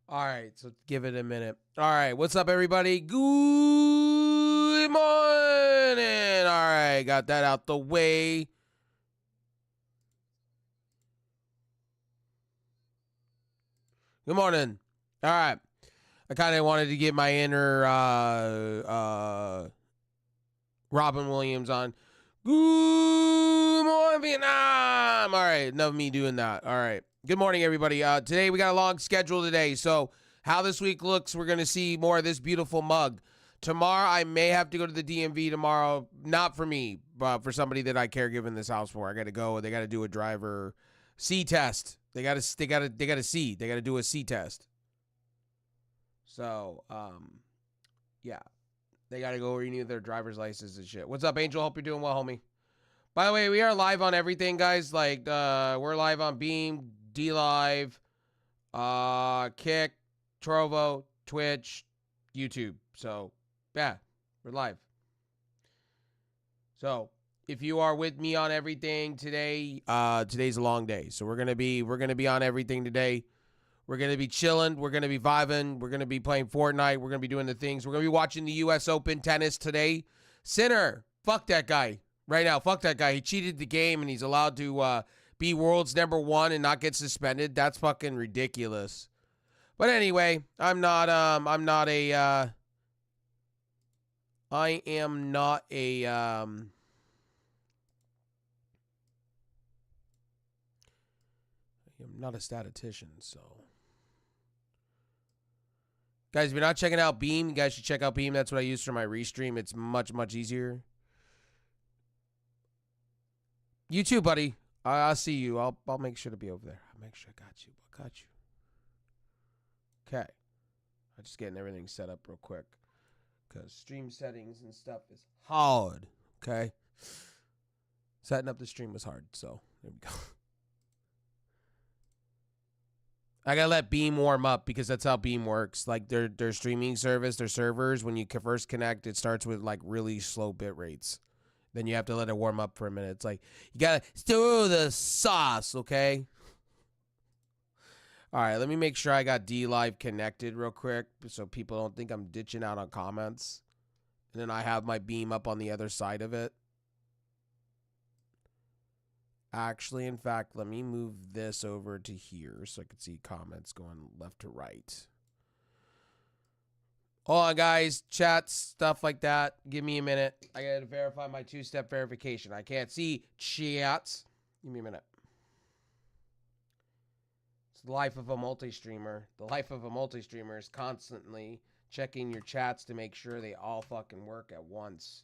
All right, so give it a minute. All right, what's up, everybody? Good morning. All right, got that out the way. Good morning. All right, I kind of wanted to get my inner Robin Williams on. Good morning, Vietnam. All right, enough of me doing that. All right, good morning, everybody. Today we got a long schedule today, so how this week looks, we're gonna see more of this beautiful mug. Tomorrow, I may have to go to the DMV tomorrow. Not for me, but for somebody that I caregive in this house for. I got to go. They got to do a driver C test. They got to. They got to. They got to see. They got to do a C test. So, yeah, they got to go renew their driver's license and shit. What's up, Angel? Hope you're doing well, homie. By the way, we are live on everything, guys. Like, we're live on Beam, D Live, Kick, Trovo, Twitch, YouTube. So, yeah, we're live. So, if you are with me on everything today, today's a long day. So we're gonna be on everything today. We're gonna be chilling. We're gonna be vibing. We're gonna be playing Fortnite. We're gonna be doing the things. We're gonna be watching the U.S. Open tennis today. Sinner, fuck that guy right now. Fuck that guy. He cheated the game and he's allowed to be world's #1 and not get suspended. That's fucking ridiculous. But anyway, I am not a I'm not a statistician, so. Guys, if you're not checking out Beam, you guys should check out Beam. That's what I use for my restream. It's much, much easier. You too, buddy. I'll see you. I'll make sure to be over there. I'll make sure I got you. I got you. Okay. I'm just getting everything set up real quick. Because stream settings and stuff is hard. Okay. Setting up the stream was hard. So, there we go. I gotta let Beam warm up because that's how Beam works. Like their streaming service, their servers, when you first connect, it starts with like really slow bit rates. Then you have to let it warm up for a minute. It's like you gotta stir the sauce, okay? All right, let me make sure I got D Live connected real quick so people don't think I'm ditching out on comments. And then I have my Beam up on the other side of it. Actually, in fact, let me move this over to here so I can see comments going left to right. Hold on, guys. Chats, stuff like that. Give me a minute. I got to verify my two-step verification. I can't see chats. Give me a minute. It's the life of a multi-streamer. The life of a multi-streamer is constantly checking your chats to make sure they all fucking work at once.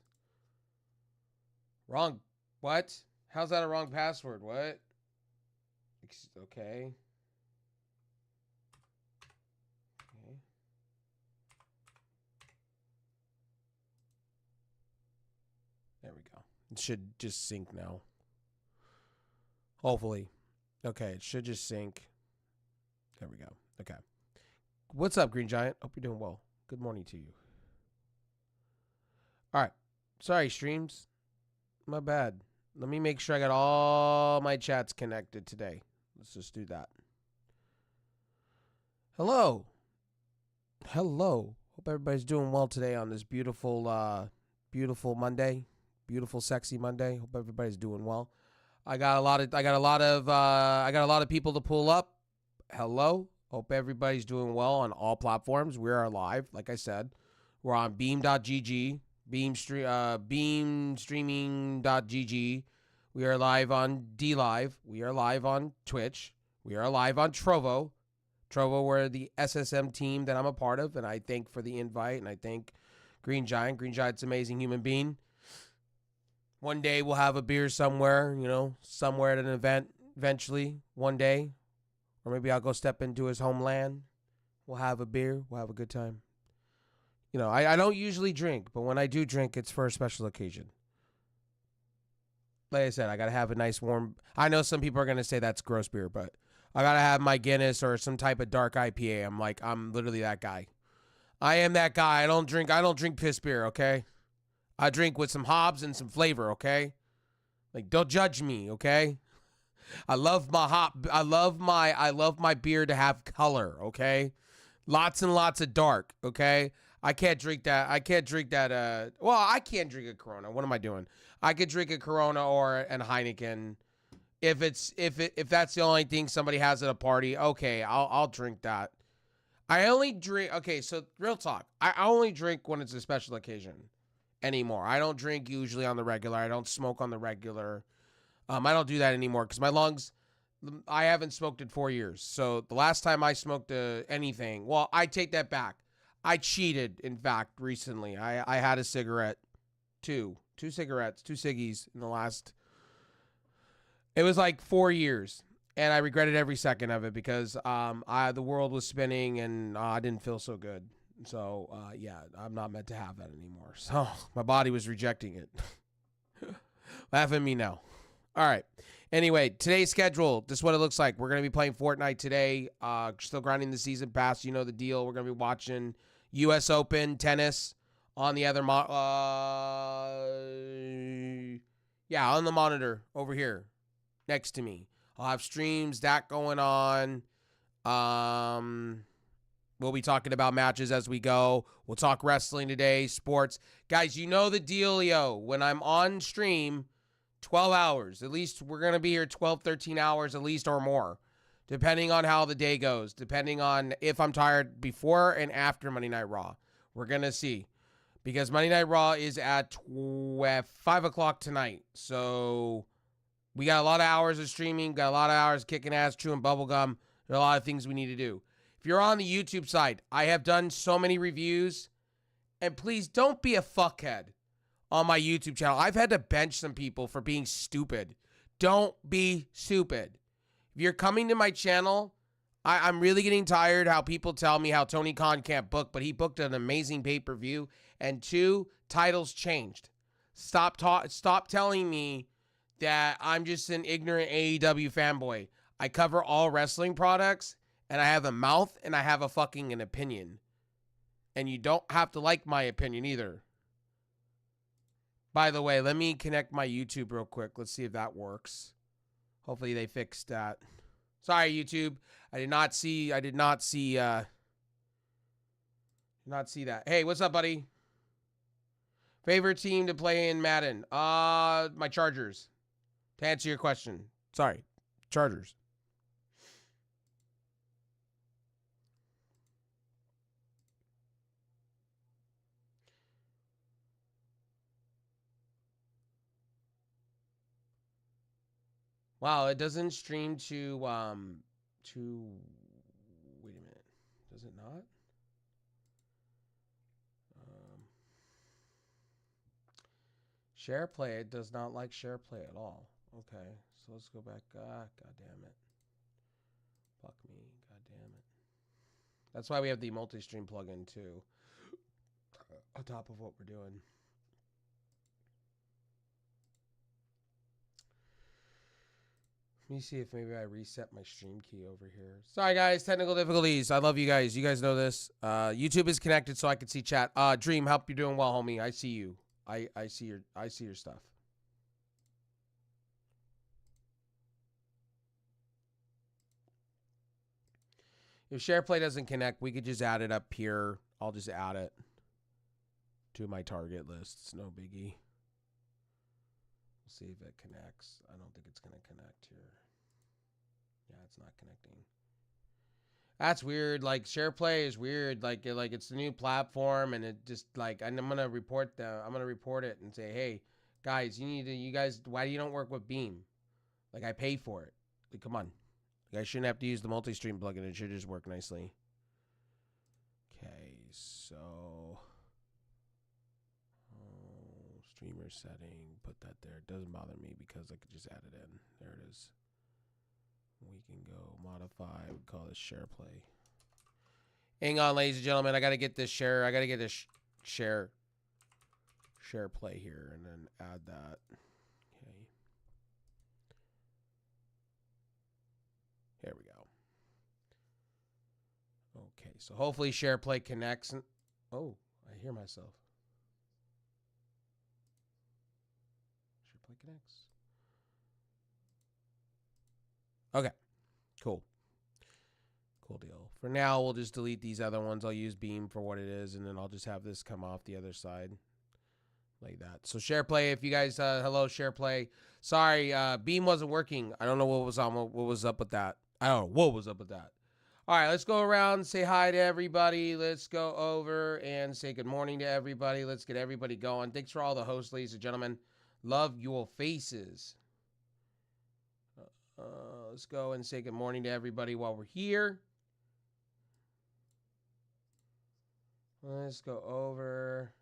Wrong. What? How's that a wrong password? What? Okay. Okay. There we go. It should just sync now. Hopefully. Okay, it should just sync. There we go. Okay. What's up, Green Giant? Hope you're doing well. Good morning to you. All right. Sorry, streams. My bad. Let me make sure I got all my chats connected today. Let's just do that. Hello. Hello. Hope everybody's doing well today on this beautiful, beautiful Monday. Beautiful, sexy Monday. Hope everybody's doing well. I got a lot of people to pull up. Hello. Hope everybody's doing well on all platforms. We are live, like I said. We're on beam.gg. Beamstreaming.gg. We are live on D Live. We are live on Twitch. We are live on Trovo. Trovo, we're the SSM team that I'm a part of, and I thank for the invite, and I thank Green Giant. Green Giant's an amazing human being. One day we'll have a beer somewhere, somewhere at an event eventually, one day. Or maybe I'll go step into his homeland. We'll have a beer. We'll have a good time. I don't usually drink, but when I do drink, it's for a special occasion. Like I said, I got to have a nice warm... I know some people are going to say that's gross beer, but I got to have my Guinness or some type of dark IPA. I'm literally that guy. I am that guy. I don't drink piss beer, okay? I drink with some hops and some flavor, okay? Like, don't judge me, okay? I love my beer to have color, okay? Lots and lots of dark, okay? I can't drink that. I can't drink that. Well, I can't drink a Corona. What am I doing? I could drink a Corona or an Heineken if that's the only thing somebody has at a party. Okay, I'll drink that. I only drink. Okay, so real talk. I only drink when it's a special occasion anymore. I don't drink usually on the regular. I don't smoke on the regular. I don't do that anymore because my lungs. I haven't smoked in 4 years. So the last time I smoked anything, well, I take that back. I cheated, in fact, recently. I had a cigarette, two cigarettes, two ciggies in the last. It was like 4 years, and I regretted every second of it because the world was spinning and I didn't feel so good. So yeah, I'm not meant to have that anymore. So my body was rejecting it. Laugh at me now. All right. Anyway, today's schedule, this is what it looks like. We're going to be playing Fortnite today. Still grinding the season pass. You know the deal. We're going to be watching U.S. Open tennis on the other yeah, on the monitor over here next to me. I'll have streams, that going on. We'll be talking about matches as we go. We'll talk wrestling today, sports. Guys, you know the dealio. When I'm on stream, 12 hours. At least we're going to be here 12, 13 hours at least or more, depending on how the day goes, depending on if I'm tired before and after Monday Night Raw. We're going to see. Because Monday Night Raw is at 5 o'clock tonight. So we got a lot of hours of streaming, got a lot of hours kicking ass, chewing bubblegum. There are a lot of things we need to do. If you're on the YouTube side, I have done so many reviews. And please don't be a fuckhead on my YouTube channel. I've had to bench some people for being stupid. Don't be stupid. If you're coming to my channel, I'm really getting tired how people tell me how Tony Khan can't book, but he booked an amazing pay-per-view. And 2, titles changed. Stop telling me that I'm just an ignorant AEW fanboy. I cover all wrestling products, and I have a mouth, and I have a fucking an opinion. And you don't have to like my opinion either. By the way, let me connect my YouTube real quick. Let's see if that works. Hopefully they fixed that. Sorry, YouTube. I did not see that. Hey, what's up, buddy? Favorite team to play in Madden? My Chargers. To answer your question. Sorry. Chargers. Wow, it doesn't stream to wait a minute. Does it not? SharePlay, it does not like SharePlay at all. Okay, so let's go back. God damn it. Fuck me. God damn it. That's why we have the multi-stream plugin too. On top of what we're doing. Let me see if maybe I reset my stream key over here. Sorry guys, technical difficulties. I love you guys. You guys know this. YouTube is connected so I can see chat. Dream, hope you're doing well, homie. I see you. I see your stuff. If SharePlay doesn't connect, we could just add it up here. I'll just add it to my target list. It's no biggie. We'll see if it connects. I don't think it's going to connect here. Yeah, it's not connecting. That's weird. Like SharePlay is weird. Like it's the new platform, and it just like I'm gonna report it and say, hey, guys, why do you don't work with Beam? Like I pay for it. Like come on, you guys shouldn't have to use the multi-stream plugin. It should just work nicely. Okay, so streamer setting, put that there. It doesn't bother me because I could just add it in. There it is. We can go modify. We call this share play. Hang on, ladies and gentlemen. I got to get this share. I got to get this share play here and then add that. Okay. Here we go. Okay. So hopefully share play connects. And, oh, I hear myself. Share play connects. Okay. Cool. Cool deal. For now, we'll just delete these other ones. I'll use Beam for what it is, and then I'll just have this come off the other side. Like that. So share play, if you guys, hello, share play. Sorry, Beam wasn't working. I don't know what was up with that. I don't know what was up with that. All right, let's go around, say hi to everybody. Let's go over and say good morning to everybody. Let's get everybody going. Thanks for all the hosts, ladies and gentlemen. Love your faces. Let's go and say good morning to everybody while we're here. Let's go over.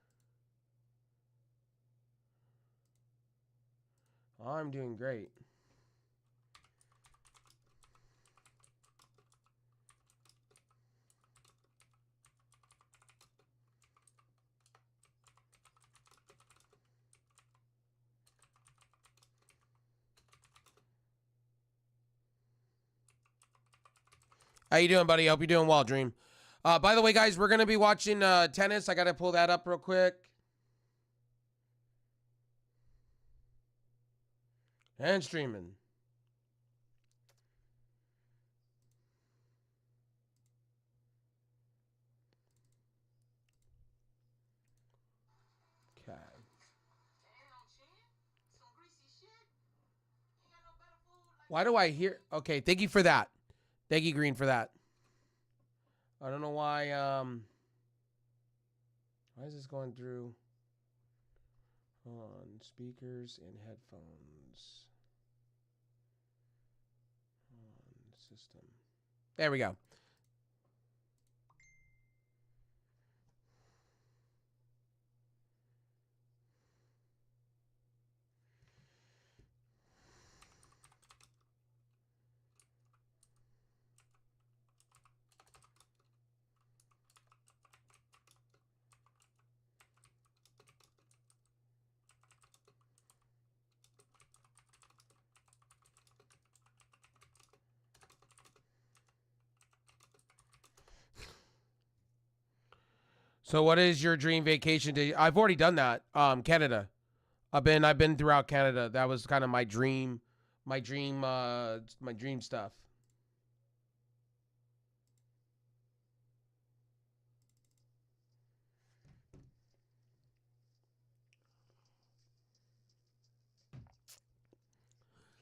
I'm doing great. How you doing, buddy? Hope you're doing well, Dream. By the way, guys, we're going to be watching tennis. I got to pull that up real quick. And streaming. Okay. Why do I hear? Okay, thank you for that. Thank you, Green, for that. I don't know why. Why is this going through? On speakers and headphones. On system. There we go. So what is your dream vacation day? I've already done that. Canada. I've been throughout Canada. That was kind of my dream stuff.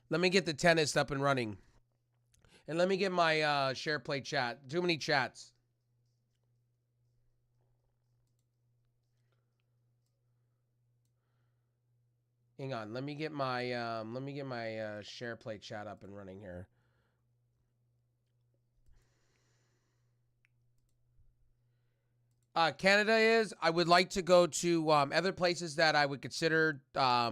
Let me get the tennis up and running. And let me get my share play chat. Too many chats. Hang on. Let me get my share play chat up and running here. Canada is. I would like to go to other places that I would consider. I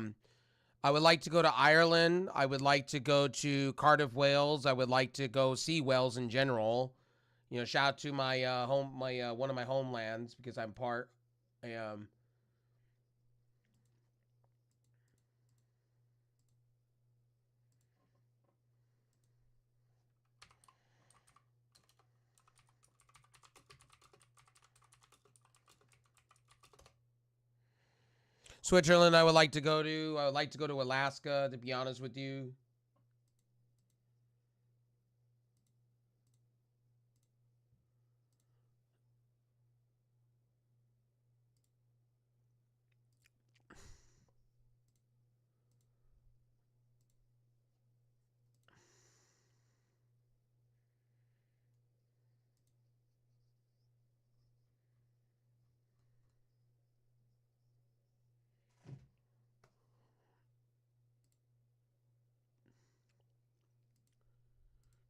would like to go to Ireland. I would like to go to Cardiff, Wales. I would like to go see Wales in general. You know, shout out to my one of my homelands because I'm part. Switzerland, I would like to go to. I would like to go to Alaska, to be honest with you.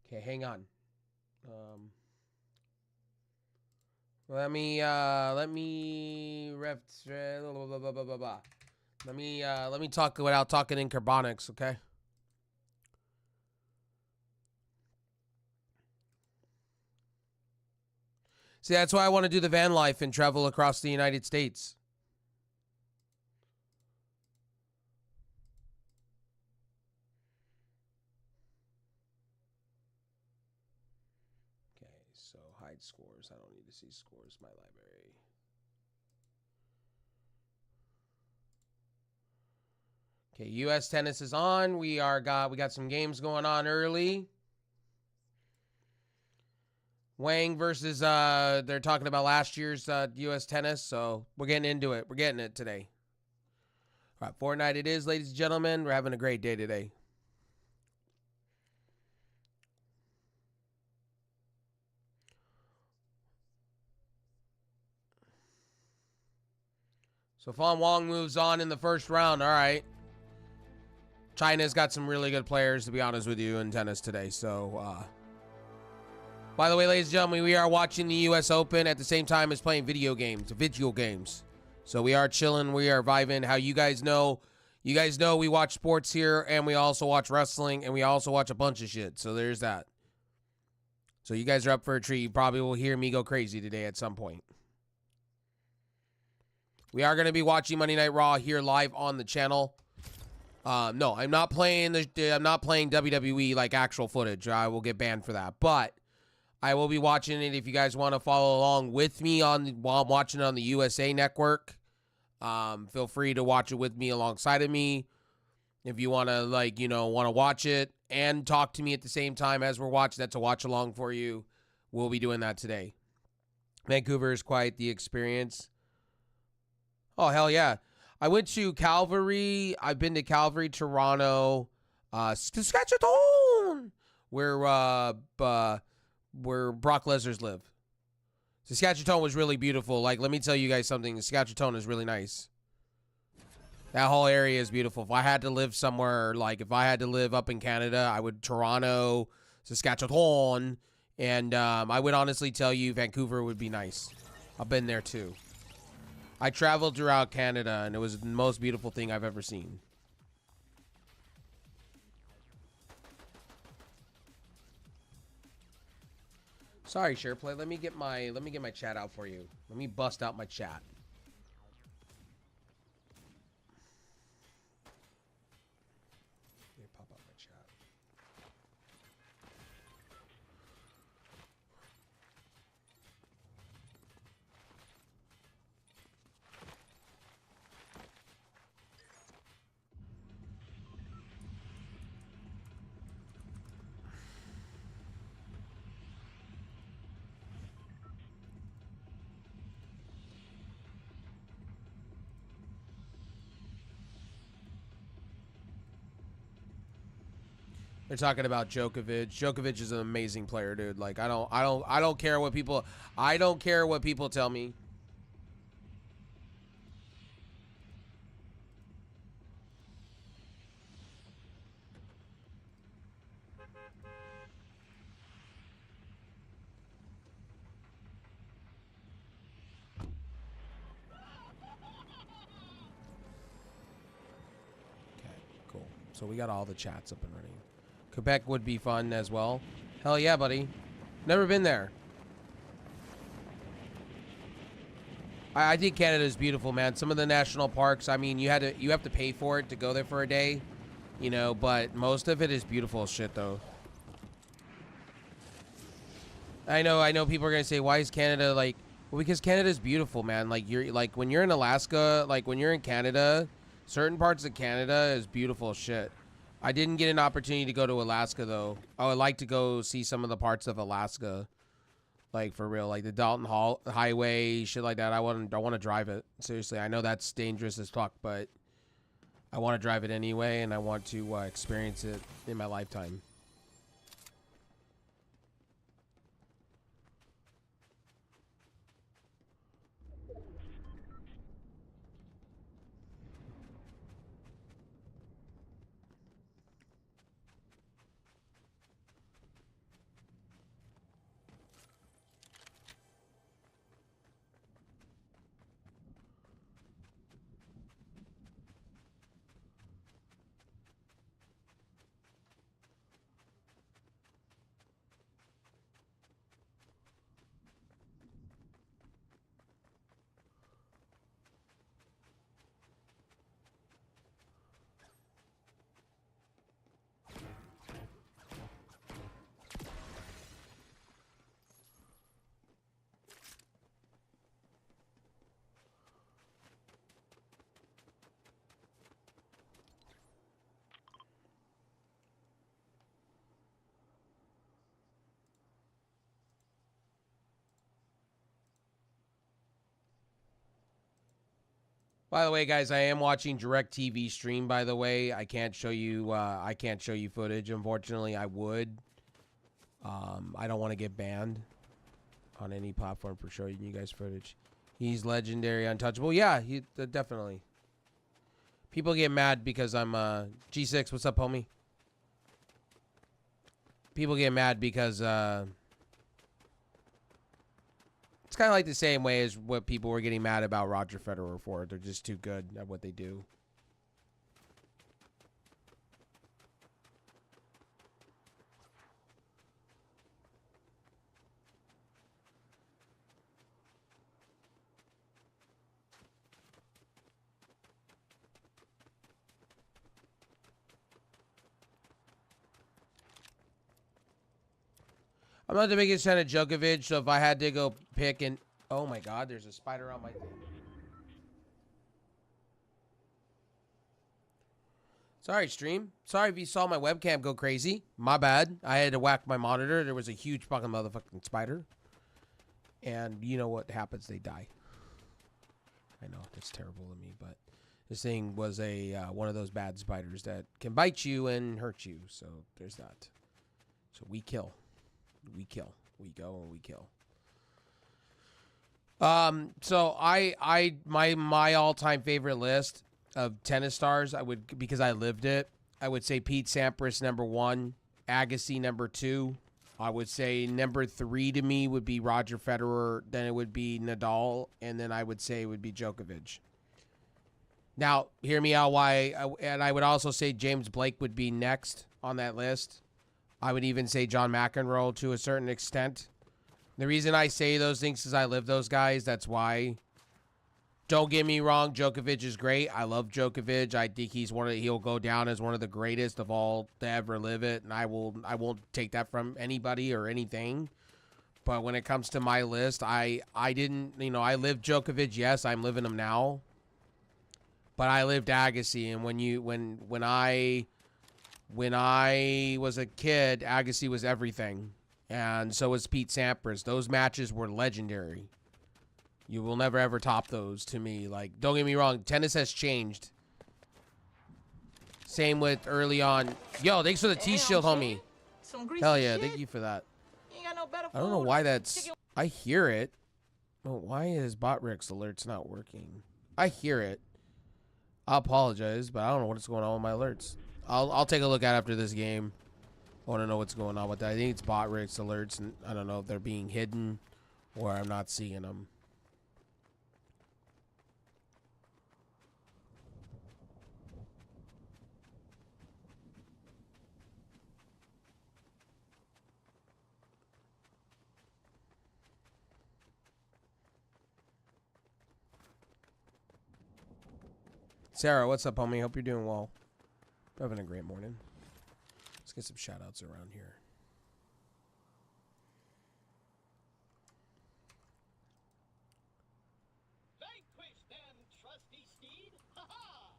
Okay, hang on. Let me Let me talk without talking in carbonics, okay? See, that's why I want to do the van life and travel across the United States. Okay, so hide scores. I don't need to see scores, my library. Okay, U.S. tennis is on. We got some games going on early. Wang versus they're talking about last year's U.S. tennis, so we're getting into it. We're getting it today. All right, Fortnite it is, ladies and gentlemen. We're having a great day today. So Fan Wong moves on in the first round. All right. China's got some really good players, to be honest with you, in tennis today. So, by the way, ladies and gentlemen, we are watching the U.S. Open at the same time as playing video games. So we are chilling. We are vibing. How you guys know we watch sports here, and we also watch wrestling, and we also watch a bunch of shit. So there's that. So you guys are up for a treat. You probably will hear me go crazy today at some point. We are going to be watching Monday Night Raw here live on the channel. No, I'm not playing WWE like actual footage. I will get banned for that. But I will be watching it if you guys want to follow along with me while I'm watching it on the USA Network. Feel free to watch it with me alongside of me. If you want to want to watch it and talk to me at the same time as we're watching, that's a watch along for you. We'll be doing that today. Vancouver is quite the experience. Oh, hell yeah. I went to Calgary. I've been to Calgary, Toronto, Saskatchewan, where Brock Lesnar's live. Saskatchewan was really beautiful. Like, let me tell you guys something. Saskatchewan is really nice. That whole area is beautiful. If I had to live somewhere, like if I had to live up in Canada, I would Toronto, Saskatchewan, and I would honestly tell you Vancouver would be nice. I've been there too. I traveled throughout Canada, and it was the most beautiful thing I've ever seen. Sorry, SharePlay. Let me get my chat out for you. Let me bust out my chat. Let me pop out my chat. They're talking about Djokovic. Djokovic is an amazing player, dude. Like I don't care what people tell me. Okay, cool. So we got all the chats up and running. Quebec would be fun as well. Hell yeah, buddy. Never been there. I think Canada is beautiful, man. Some of the national parks, I mean, you have to pay for it to go there for a day, but most of it is beautiful as shit though. I know people are gonna say, why is Canada like, well, because Canada is beautiful, man. Like when you're in Alaska, like when you're in Canada, certain parts of Canada is beautiful as shit. I didn't get an opportunity to go to Alaska though. I would like to go see some of the parts of Alaska, like for real, like the Dalton Highway, shit like that. I want to drive it. Seriously, I know that's dangerous as fuck, but I want to drive it anyway, and I want to experience it in my lifetime. By the way, guys, I am watching DirecTV stream. By the way, I can't show you. I can't show you footage. Unfortunately, I would. I don't want to get banned on any platform for showing you guys footage. He's legendary, untouchable. Yeah, he definitely. People get mad because I'm G6. What's up, homie? People get mad because it's kind of like the same way as what people were getting mad about Roger Federer for. They're just too good at what they do. I'm not the biggest fan of Djokovic, so if I had to go pick and... Oh my god, there's a spider on my thing. Sorry, stream. Sorry if you saw my webcam go crazy. My bad. I had to whack my monitor. There was a huge fucking motherfucking spider. And you know what happens? They die. I know, that's terrible of me, but... This thing was a one of those bad spiders that can bite you and hurt you. So there's that. So we kill. We kill. We go and we kill. So my all-time favorite list of tennis stars, I would, because I lived it, I would say Pete Sampras #1, Agassi #2. I would say #3 to me would be Roger Federer, then it would be Nadal, and then I would say it would be Djokovic. Now, hear me out and I would also say James Blake would be next on that list. I would even say John McEnroe to a certain extent. The reason I say those things is I live those guys. That's why. Don't get me wrong, Djokovic is great. I love Djokovic. I think he'll go down as one of the greatest of all to ever live it, and I won't take that from anybody or anything. But when it comes to my list, I didn't, I lived Djokovic. Yes, I'm living him now. But I lived Agassi, and when I was a kid, Agassi was everything. And so was Pete Sampras. Those matches were legendary. You will never, ever top those to me. Like, don't get me wrong. Tennis has changed. Same with early on. Yo, thanks for the T-shield, homie. Hell yeah, thank you for that. I don't know why that's... I hear it. Oh, why is BotRix alerts not working? I hear it. I apologize, but I don't know what's going on with my alerts. I'll take a look at it after this game. I want to know what's going on with that. I think it's BotRix alerts, and I don't know if they're being hidden or I'm not seeing them. Sarah, what's up, homie? Hope you're doing well. Having a great morning. Let's get some shout outs around here. Vanquish them, trusty steed. Ha-ha!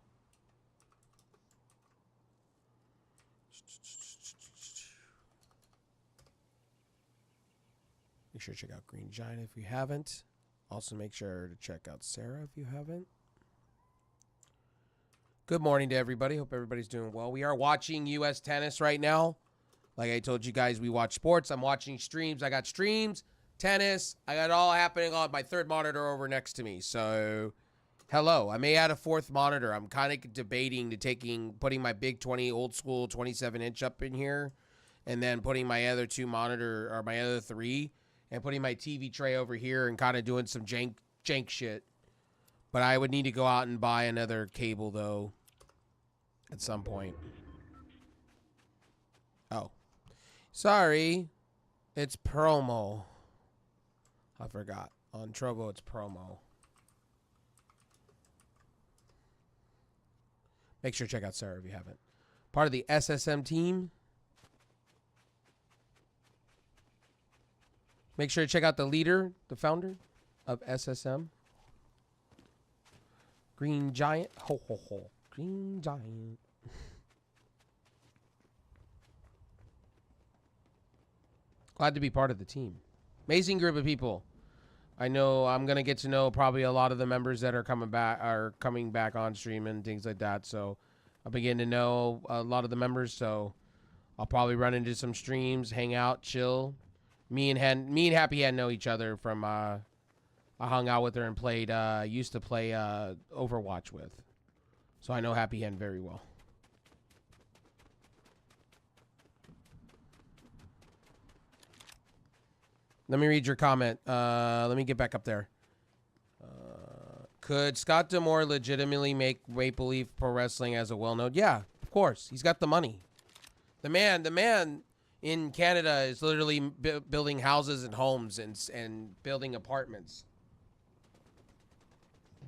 Make sure to check out Green Giant if you haven't. Also, make sure to check out Sarah if you haven't. Good morning to everybody. Hope everybody's doing well. We are watching U.S. tennis right now. Like I told you guys, we watch sports. I'm watching streams. I got streams, tennis. I got it all happening on my third monitor over next to me. So, hello. I may add a fourth monitor. I'm kind of debating putting my big 20 old school 27-inch up in here, and then putting my other two monitor, or my other three, and putting my TV tray over here and kind of doing some jank shit. But I would need to go out and buy another cable, though, at some point. Oh. Sorry. It's promo. I forgot. On Trovo, it's promo. Make sure to check out Sarah if you haven't. Part of the SSM team. Make sure to check out the leader, the founder of SSM. Green Giant. Ho, ho, ho. Green Giant. Glad to be part of the team. Amazing group of people. I know I'm gonna get to know probably a lot of the members that are coming back on stream and things like that. So I'll begin to know a lot of the members. So I'll probably run into some streams, hang out, chill. Me and Happy Hand know each other from I hung out with her and played used to play Overwatch with. So I know Happy Hand very well. Let me read your comment. Let me get back up there. Could Scott D'Amore legitimately make Maple Leaf Pro Wrestling as a well-known? Yeah, of course. He's got the money. The man in Canada is literally building houses and homes and building apartments.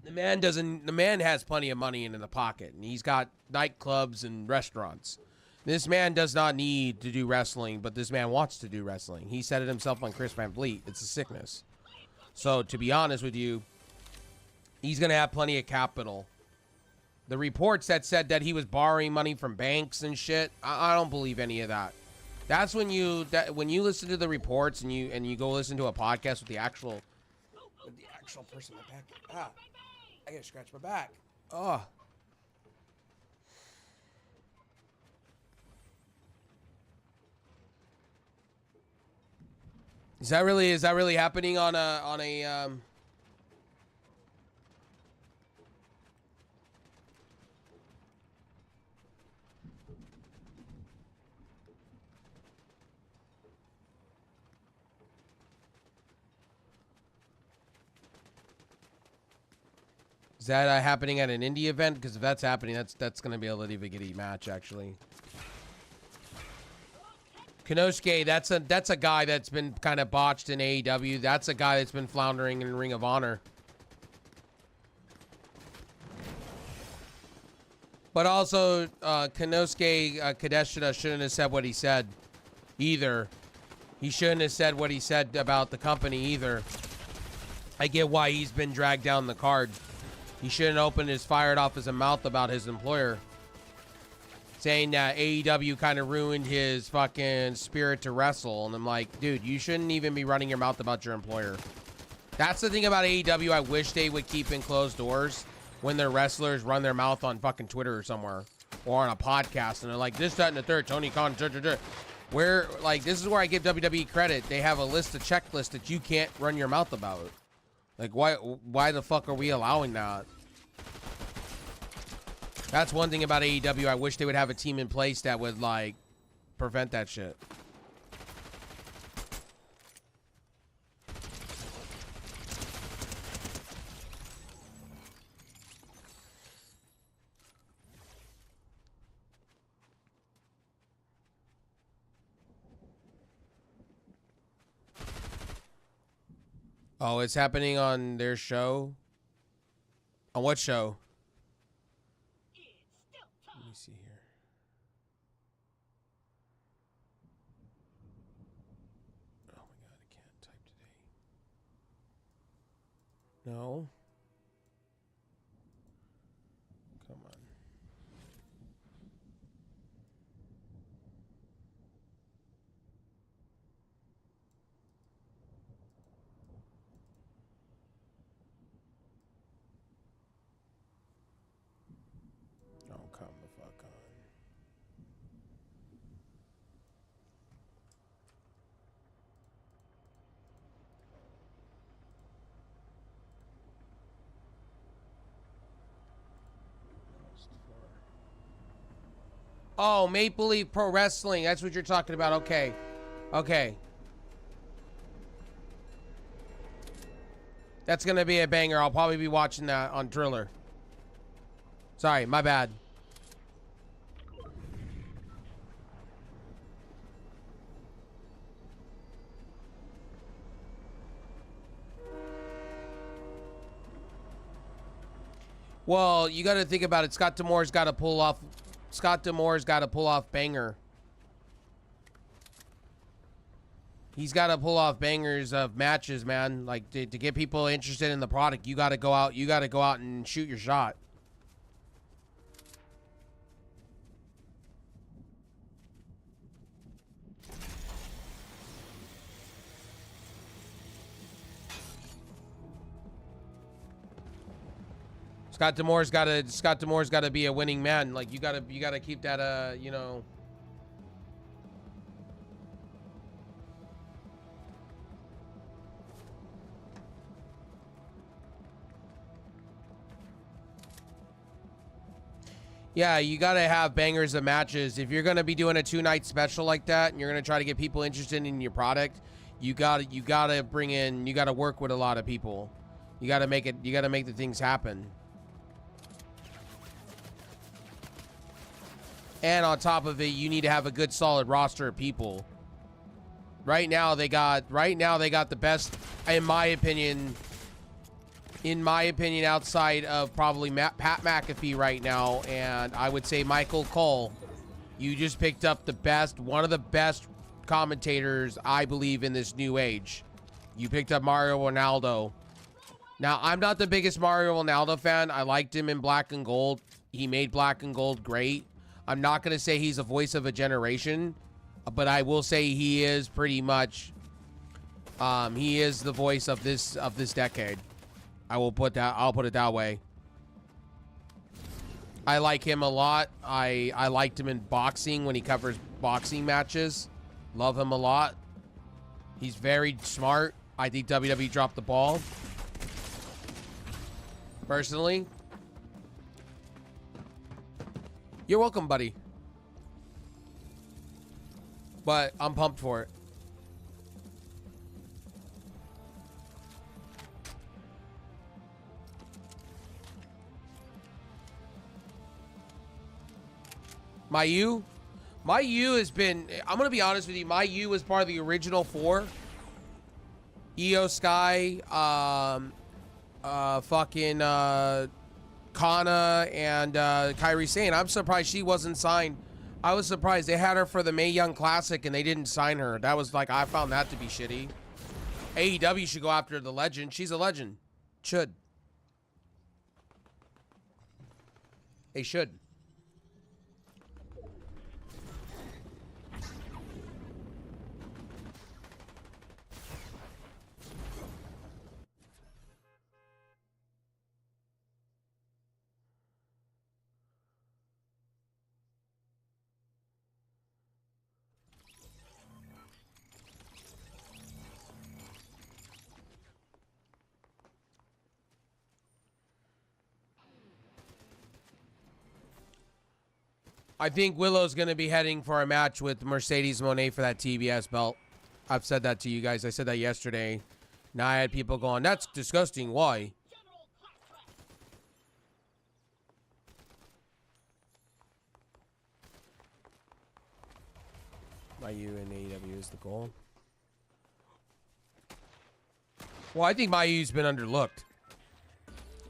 The man has plenty of money in the pocket, and he's got nightclubs and restaurants. This man does not need to do wrestling, but this man wants to do wrestling. He said it himself on Chris Van Vliet. It's a sickness. So, to be honest with you, he's going to have plenty of capital. The reports that said that he was borrowing money from banks and shit, I don't believe any of that. That's when you listen to the reports and you go listen to a podcast with the actual person in the back. Ah, I gotta scratch my back. Oh. Is that really happening on a Is that happening at an indie event? Because if that's happening, that's going to be a little giddy match, actually. Konosuke, that's a guy that's been kind of botched in AEW. That's a guy that's been floundering in Ring of Honor. But also, Konosuke Kadeshita shouldn't have said what he said either. He shouldn't have said what he said about the company either. I get why he's been dragged down the card. He shouldn't open his fired off his mouth about his employer. Saying that AEW kind of ruined his fucking spirit to wrestle. And I'm like, dude, you shouldn't even be running your mouth about your employer. That's the thing about AEW I wish they would keep in closed doors when their wrestlers run their mouth on fucking Twitter or somewhere. Or on a podcast. And they're like, this, that, and the third, Tony Khan, where, like, this is where I give WWE credit. They have a list of checklists that you can't run your mouth about. Like, why the fuck are we allowing that? That's one thing about AEW. I wish they would have a team in place that would, like, prevent that shit. Oh, it's happening on their show? On what show? Let me see here. Oh my god, I can't type today. No. Come on. Oh, come the fuck on. Oh, Maple Leaf Pro Wrestling. That's what you're talking about. Okay. Okay. That's going to be a banger. I'll probably be watching that on Driller. Sorry, my bad. Well, you got to think about it. Scott D'Amore's got to pull off banger. He's got to pull off bangers of matches, man. Like to get people interested in the product, you got to go out. You got to go out and shoot your shot. Scott D'Amore's gotta be a winning man. Like, you gotta keep that, you know. Yeah, you gotta have bangers of matches. If you're gonna be doing a 2-night special like that, and you're gonna try to get people interested in your product, you gotta work with a lot of people. You gotta make the things happen. And on top of it, you need to have a good, solid roster of people. Right now, they got the best, in my opinion, outside of probably Pat McAfee right now, and I would say Michael Cole. You just picked up one of the best commentators, I believe, in this new age. You picked up Mario Ronaldo. Now, I'm not the biggest Mario Ronaldo fan. I liked him in Black and Gold. He made Black and Gold great. I'm not going to say he's a voice of a generation, but I will say he is pretty much, he is the voice of this decade. I'll put it that way. I like him a lot. I liked him in boxing when he covers boxing matches. Love him a lot. He's very smart. I think WWE dropped the ball. Personally. You're welcome, buddy. But I'm pumped for it. Mayu has been, I'm going to be honest with you, Mayu was part of the original 4. Io Sky, Kana, and Kairi Sane. I'm surprised she wasn't signed. I was surprised. They had her for the Mae Young Classic and they didn't sign her. That was like, I found that to be shitty. AEW should go after the legend. She's a legend. Should. They should. I think Willow's going to be heading for a match with Mercedes Moné for that TBS belt. I've said that to you guys. I said that yesterday. Now I had people going, that's disgusting. Why? Mayu and AEW is the goal. Well, I think Mayu's been underlooked.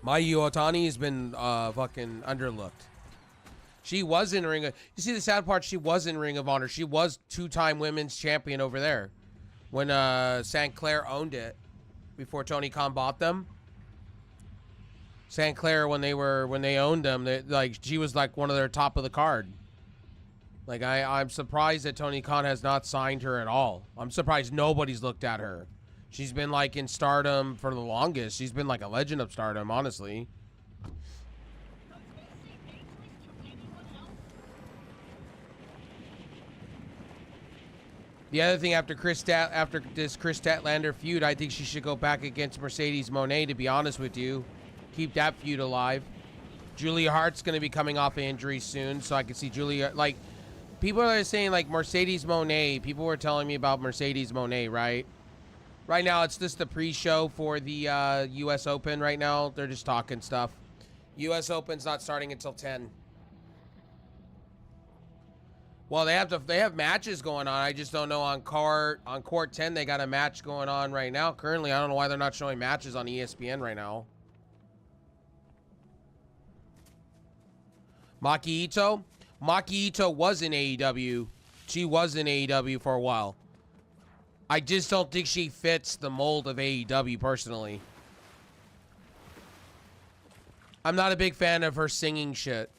Mayu Otani has been fucking underlooked. She was in Ring of... You see the sad part? She was in Ring of Honor. She was 2-time women's champion over there. When St. Clair owned it. Before Tony Khan bought them. St. Clair, when they owned them, she was like one of their top of the card. Like, I'm surprised that Tony Khan has not signed her at all. I'm surprised nobody's looked at her. She's been like in Stardom for the longest. She's been like a legend of Stardom, honestly. The other thing after this Chris Statlander feud, I think she should go back against Mercedes Moné, to be honest with you. Keep that feud alive. Julia Hart's going to be coming off an injury soon, so I can see Julia, like, people are saying, like, Mercedes Moné. People were telling me about Mercedes Moné, right? Right now, it's just the pre-show for the U.S. Open right now. They're just talking stuff. U.S. Open's not starting until 10. Well, they have matches going on. I just don't know on court 10 they got a match going on right now. Currently, I don't know why they're not showing matches on ESPN right now. Maki Ito was in AEW. She was in AEW for a while. I just don't think she fits the mold of AEW personally. I'm not a big fan of her singing shit.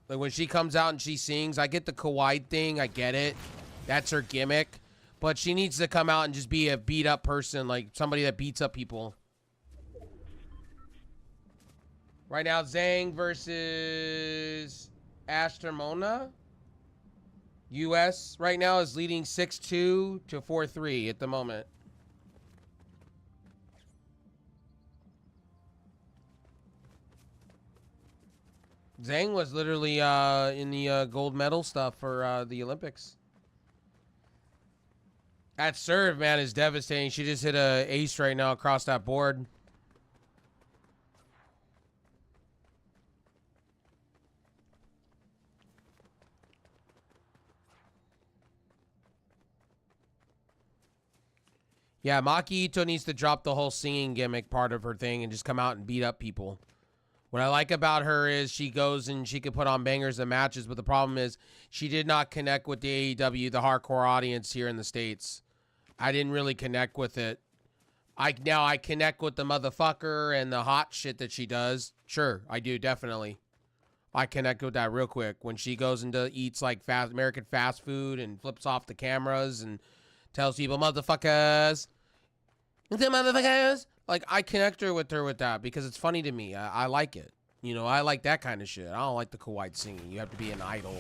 Like, when she comes out and she sings, I get the kawaii thing. I get it. That's her gimmick. But she needs to come out and just be a beat-up person, like somebody that beats up people. Right now, Zhang versus Ashtermona. U.S. right now is leading 6-2 to 4-3 at the moment. Zhang was literally in the gold medal stuff for the Olympics. That serve, man, is devastating. She just hit a ace right now across that board. Yeah, Maki Ito needs to drop the whole singing gimmick part of her thing and just come out and beat up people. What I like about her is she goes and she can put on bangers and matches, but the problem is she did not connect with the AEW, the hardcore audience here in the States. I didn't really connect with it. Now I connect with the motherfucker and the hot shit that she does. Sure, I do, definitely. I connect with that real quick. When she goes into eats like American fast food and flips off the cameras and tells people, motherfuckers. The motherfuckers. Like, I connect her with that because it's funny to me. I like it. You know, I like that kind of shit. I don't like the Kuwait singing. You have to be an idol.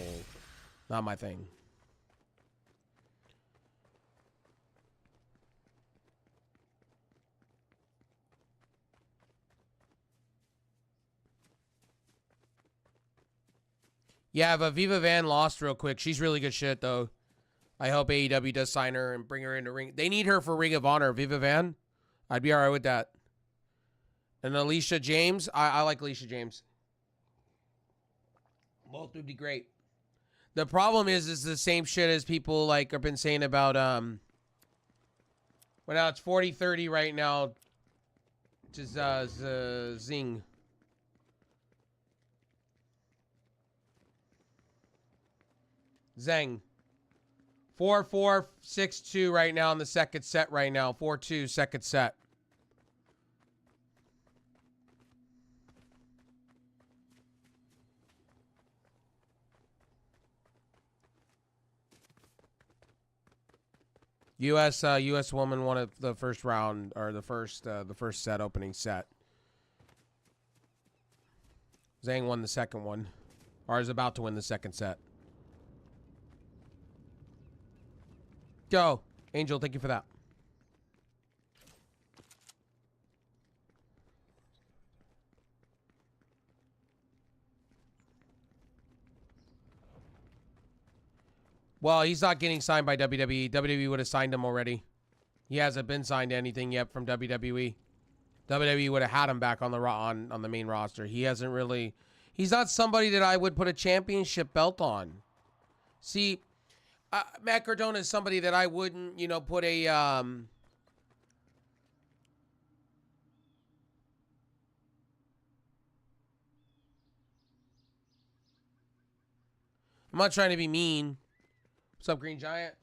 Not my thing. Yeah, but Viva Van lost real quick. She's really good shit, though. I hope AEW does sign her and bring her into ring. They need her for Ring of Honor. Viva Van. I'd be all right with that. And Alicia James. I like Alicia James. Both would be great. The problem is the same shit as people like have been saying about well, now it's 40-30 right now to Zing. Zhang. 4-4, 6-2 right now in the second set right now. 4-2 second set. U.S. woman won it the first round or the first set opening set. Zhang won the second one, or is about to win the second set. Go, Angel. Thank you for that. Well, he's not getting signed by WWE. WWE would have signed him already. He hasn't been signed to anything yet from WWE. WWE would have had him back on the on the main roster. He hasn't really. He's not somebody that I would put a championship belt on. See, Matt Cardona is somebody that I wouldn't, you know, put a I'm not trying to be mean. What's up, Green Giant?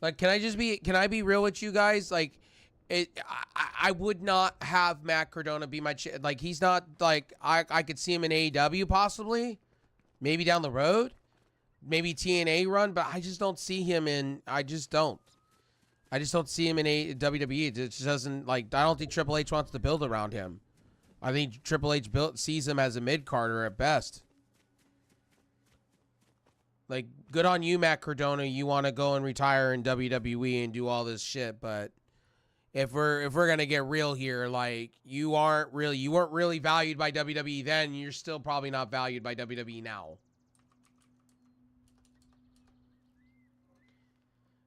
Like, can I be real with you guys? Like, I would not have Matt Cardona be my, like, he's not, like, I could see him in AEW possibly. Maybe down the road. Maybe TNA run, but I just don't see him in, I just don't see him in WWE. It just doesn't, like, I don't think Triple H wants to build around him. I think Triple H sees him as a mid-carder at best. Like, good on you, Matt Cardona. You want to go and retire in WWE and do all this shit, but if we're gonna get real here, like, you weren't really valued by WWE then. You're still probably not valued by WWE now.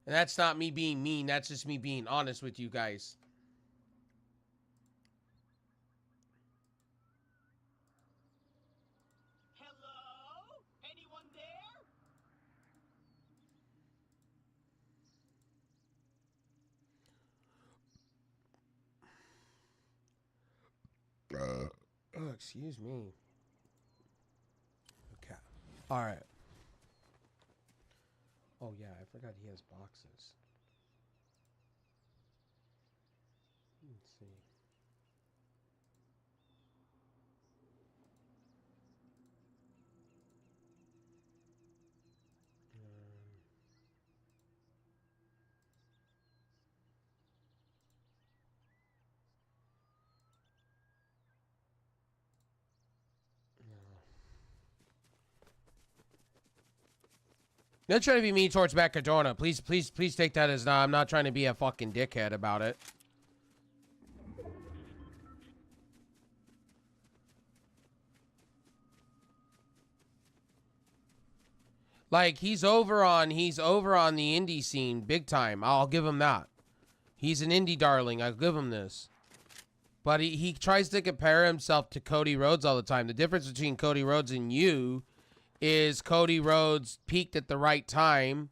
And that's not me being mean. That's just me being honest with you guys. Hello? Anyone there? Oh, excuse me. Okay. All right. Oh, yeah, I forgot he has boxes. Let's see. Not trying to be mean towards Matt Cardona. Please take that as I'm not trying to be a fucking dickhead about it. Like, he's over on the indie scene big time. I'll give him that. He's an indie darling. I'll give him this. But he tries to compare himself to Cody Rhodes all the time. The difference between Cody Rhodes and you is Cody Rhodes peaked at the right time.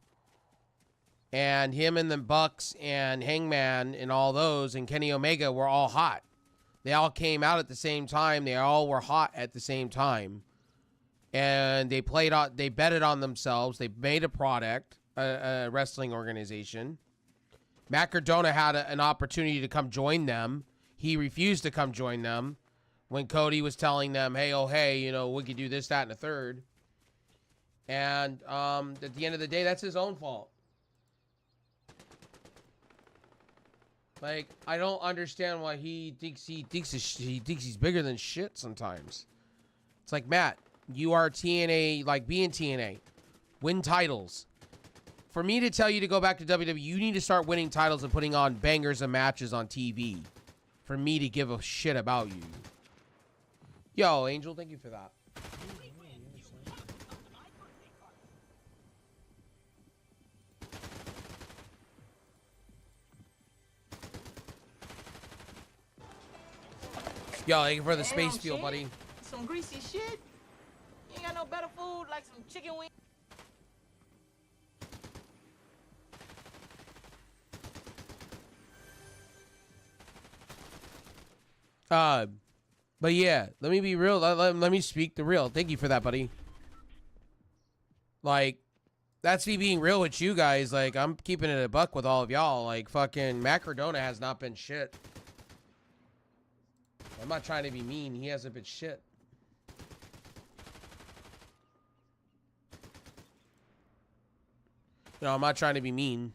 And him and the Bucks and Hangman and all those and Kenny Omega were all hot. They all came out at the same time. They all were hot at the same time. And they betted on themselves. They made a product, a wrestling organization. Matt Cardona had an opportunity to come join them. He refused to come join them when Cody was telling them, hey, oh, hey, you know, we could do this, that, and a third. And at the end of the day, that's his own fault. Like, I don't understand why he thinks he's bigger than shit sometimes. It's like, Matt, you are TNA, like, be in TNA. Win titles. For me to tell you to go back to WWE, you need to start winning titles and putting on bangers and matches on TV. For me to give a shit about you. Yo, Angel, thank you for that. Yo, thank you for the space fuel, buddy. Some greasy shit. You ain't got no better food like some chicken wings. But yeah, let me be real. Let me speak the real. Thank you for that, buddy. Like, that's me being real with you guys. Like, I'm keeping it a buck with all of y'all. Like, fucking Matt Cardona has not been shit. I'm not trying to be mean. He hasn't been shit. No, I'm not trying to be mean.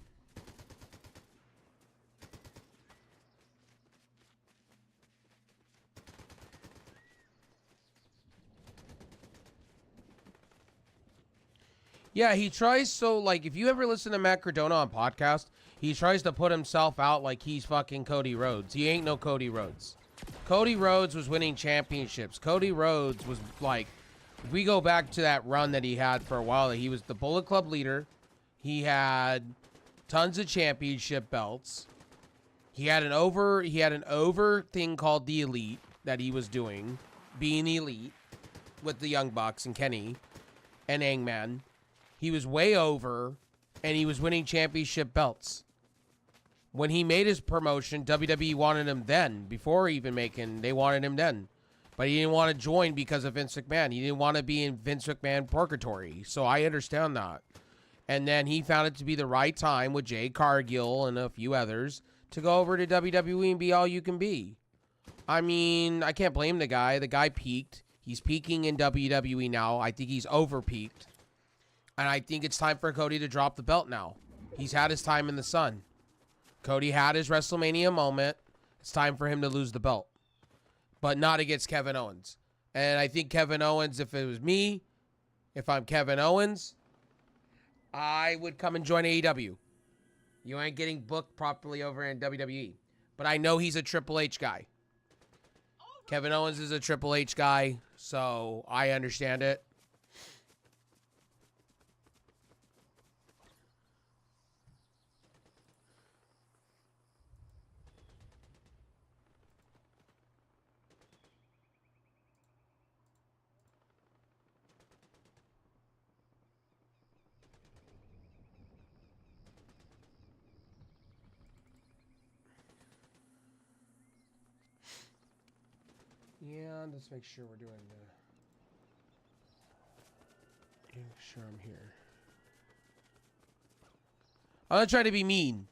Yeah, he tries so, like, if you ever listen to Matt Cardona on podcast, he tries to put himself out like he's fucking Cody Rhodes. He ain't no Cody Rhodes. Cody Rhodes was winning championships. Cody Rhodes was, like, if we go back to that run that he had for a while, he was the Bullet Club leader. He had tons of championship belts. He had an over thing called the Elite that he was doing, being the Elite with the Young Bucks and Kenny and Hangman. He was way over, and he was winning championship belts. When he made his promotion, WWE wanted him then. Before even they wanted him then. But he didn't want to join because of Vince McMahon. He didn't want to be in Vince McMahon purgatory. So I understand that. And then he found it to be the right time with Jade Cargill and a few others to go over to WWE and be all you can be. I mean, I can't blame the guy. The guy peaked. He's peaking in WWE now. I think he's over-peaked. And I think it's time for Cody to drop the belt now. He's had his time in the sun. Cody had his WrestleMania moment. It's time for him to lose the belt. But not against Kevin Owens. And I think Kevin Owens, if it was me, if I'm Kevin Owens, I would come and join AEW. You ain't getting booked properly over in WWE. But I know he's a Triple H guy. Kevin Owens is a Triple H guy, so I understand it. Yeah, let's make sure we're doing the... Make sure I'm here. I'm not trying to be mean.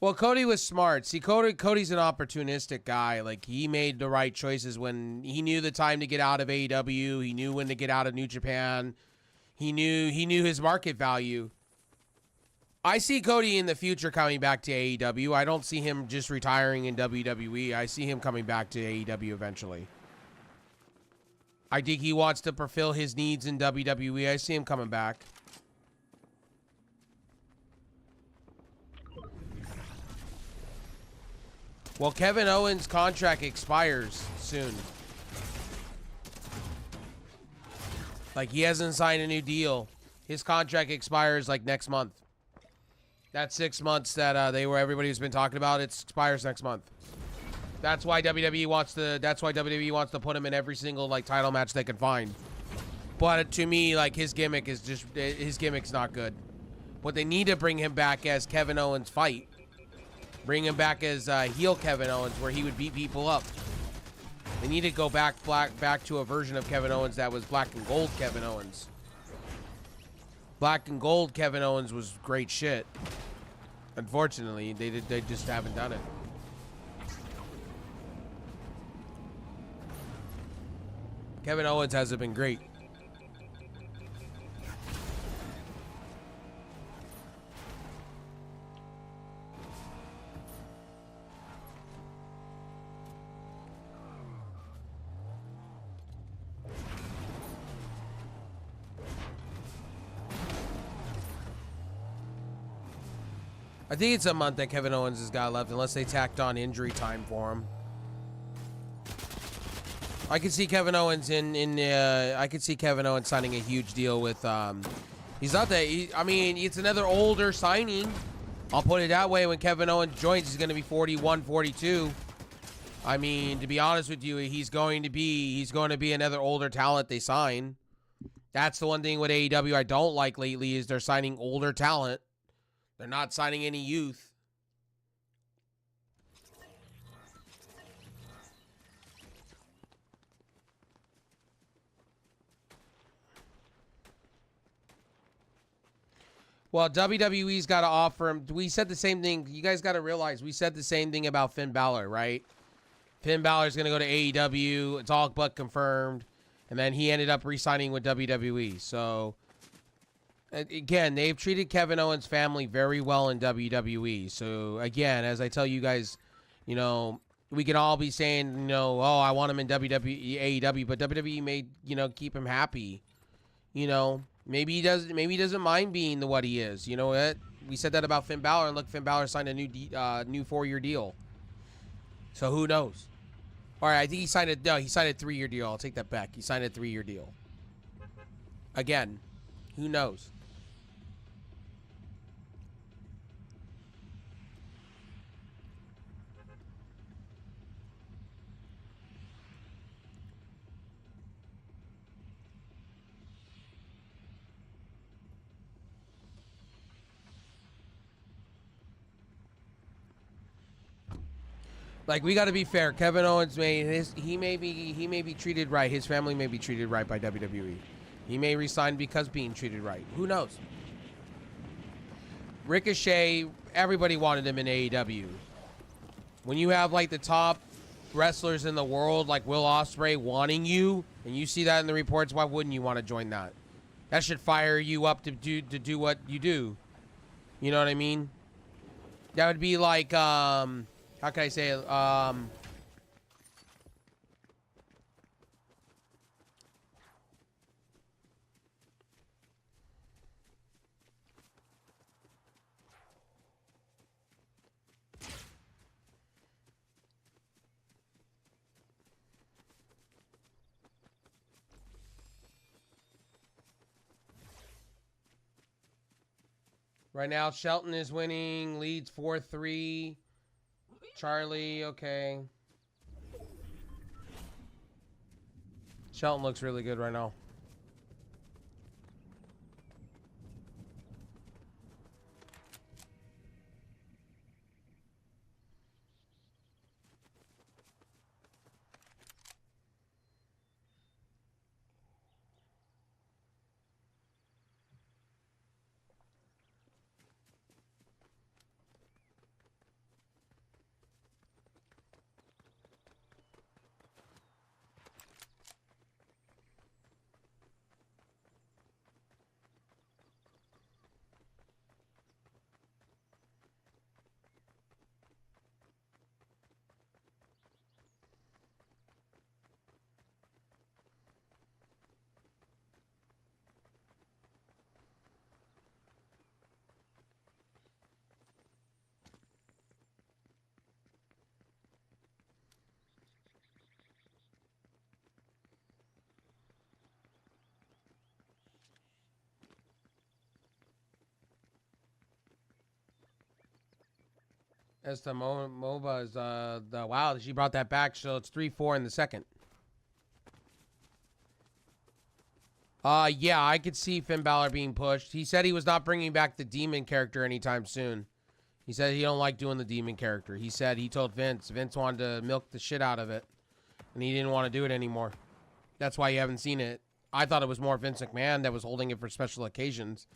Well, Cody was smart. See, Cody's an opportunistic guy. Like, he made the right choices when he knew the time to get out of AEW. He knew when to get out of New Japan. He knew his market value. I see Cody in the future coming back to AEW. I don't see him just retiring in WWE. I see him coming back to AEW eventually. I think he wants to fulfill his needs in WWE. I see him coming back. Well, Kevin Owens' contract expires soon. Like, he hasn't signed a new deal. His contract expires like next month. That 6 months that everybody's been talking about, it expires next month. That's why WWE wants to put him in every single like title match they can find. But to me, like, his gimmick's not good. But they need to bring him back as Kevin Owens fight. Bring him back as heel Kevin Owens, where he would beat people up. They need to go back to a version of Kevin Owens that was black and gold Kevin Owens. Black and gold Kevin Owens was great shit. Unfortunately, they just haven't done it. Kevin Owens hasn't been great. I think it's a month that Kevin Owens has got left, unless they tacked on injury time for him. I could see Kevin Owens I could see Kevin Owens signing a huge deal with. He's not that. I mean, it's another older signing. I'll put it that way. When Kevin Owens joins, he's going to be 41, 42. I mean, to be honest with you, he's going to be another older talent they sign. That's the one thing with AEW I don't like lately is they're signing older talent. They're not signing any youth. Well, WWE's got to offer him. We said the same thing. You guys got to realize we said the same thing about Finn Balor, right? Finn Balor's going to go to AEW. It's all but confirmed. And then he ended up re-signing with WWE. So, again, they've treated Kevin Owens' family very well in WWE. So, again, as I tell you guys, you know, we can all be saying, you know, oh, I want him in WWE, AEW, but WWE may, you know, keep him happy. You know, maybe he doesn't mind being what he is. You know what? We said that about Finn Balor, and look, Finn Balor signed a new 4-year deal. So who knows? All right, I think he signed a 3-year deal. I'll take that back. He signed a 3-year deal. Again, who knows? Like, we got to be fair. Kevin Owens he may be treated right. His family may be treated right by WWE. He may resign because being treated right. Who knows? Ricochet, everybody wanted him in AEW. When you have like the top wrestlers in the world, like Will Ospreay, wanting you, and you see that in the reports, why wouldn't you want to join that? That should fire you up to do what you do. You know what I mean? That would be like how can I say it? Right now, Shelton is winning, leads 4-3. Charlie, okay. Shelton looks really good right now. Esta MOBA is the wow. She brought that back, so it's 3-4 in the second. Yeah, I could see Finn Balor being pushed. He said he was not bringing back the demon character anytime soon. He said he don't like doing the demon character. He said he told Vince wanted to milk the shit out of it, and he didn't want to do it anymore. That's why you haven't seen it. I thought it was more Vince McMahon that was holding it for special occasions.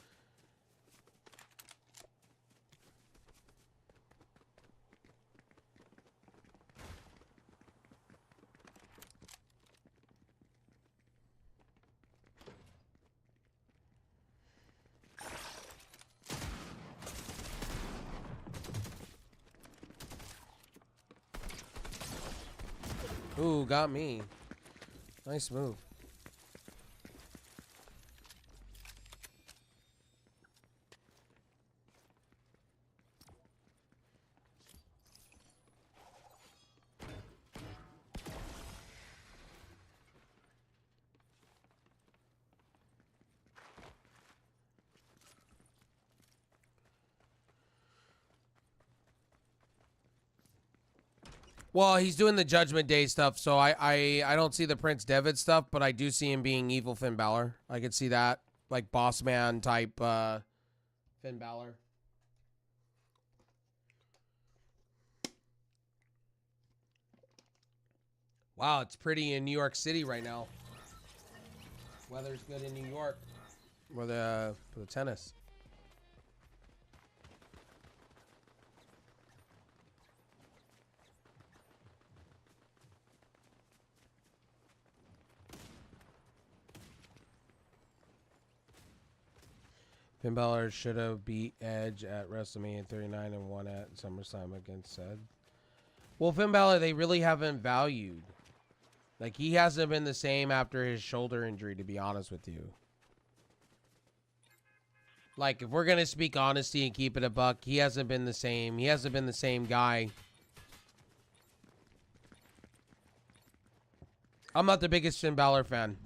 Ooh, got me. Nice move. Well, he's doing the Judgment Day stuff, so I don't see the Prince Devitt stuff, but I do see him being evil Finn Balor. I could see that. Like boss man type Finn Balor. Wow, it's pretty in New York City right now. Weather's good in New York for the tennis. Finn Balor should have beat Edge at WrestleMania 39 and won at SummerSlam against Ced. Well, Finn Balor, they really haven't valued. Like, he hasn't been the same after his shoulder injury, to be honest with you. Like, if we're going to speak honesty and keep it a buck, he hasn't been the same. He hasn't been the same guy. I'm not the biggest Finn Balor fan.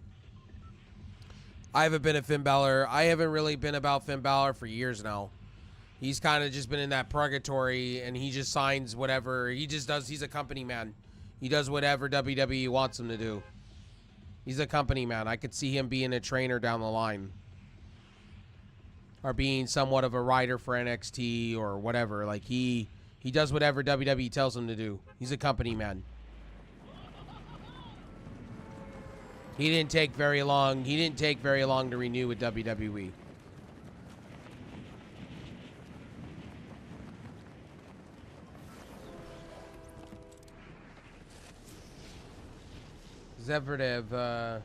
I haven't been a Finn Balor. I haven't really been about Finn Balor for years now. He's kind of just been in that purgatory, and he just signs whatever. He just does. He's a company man. He does whatever WWE wants him to do. He's a company man. I could see him being a trainer down the line. Or being somewhat of a writer for NXT or whatever. Like, he does whatever WWE tells him to do. He's a company man. He didn't take very long. He didn't take very long to renew with WWE. Zverev,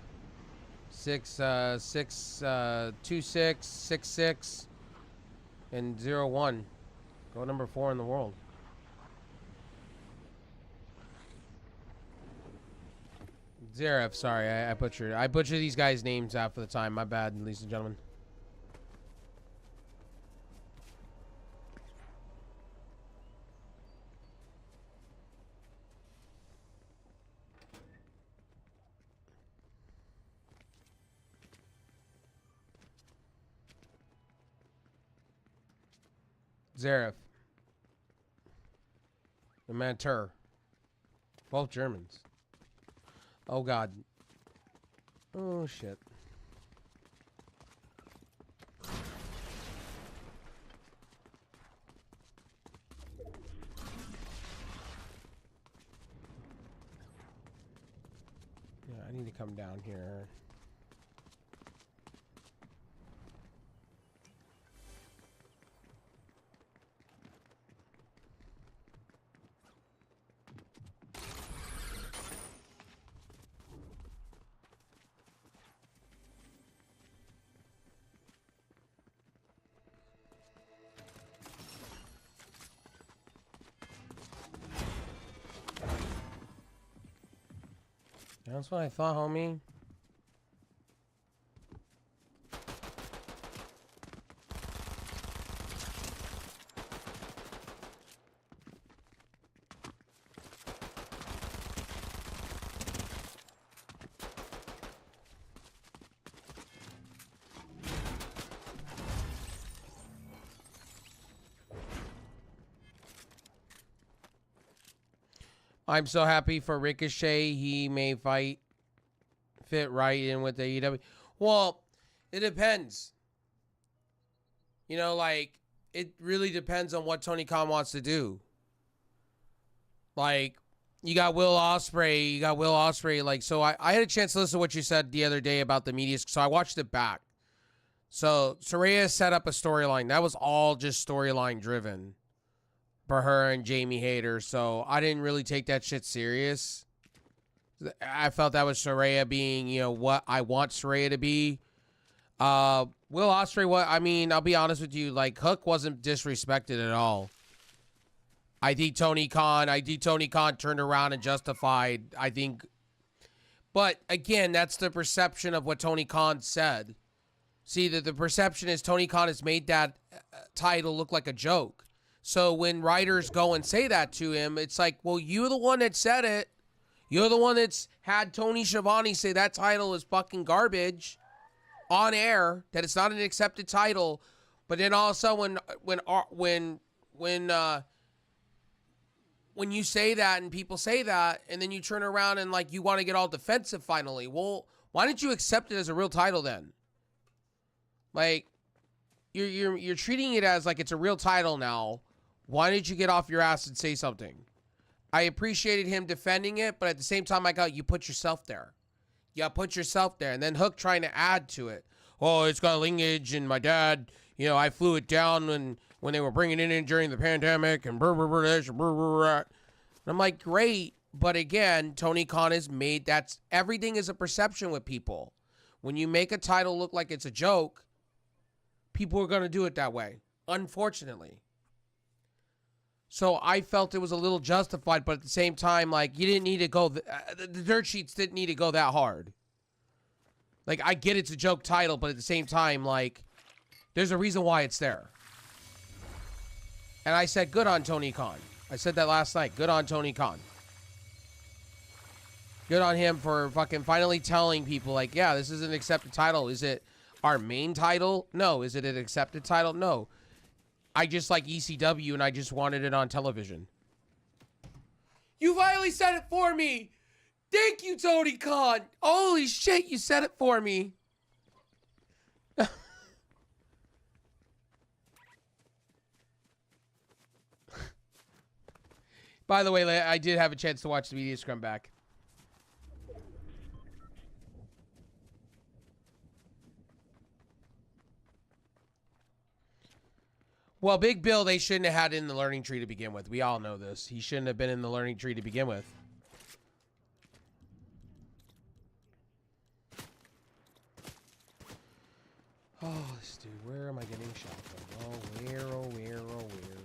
2666 and 01. Go number 4 in the world. Zverev, sorry, I butcher these guys' names half of the time. My bad, ladies and gentlemen. Zverev. The Mantur. Both Germans. Oh, God. Oh, shit. Yeah, I need to come down here. That's what I thought, homie. I'm so happy for Ricochet. He may fit right in with the AEW. Well, it depends. You know, like, it really depends on what Tony Khan wants to do. Like, you got Will Ospreay. Like, so I had a chance to listen to what you said the other day about the media. So I watched it back. So Saraya set up a storyline. That was all just storyline driven for her and Jamie Hayter. So I didn't really take that shit serious. I felt that was Saraya being, you know, what I want Saraya to be. Will Ospreay, I mean, I'll be honest with you, like, Hook wasn't disrespected at all. I think Tony Khan turned around and justified, I think. But again, that's the perception of what Tony Khan said. See, the perception is Tony Khan has made that title look like a joke. So when writers go and say that to him, it's like, well, you're the one that said it. You're the one that's had Tony Schiavone say that title is fucking garbage on air, that it's not an accepted title. But then also when you say that and people say that, and then you turn around and like you want to get all defensive finally, well, why didn't you accept it as a real title then? Like, you're treating it as like it's a real title now. Why didn't you get off your ass and say something? I appreciated him defending it, but at the same time, you put yourself there. You put yourself there. And then Hook trying to add to it. Oh, it's got linkage, and my dad, you know, I flew it down when they were bringing it in during the pandemic, and blah, blah, blah, blah, blah, blah. And I'm like, great. But again, Tony Khan has made everything is a perception with people. When you make a title look like it's a joke, people are going to do it that way, unfortunately. So I felt it was a little justified, but at the same time, like, you didn't need to go, the dirt sheets didn't need to go that hard. Like, I get it's a joke title, but at the same time, like, there's a reason why it's there. And I said, good on Tony Khan. I said that last night. Good on Tony Khan. Good on him for fucking finally telling people, like, yeah, this is an accepted title. Is it our main title? No. Is it an accepted title? No. I just like ECW, and I just wanted it on television. You finally said it for me. Thank you, Tony Khan. Holy shit, you said it for me. By the way, I did have a chance to watch the media scrum back. Well, Big Bill, they shouldn't have had in the learning tree to begin with. We all know this. He shouldn't have been in the learning tree to begin with. Oh, this dude, where am I getting shot from? Oh, where, oh, where, oh, where?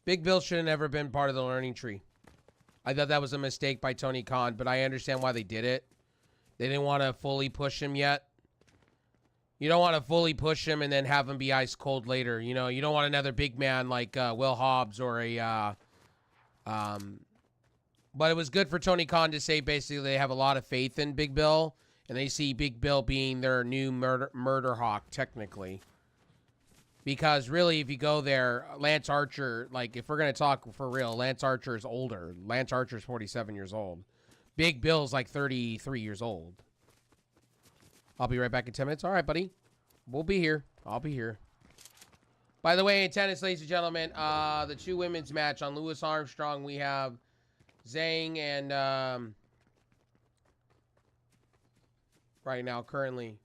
Big Bill should have never been part of the learning tree. I thought that was a mistake by Tony Khan, but I understand why they did it. They didn't want to fully push him yet. You don't want to fully push him and then have him be ice cold later. You know, you don't want another big man like Will Hobbs or a... But it was good for Tony Khan to say basically they have a lot of faith in Big Bill, and they see Big Bill being their new murder hawk, technically. Because really, if you go there, Lance Archer, like, if we're going to talk for real, Lance Archer is older. Lance Archer is 47 years old. Big Bill's like 33 years old. I'll be right back in 10 minutes. All right, buddy. We'll be here. I'll be here. By the way, in tennis, ladies and gentlemen, the two women's match on Louis Armstrong, we have Zhang and, right now, currently...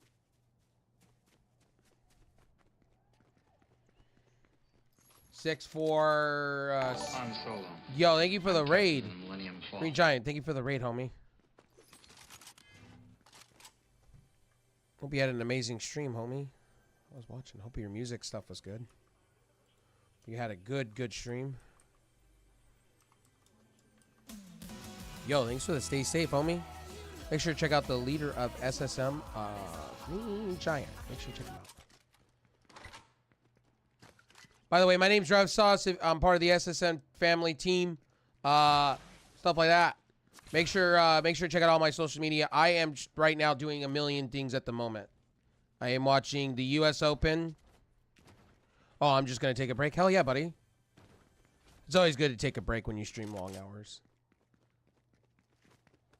6'4". Yo, thank you for the raid. Green Giant, thank you for the raid, homie. Hope you had an amazing stream, homie. I was watching. Hope your music stuff was good. You had a good stream. Yo, thanks for the stay safe, homie. Make sure to check out the leader of SSM, Green Giant. Make sure to check him out. By the way, my name's Rev Sauce. I'm part of the SSM family team. Stuff like that. Make sure to check out all my social media. I am right now doing a million things at the moment. I am watching the U.S. Open. Oh, I'm just going to take a break. Hell yeah, buddy. It's always good to take a break when you stream long hours.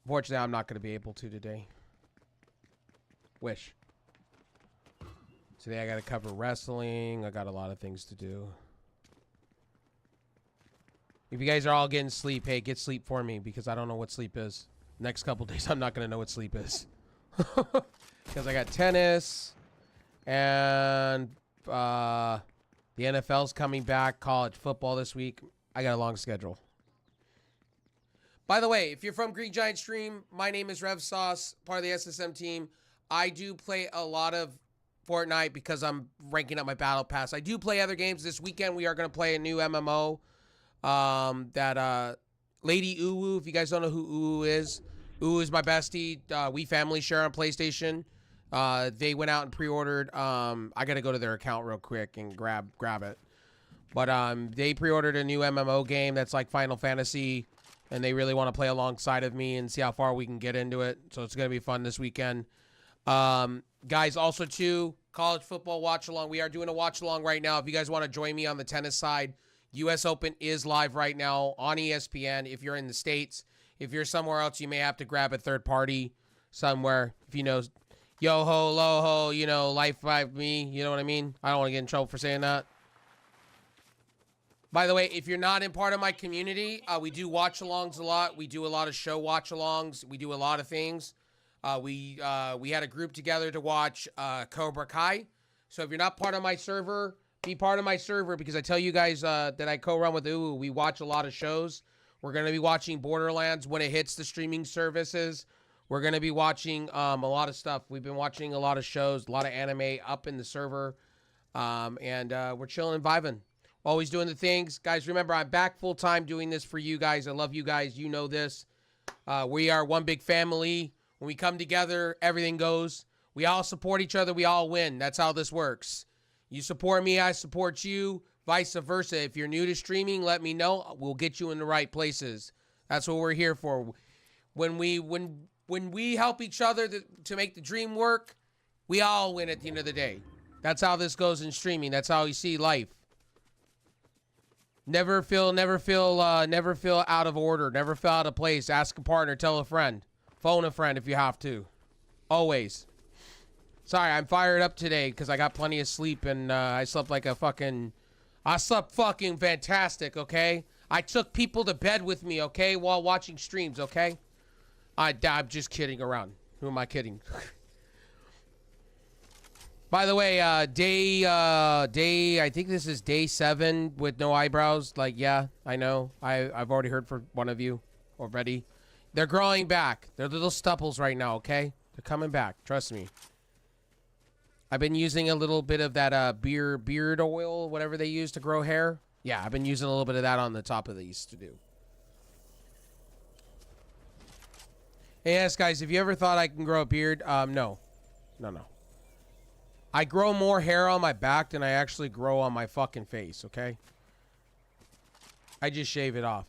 Unfortunately, I'm not going to be able to today. Wish. Today I got to cover wrestling. I got a lot of things to do. If you guys are all getting sleep, hey, get sleep for me because I don't know what sleep is. Next couple days, I'm not going to know what sleep is. Because I got tennis and the NFL's coming back, college football this week. I got a long schedule. By the way, if you're from Green Giant Stream, my name is Rev Sauce, part of the SSM team. I do play a lot of Fortnite because I'm ranking up my battle pass. I do play other games. This weekend we are going to play a new MMO that Lady Uwu, if you guys don't know who Uwu is my bestie. We family share on PlayStation. They went out and pre-ordered. I got to go to their account real quick and grab it. But they pre-ordered a new MMO game that's like Final Fantasy, and they really want to play alongside of me and see how far we can get into it. So it's going to be fun this weekend. Guys, also too, college football watch along. We are doing a watch along right now. If you guys want to join me on the tennis side, U.S. Open is live right now on ESPN. If you're in the States, if you're somewhere else, you may have to grab a third party somewhere. If you know, yo ho, lo ho, you know, life by me, you know what I mean? I don't want to get in trouble for saying that. By the way, if you're not in part of my community, we do watch-alongs a lot. We do a lot of show watch-alongs. We do a lot of things. We had a group together to watch Cobra Kai. So if you're not part of my server, be part of my server because I tell you guys that I co-run with Uwu. We watch a lot of shows. We're going to be watching Borderlands when it hits the streaming services. We're going to be watching a lot of stuff. We've been watching a lot of shows, a lot of anime up in the server. And we're chilling and vibing. Always doing the things. Guys, remember, I'm back full-time doing this for you guys. I love you guys. You know this. We are one big family. When we come together, everything goes. We all support each other. We all win. That's how this works. You support me, I support you. Vice versa. If you're new to streaming, let me know. We'll get you in the right places. That's what we're here for. When we help each other to make the dream work, we all win at the end of the day. That's how this goes in streaming. That's how you see life. Never feel out of order. Never feel out of place. Ask a partner. Tell a friend. Phone a friend if you have to. Always. Sorry, I'm fired up today because I got plenty of sleep and I slept like a fucking... I slept fucking fantastic, okay? I took people to bed with me, okay? While watching streams, okay? I'm just kidding around. Who am I kidding? By the way, I think this is day 7 with no eyebrows. Like, yeah, I know. I've already heard from one of you already. They're growing back. They're little stupples right now, okay? They're coming back. Trust me. I've been using a little bit of that beard oil, whatever they use to grow hair. Yeah, I've been using a little bit of that on the top of these to do. Hey, yes, guys, have you ever thought I can grow a beard? No. No. I grow more hair on my back than I actually grow on my fucking face, okay? I just shave it off.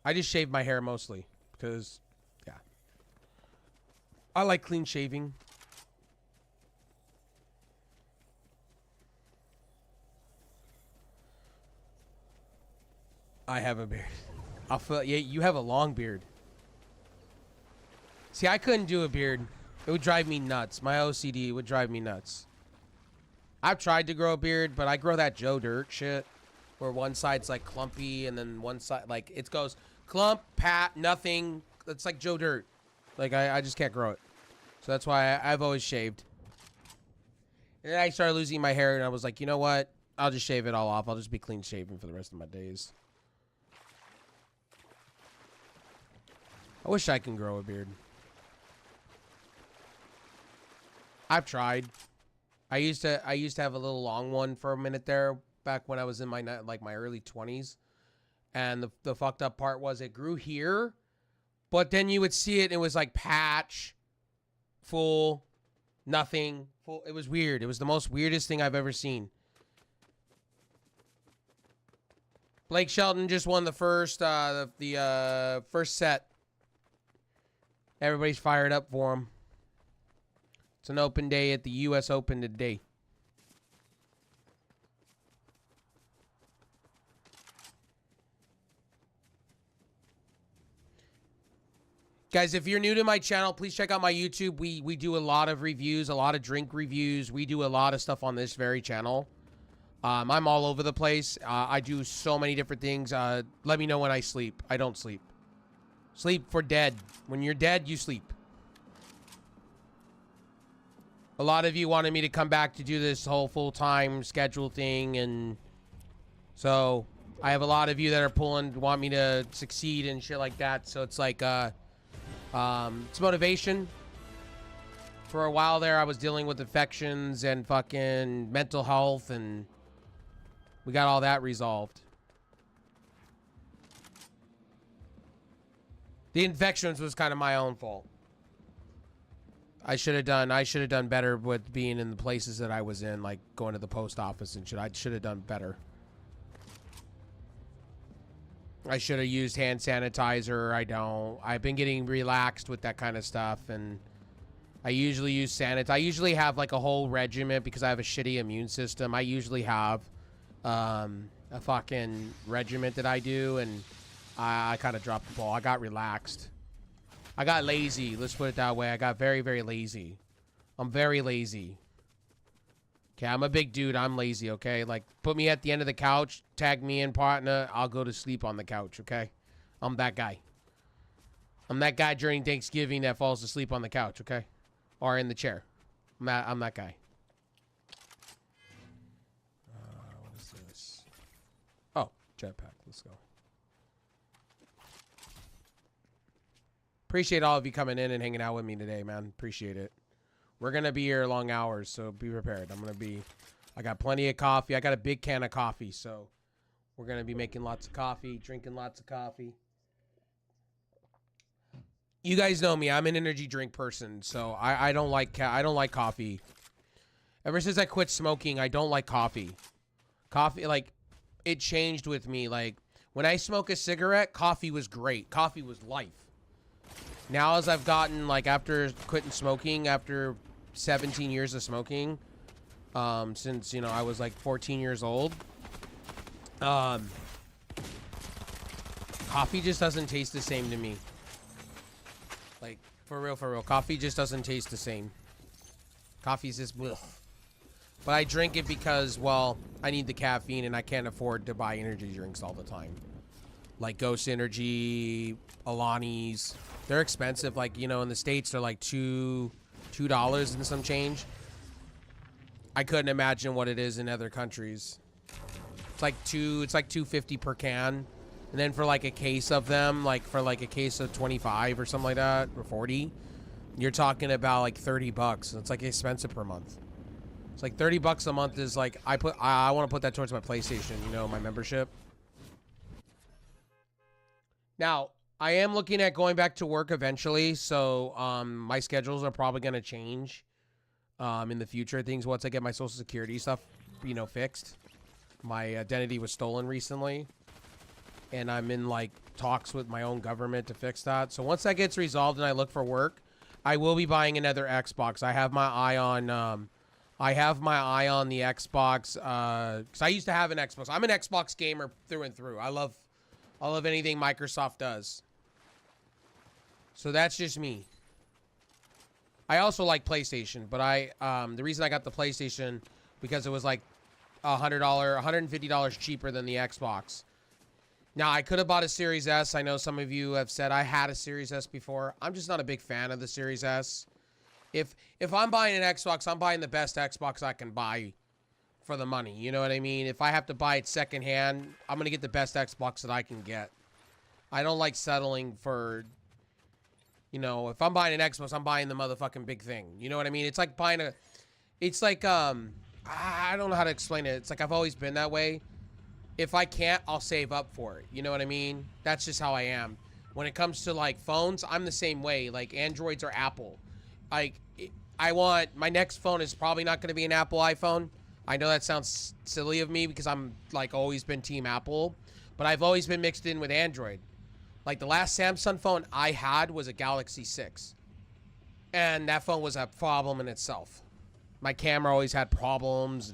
I just shave my hair mostly because, yeah. I like clean shaving. I have a beard. Yeah, you have a long beard. See, I couldn't do a beard. It would drive me nuts. My OCD would drive me nuts. I've tried to grow a beard, but I grow that Joe Dirt shit. Where one side's like clumpy and then one side, like, it goes clump, pat, nothing. It's like Joe Dirt. Like, I just can't grow it. So that's why I've always shaved. And then I started losing my hair and I was like, you know what? I'll just shave it all off. I'll just be clean shaven for the rest of my days. I wish I can grow a beard. I've tried. I used to have a little long one for a minute there back when I was in my early 20s. And the fucked up part was it grew here, but then you would see it and it was like patch, full, nothing, full. It was weird. It was the most weirdest thing I've ever seen. Blake Shelton just won the first first set. Everybody's fired up for him. It's an open day at the U.S. Open today. Guys, if you're new to my channel, please check out my YouTube. We do a lot of reviews, a lot of drink reviews. We do a lot of stuff on this very channel. I'm all over the place. I do so many different things. Let me know when I sleep. I don't sleep. Sleep for dead. When you're dead, you sleep. A lot of you wanted me to come back to do this whole full-time schedule thing, and so I have a lot of you that are want me to succeed and shit like that. So it's like, it's motivation. For a while there, I was dealing with infections and fucking mental health, and we got all that resolved. The infections was kind of my own fault. I should have done better with being in the places that I was in, like going to the post office and shit. I should have done better. I should have used hand sanitizer. I don't. I've been getting relaxed with that kind of stuff, and I usually use sanitizer. I usually have like a whole regiment because I have a shitty immune system. I usually have a fucking regiment that I do, and I kind of dropped the ball. I got relaxed. I got lazy. Let's put it that way. I got very, very lazy. I'm very lazy. Okay, I'm a big dude. I'm lazy, okay? Like, put me at the end of the couch, tag me in, partner. I'll go to sleep on the couch, okay? I'm that guy. I'm that guy during Thanksgiving that falls asleep on the couch, okay? Or in the chair. I'm that guy. What is this? Oh, jetpack. Let's go. Appreciate all of you coming in and hanging out with me today, man. Appreciate it. We're going to be here long hours, so be prepared. I got plenty of coffee. I got a big can of coffee, so we're going to be making lots of coffee, drinking lots of coffee. You guys know me. I'm an energy drink person, so I don't like coffee. Ever since I quit smoking, I don't like coffee. Coffee, like, it changed with me. Like, when I smoke a cigarette, coffee was great. Coffee was life. Now, as I've gotten, like, after quitting smoking, after 17 years of smoking, since, you know, I was, like, 14 years old, coffee just doesn't taste the same to me. Like, for real, coffee just doesn't taste the same. Coffee's just blech. But I drink it because, well, I need the caffeine and I can't afford to buy energy drinks all the time. Like Ghost Energy, Alani's. They're expensive. Like, you know, in the States, they're like $2 and some change. I couldn't imagine what it is in other countries. It's like $2.50 per can. And then for like a case of them, like for like a case of 25 or something like that, or 40, you're talking about like $30. It's like expensive per month. It's like $30 a month is like, I want to put that towards my PlayStation, you know, my membership. Now, I am looking at going back to work eventually, so my schedules are probably going to change in the future. Things once I get my Social Security stuff, you know, fixed. My identity was stolen recently, and I'm in like talks with my own government to fix that. So once that gets resolved and I look for work, I will be buying another Xbox. I have my eye on the Xbox because I used to have an Xbox. I'm an Xbox gamer through and through. I love anything Microsoft does. So that's just me. I also like PlayStation, but the reason I got the PlayStation because it was like $150 cheaper than the Xbox. Now, I could have bought a Series S. I know some of you have said I had a Series S before. I'm just not a big fan of the Series S. If I'm buying an Xbox, I'm buying the best Xbox I can buy for the money. You know what I mean? If I have to buy it secondhand, I'm going to get the best Xbox that I can get. I don't like settling for, you know, if I'm buying an Xbox, I'm buying the motherfucking big thing. You know what I mean? It's like buying I don't know how to explain it. It's like I've always been that way. If I can't, I'll save up for it. You know what I mean? That's just how I am. When it comes to like phones, I'm the same way. Like Androids or Apple. Like my next phone is probably not going to be an Apple iPhone. I know that sounds silly of me because I'm like always been team Apple, But I've always been mixed in with Android. Like the last Samsung phone I had was a Galaxy 6. And that phone was a problem in itself. My camera always had problems.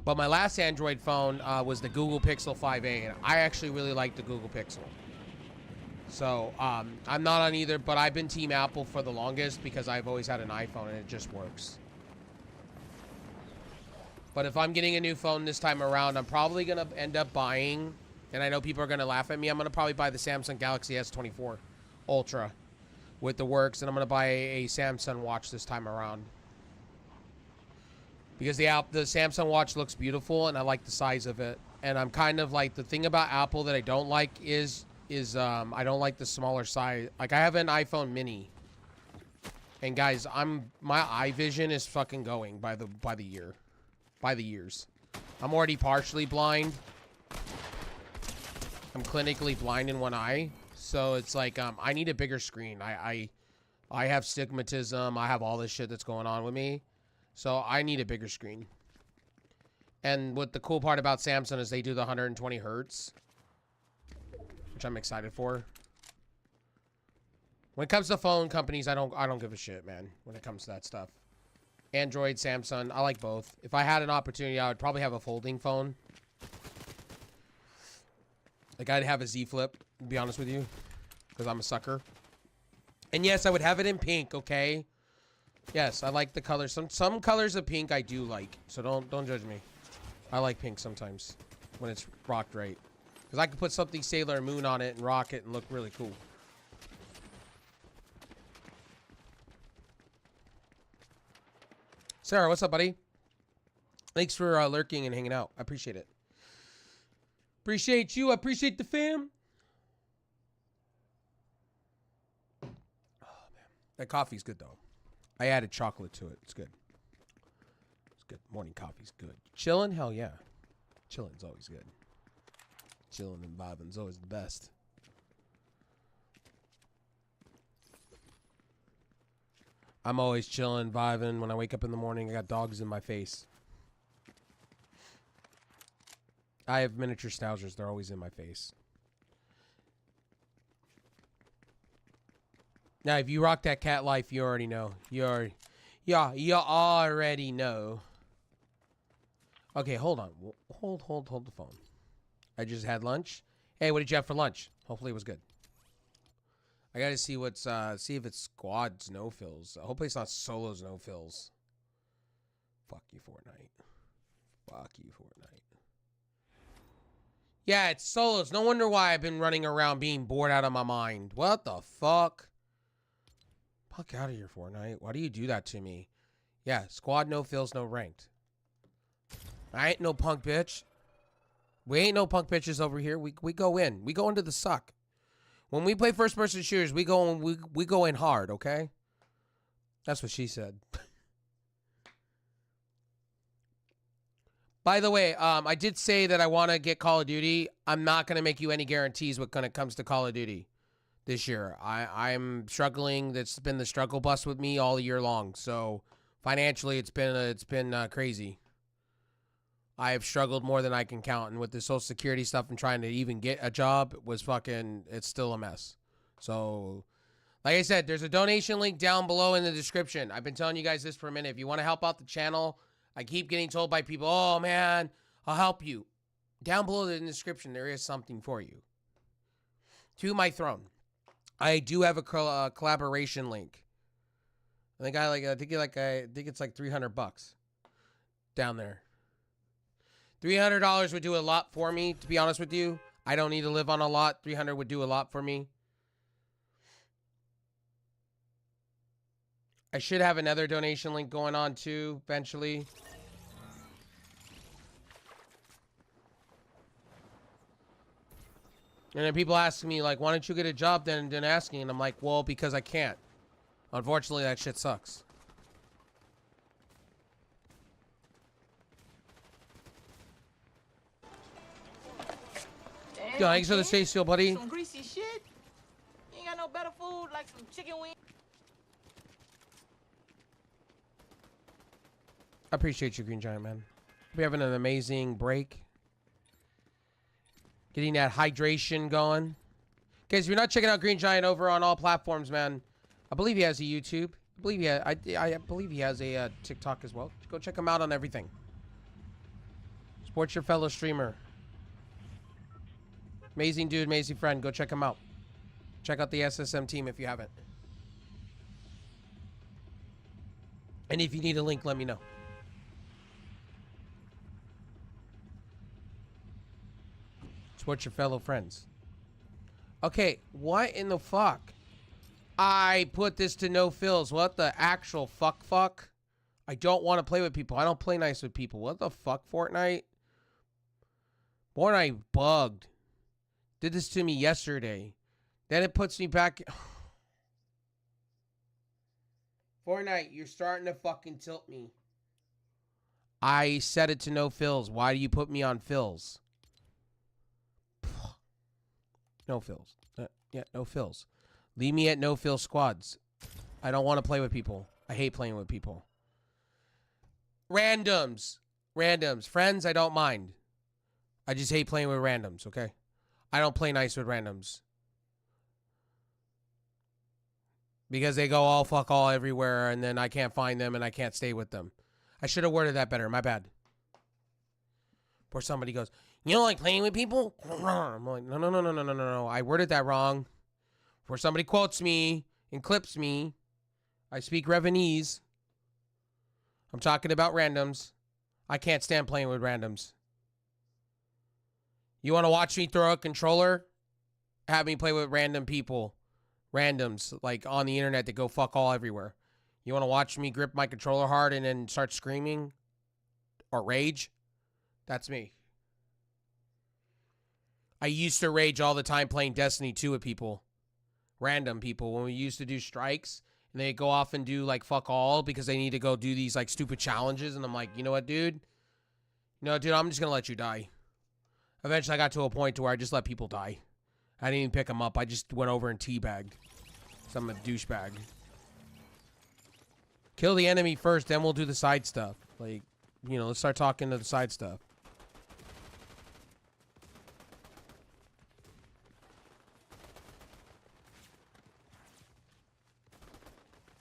But my last Android phone was the Google Pixel 5a. And I actually really like the Google Pixel. So I'm not on either, but I've been Team Apple for the longest because I've always had an iPhone and it just works. But if I'm getting a new phone this time around, I'm probably going to end up buying, and I know people are going to laugh at me, I'm going to probably buy the Samsung Galaxy S24 Ultra with the works, and I'm going to buy a Samsung watch this time around. Because the Samsung watch looks beautiful, and I like the size of it. And I'm kind of like, the thing about Apple that I don't like is I don't like the smaller size. Like, I have an iPhone mini. And guys, my eye vision is fucking going by the years. I'm already partially blind. I'm clinically blind in one eye. So it's like, I need a bigger screen. I have stigmatism. I have all this shit that's going on with me. So I need a bigger screen. And what the cool part about Samsung is they do the 120 hertz, which I'm excited for. When it comes to phone companies, I don't give a shit, man, when it comes to that stuff. Android, Samsung, I like both. If I had an opportunity, I would probably have a folding phone. Like, I'd have a Z Flip, to be honest with you, because I'm a sucker. And yes, I would have it in pink, okay? Yes, I like the colors. Some colors of pink I do like, so don't judge me. I like pink sometimes when it's rocked right. Because I could put something Sailor Moon on it and rock it and look really cool. Sarah, what's up, buddy? Thanks for lurking and hanging out. I appreciate it. Appreciate you. I appreciate the fam. Oh, man. That coffee's good, though. I added chocolate to it. It's good. It's good. Morning coffee's good. Chilling? Hell yeah. Chilling's always good. Chilling and vibing's always the best. I'm always chilling, vibing. When I wake up in the morning, I got dogs in my face. I have miniature Stousers. They're always in my face. Now, if you rock that cat life, you already know. You already know. Okay, hold on. Hold the phone. I just had lunch. Hey, what did you have for lunch? Hopefully it was good. I gotta see what's see if it's squads no fills. Hopefully it's not solos no fills. Fuck you, Fortnite. Fuck you, Fortnite. Yeah, it's solos. No wonder why I've been running around being bored out of my mind. What the fuck? Fuck out of here, Fortnite. Why do you do that to me? Yeah, squad no fills, no ranked. I ain't no punk bitch. We ain't no punk bitches over here. We go in. We go into the suck. When we play first person shooters, we go in hard, okay? That's what she said. By the way, I did say that I want to get Call of Duty. I'm not going to make you any guarantees when it comes to Call of Duty this year. I'm struggling. That's been the struggle bus with me all year long. So financially, it's been crazy. I have struggled more than I can count, and with the Social Security stuff and trying to even get a job it's still a mess. So, like I said, there's a donation link down below in the description. I've been telling you guys this for a minute. If you want to help out the channel, I keep getting told by people, oh man, I'll help you. Down below in the description, there is something for you. To my throne. I do have a collaboration link. I think it's like $300 down there. $300 would do a lot for me, to be honest with you. I don't need to live on a lot. $300 would do a lot for me. I should have another donation link going on too, eventually. And then people ask me, like, why don't you get a job then asking? And I'm like, well, because I can't. Unfortunately, that shit sucks. Yo, thanks for the stay still, buddy. Some greasy shit. You ain't got no better food like some chicken wings. I appreciate you, Green Giant, man. We're having an amazing break. Getting that hydration going. Guys, if you're not checking out Green Giant over on all platforms, man, I believe he has a YouTube. I believe he has a TikTok as well. Go check him out on everything. Support your fellow streamer. Amazing dude, amazing friend. Go check him out. Check out the SSM team if you haven't. And if you need a link, let me know. Support your fellow friends. Okay, what in the fuck? I put this to no fills. What the actual fuck? I don't want to play with people. I don't play nice with people. What the fuck, Fortnite? Fortnite bugged. Did this to me yesterday. Then it puts me back. Fortnite, you're starting to fucking tilt me. I set it to no fills. Why do you put me on fills? No fills. Yeah, no fills. Leave me at no fill squads. I don't want to play with people. I hate playing with people. Randoms. Friends, I don't mind. I just hate playing with randoms, okay? I don't play nice with randoms. Because they go all fuck all everywhere and then I can't find them and I can't stay with them. I should have worded that better. My bad. Or somebody goes, you don't like playing with people? I'm like, no. I worded that wrong. Before somebody quotes me and clips me, I speak Revenese. I'm talking about randoms. I can't stand playing with randoms. You want to watch me throw a controller? Have me play with random people. Randoms, like on the internet that go fuck all everywhere. You want to watch me grip my controller hard and then start screaming? Or rage? That's me. I used to rage all the time playing Destiny 2 with people. Random people. When we used to do strikes, and they go off and do like fuck all because they need to go do these like stupid challenges. And I'm like, you know what, dude? I'm just going to let you die. Eventually I got to a point to where I just let people die. I didn't even pick them up. I just went over and teabagged. So I'm a douchebag. Kill the enemy first, then we'll do the side stuff. Like, let's start talking to the side stuff.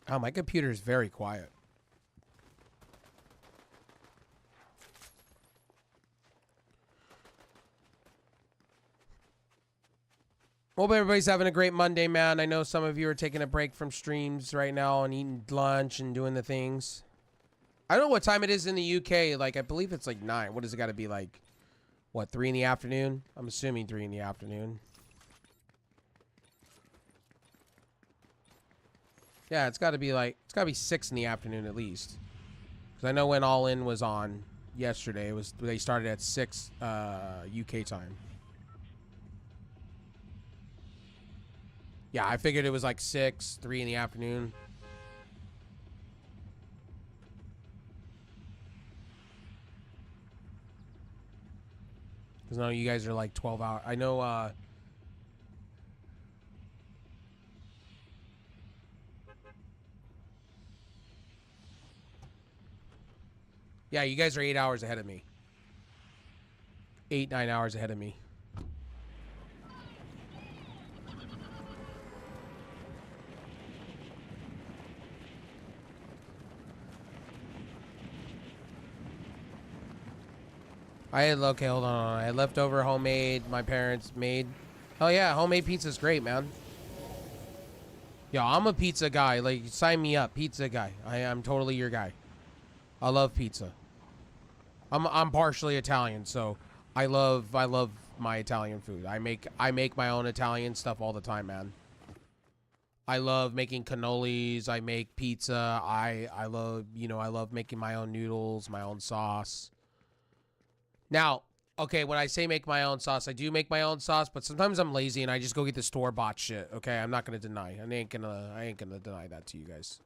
Oh, my computer is very quiet. Hope everybody's having a great Monday, man. I know some of you are taking a break from streams right now and eating lunch and doing the things. I don't know what time it is in the UK. Like, I believe it's like 9. What does it got to be like? What, 3 in the afternoon? I'm assuming 3 in the afternoon. Yeah, it's got to be 6 in the afternoon at least. Because I know when All In was on yesterday, they started at 6 UK time. Yeah, I figured it was like 6, 3 in the afternoon. Because I know you guys are like 12 hours. I know, yeah, you guys are 8 hours ahead of me. 8, 9 hours ahead of me. Okay, hold on. I had leftover homemade, my parents made. Hell yeah, homemade pizza's great, man. Yo, I'm a pizza guy. Like, sign me up, pizza guy. I'm totally your guy. I love pizza. I'm partially Italian, so I love my Italian food. I make my own Italian stuff all the time, man. I love making cannolis. I make pizza. I love making my own noodles, my own sauce. Now, okay, when I say make my own sauce, I do make my own sauce, but sometimes I'm lazy and I just go get the store-bought shit. Okay, I'm not gonna deny. I ain't gonna deny that to you guys.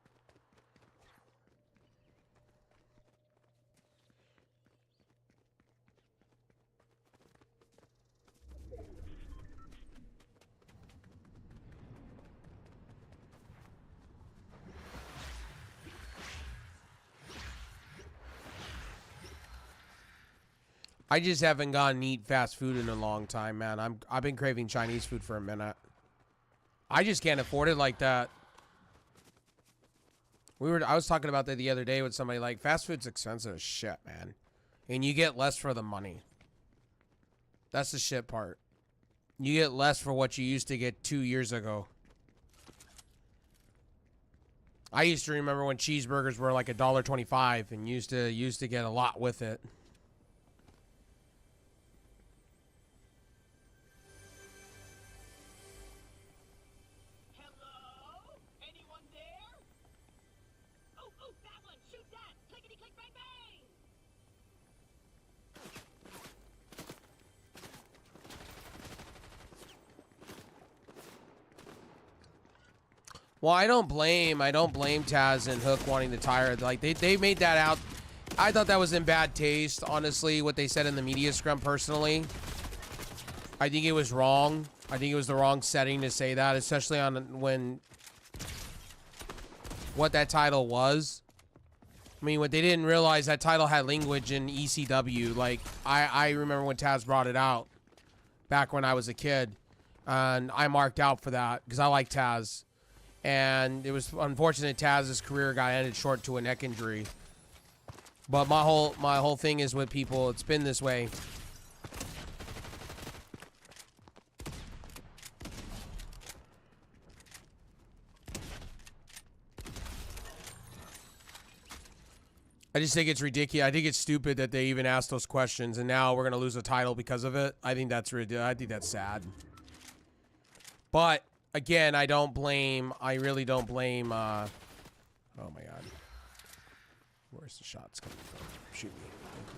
I just haven't gone and eat fast food in a long time, man. I've been craving Chinese food for a minute. I just can't afford it like that. I was talking about that the other day with somebody. Like, fast food's expensive as shit, man. And you get less for the money. That's the shit part. You get less for what you used to get 2 years ago. I used to remember when cheeseburgers were like $1.25 and used to get a lot with it. Hello? Anyone there? Oh, that one! Shoot that! Clickety click bang bang! Well, I don't blame Taz and Hook wanting to tire. Like they made that out. I thought that was in bad taste, honestly, what they said in the media scrum personally. I think it was wrong. I think it was the wrong setting to say that, especially on when what that title was. I mean, what they didn't realize, that title had language in ECW. Like, I remember when Taz brought it out back when I was a kid, and I marked out for that because I like Taz. And it was unfortunate Taz's career got ended short to a neck injury. But my whole thing is with people, it's been this way. I just think it's ridiculous. I think it's stupid that they even asked those questions, and now we're gonna lose a title because of it. I think that's ridiculous. I think that's sad. But again, I really don't blame, oh my god. Where's the shots coming from? Shoot me. Thank you.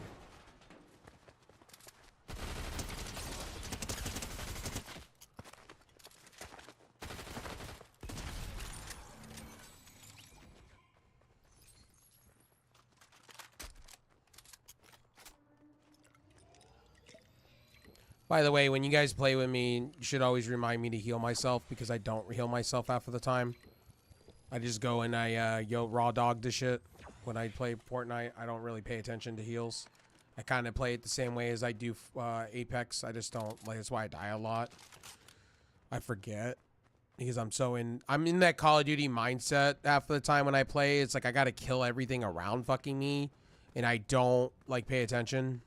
By the way, when you guys play with me, you should always remind me to heal myself, because I don't heal myself half of the time. I just go and I raw dog the shit. When I play Fortnite, I don't really pay attention to heals. I kind of play it the same way as I do Apex. I just don't, like, that's why I die a lot. I forget. Because I'm in that Call of Duty mindset half of the time when I play. It's like I gotta kill everything around fucking me. And I don't, like, pay attention.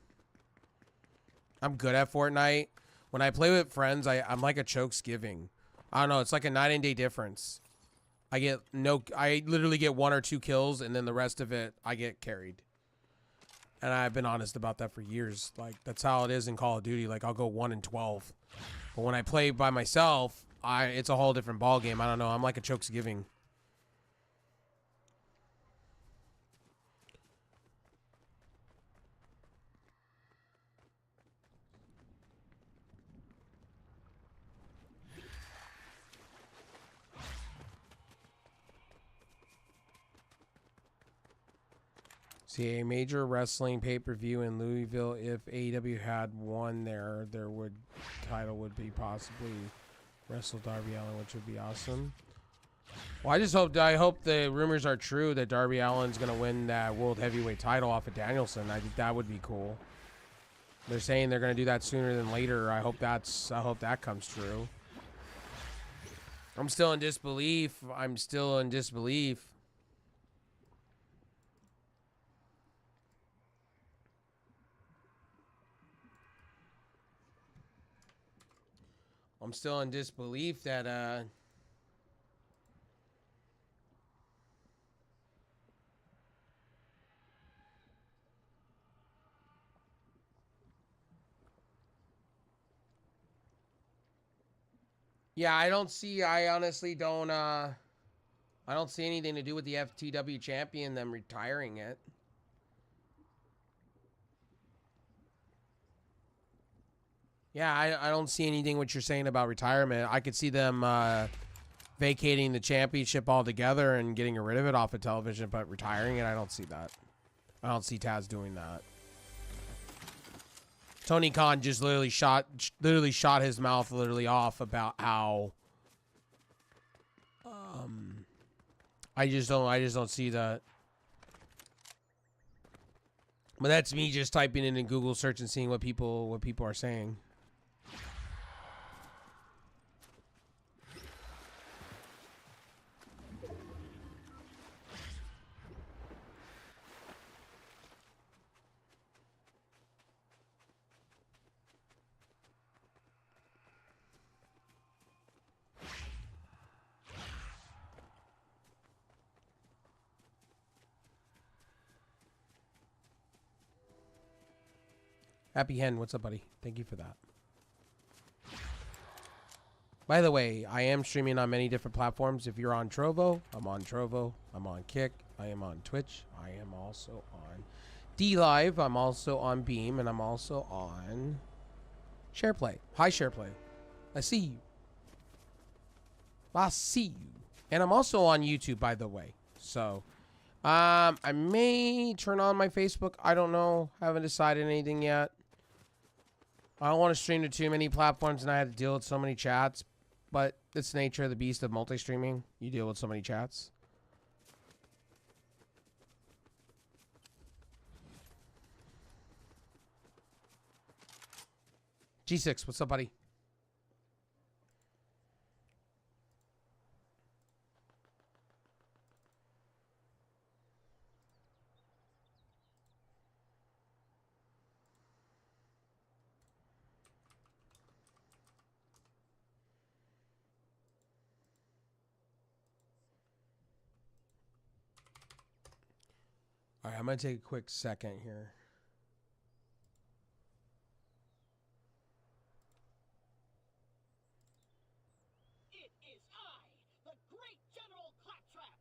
I'm good at Fortnite. When I play with friends, I'm like a chokes giving. I don't know. It's like a night and day difference. I literally get 1 or 2 kills, and then the rest of it, I get carried. And I've been honest about that for years. Like, that's how it is in Call of Duty. Like, I'll go 1 and 12. But when I play by myself, it's a whole different ball game. I don't know. I'm like a chokes giving. See, a major wrestling pay-per-view in Louisville. If AEW had won their title would be possibly wrestle Darby Allin, which would be awesome. Well, I hope the rumors are true that Darby Allin's gonna win that World Heavyweight title off of Danielson. I think that would be cool. They're saying they're gonna do that sooner than later. I hope that comes true. I'm still in disbelief. I'm still in disbelief that yeah, I honestly don't I don't see anything to do with the FTW champion them retiring it. Yeah, I don't see anything what you're saying about retirement. I could see them vacating the championship altogether and getting rid of it off of television, but retiring it, I don't see that. I don't see Taz doing that. Tony Khan just literally shot his mouth off about how I just don't see that. But that's me just typing in Google search and seeing what people are saying. Happy Hen, what's up, buddy? Thank you for that. By the way, I am streaming on many different platforms. If you're on Trovo, I'm on Trovo. I'm on Kick. I am on Twitch. I am also on DLive. I'm also on Beam. And I'm also on SharePlay. Hi, SharePlay. I see you. I see you. And I'm also on YouTube, by the way. So, I may turn on my Facebook. I don't know. Haven't decided anything yet. I don't want to stream to too many platforms and I had to deal with so many chats. But it's the nature of the beast of multi-streaming. You deal with so many chats. G6, what's up, buddy? All right, I'm going to take a quick second here. It is I, the great General Claptrap.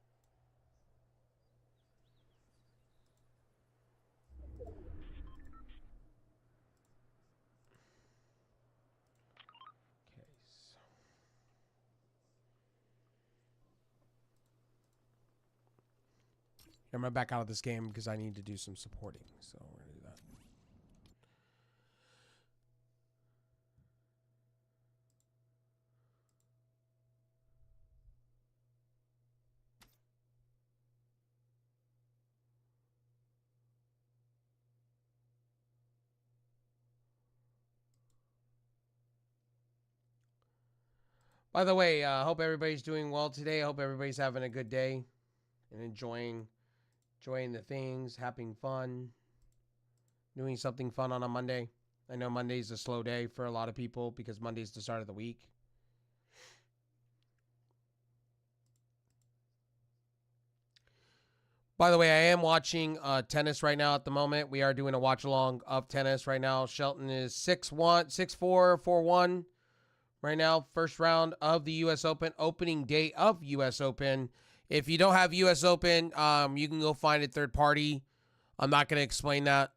Okay, so. I'm going to back out of this game because I need to do some supporting. So we're going to do that. By the way, I hope everybody's doing well today. I hope everybody's having a good day and enjoying the things, having fun, doing something fun on a Monday. I know Monday's a slow day for a lot of people because Monday's the start of the week. By the way, I am watching tennis right now at the moment. We are doing a watch along of tennis right now. Shelton is 6-1, 6-4, 4-1 right now. First round of the U.S. Open, opening day of U.S. Open. If you don't have U.S. Open, you can go find it third party. I'm not going to explain that.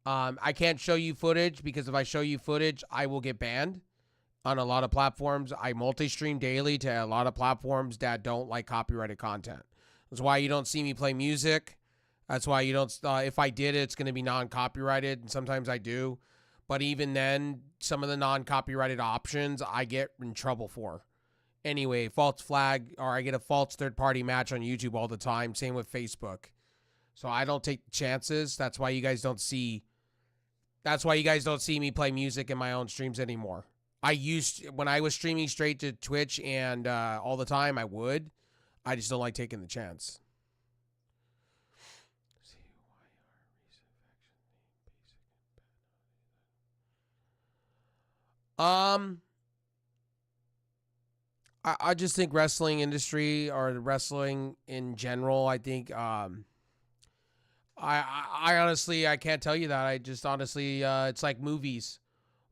I can't show you footage because if I show you footage, I will get banned on a lot of platforms. I multi-stream daily to a lot of platforms that don't like copyrighted content. That's why you don't see me play music. That's why you don't, if I did, it's going to be non-copyrighted, and sometimes I do. But even then, some of the non-copyrighted options I get in trouble for. Anyway, false flag, or I get a false third-party match on YouTube all the time. Same with Facebook. So I don't take chances. That's why you guys don't see me play music in my own streams anymore. When I was streaming straight to Twitch and all the time, I would. I just don't like taking the chance. I just think wrestling industry or wrestling in general, I think I honestly I can't tell you that. I just honestly it's like movies.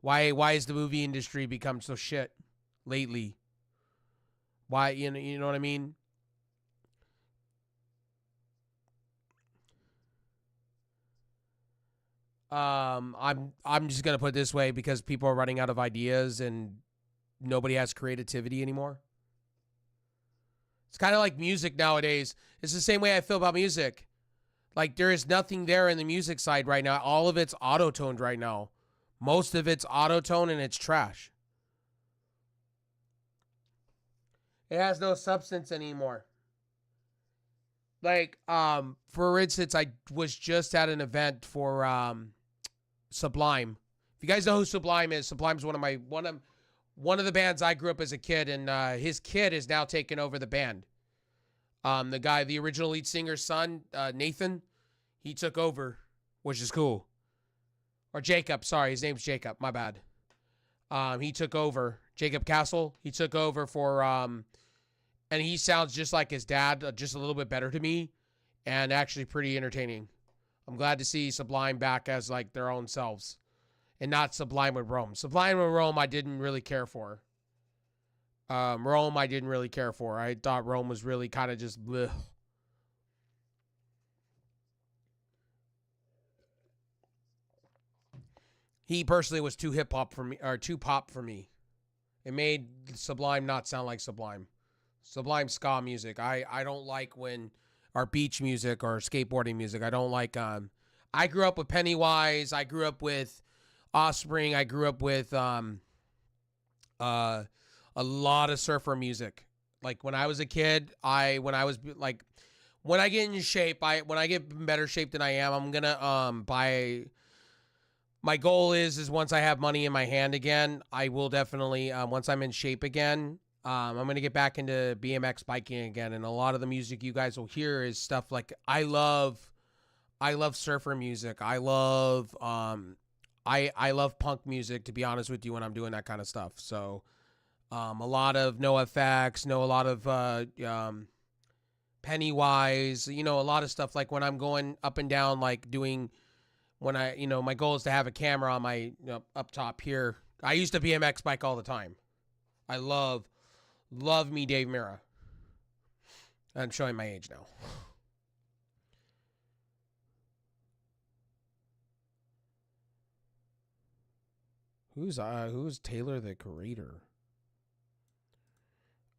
Why is the movie industry become so shit lately? Why you know what I mean? I'm just gonna put it this way because people are running out of ideas and nobody has creativity anymore. It's kind of like music nowadays. It's the same way I feel about music. Like there is nothing there in the music side right now. All of it's auto-toned right now. Most of it's auto-tone and it's trash. It has no substance anymore. Like, for instance, I was just at an event for Sublime. If you guys know who Sublime is, Sublime's one of the bands I grew up as a kid, and his kid is now taking over the band. The original lead singer's son, Nathan, he took over, which is cool. Or Jacob, sorry, his name's Jacob. My bad. He took over. Jacob Castle. He took over for and he sounds just like his dad, just a little bit better to me, and actually pretty entertaining. I'm glad to see Sublime back as like their own selves, and not Sublime with Rome. Sublime with Rome, I didn't really care for. Rome, I didn't really care for. I thought Rome was really kind of just bleh. He personally was too hip hop for me, or too pop for me. It made Sublime not sound like Sublime. Sublime ska music. I don't like when our beach music or skateboarding music. I don't like I grew up with Pennywise. I grew up with Offspring. I grew up with a lot of surfer music. Like when I was a kid, when I get in shape, when I get in better shape than I am, I'm gonna buy. My goal is once I have money in my hand again, I will definitely once I'm in shape again, I'm gonna get back into BMX biking again. And a lot of the music you guys will hear is stuff like I love surfer music. I love I love punk music, to be honest with you, when I'm doing that kind of stuff. So a lot of NoFX, a lot of Pennywise, a lot of stuff like when I'm going up and down, like doing. When my goal is to have a camera on my up top here. I used to BMX bike all the time. I love me Dave Mirra. I'm showing my age now. Who's Taylor the Creator?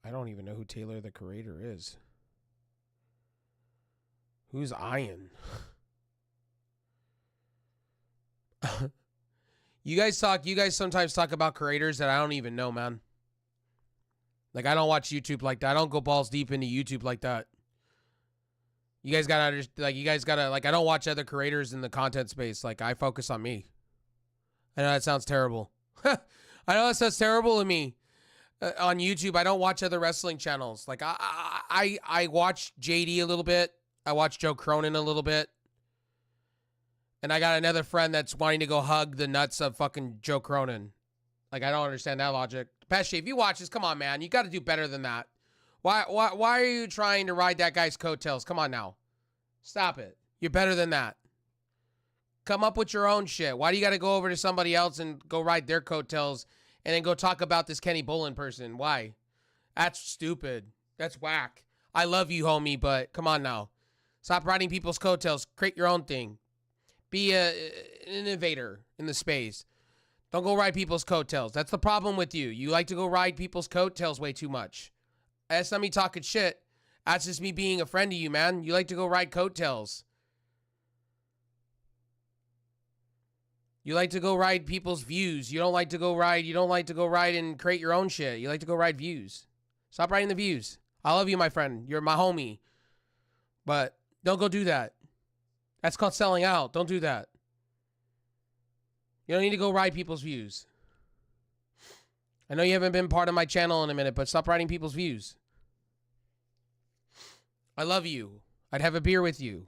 I don't even know who Taylor the Creator is. Who's Ian? You guys sometimes talk about creators that I don't even know, man. Like, I don't watch YouTube like that. I don't go balls deep into YouTube like that. You guys gotta I don't watch other creators in the content space. Like, I focus on me. I know that sounds terrible. I know that sounds terrible to me. On YouTube, I don't watch other wrestling channels. Like, I watch JD a little bit. I watch Joe Cronin a little bit. And I got another friend that's wanting to go hug the nuts of fucking Joe Cronin. Like, I don't understand that logic. Pesci, if you watch this, come on, man. You got to do better than that. Why are you trying to ride that guy's coattails? Come on now. Stop it. You're better than that. Come up with your own shit. Why do you got to go over to somebody else and go ride their coattails and then go talk about this Kenny Bolin person? Why? That's stupid. That's whack. I love you, homie, but come on now. Stop riding people's coattails. Create your own thing. Be an innovator in the space. Don't go ride people's coattails. That's the problem with you. You like to go ride people's coattails way too much. That's not me talking shit. That's just me being a friend to you, man. You like to go ride coattails. You like to go ride people's views. You don't like to go ride and create your own shit. You like to go ride views. Stop riding the views. I love you, my friend. You're my homie. But don't go do that. That's called selling out. Don't do that. You don't need to go ride people's views. I know you haven't been part of my channel in a minute, but stop riding people's views. I love you. I'd have a beer with you.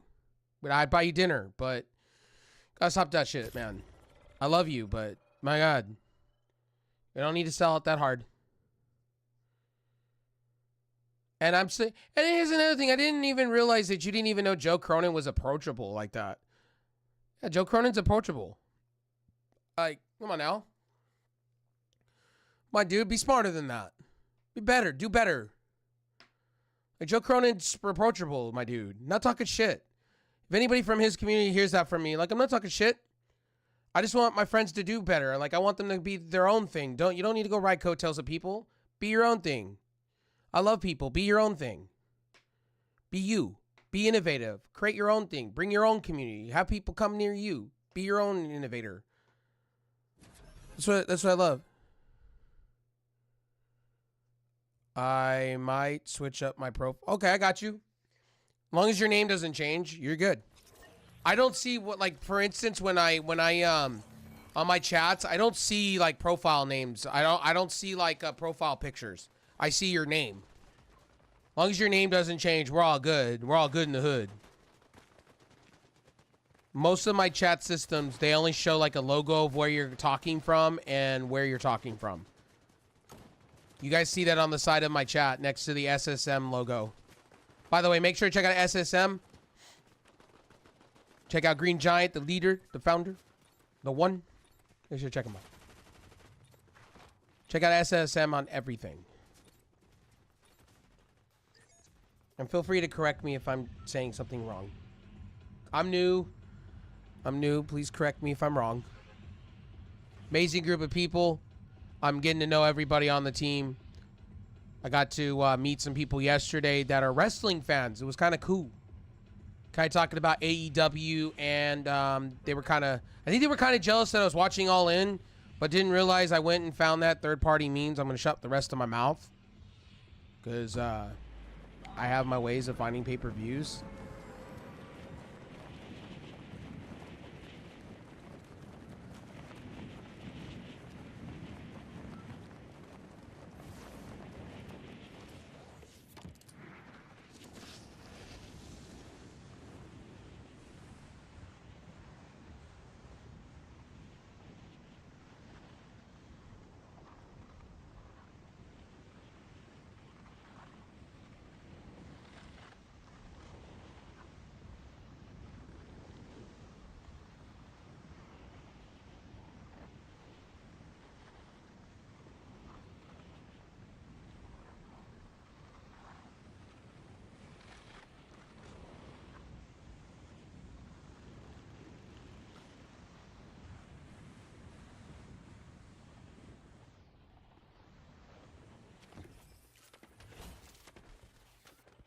But I'd buy you dinner, but gotta stop that shit, man. I love you, but my God. You don't need to sell it that hard. And and here's another thing. I didn't even realize that you didn't even know Joe Cronin was approachable like that. Yeah, Joe Cronin's approachable. Like, come on now. My dude, be smarter than that. Be better. Do better. Like, Joe Cronin's approachable, my dude. Not talking shit. If anybody from his community hears that from me, like, I'm not talking shit. I just want my friends to do better. Like, I want them to be their own thing. You don't need to go ride coattails of people. Be your own thing. I love people. Be your own thing. Be you. Be innovative. Create your own thing. Bring your own community. Have people come near you. Be your own innovator. That's what I love. I might switch up my profile. Okay, I got you. As long as your name doesn't change, you're good. I don't see what, like, for instance, when I on my chats, I don't see like profile names. I don't see like profile pictures. I see your name. As long as your name doesn't change, we're all good. We're all good in the hood. Most of my chat systems, they only show like a logo of where you're talking from and where you're talking from. You guys see that on the side of my chat next to the SSM logo. By the way, make sure to check out SSM. Check out Green Giant, the leader, the founder, the one. Make sure to check him out. Check out SSM on everything. And feel free to correct me if I'm saying something wrong. I'm new. Please correct me if I'm wrong. Amazing group of people. I'm getting to know everybody on the team. I got to meet some people yesterday that are wrestling fans. It was kind of cool. Kind of talking about AEW, and they were kind of, I think they were kind of jealous that I was watching All In, but didn't realize I went and found that third-party means. I'm going to shut the rest of my mouth because I have my ways of finding pay-per-views.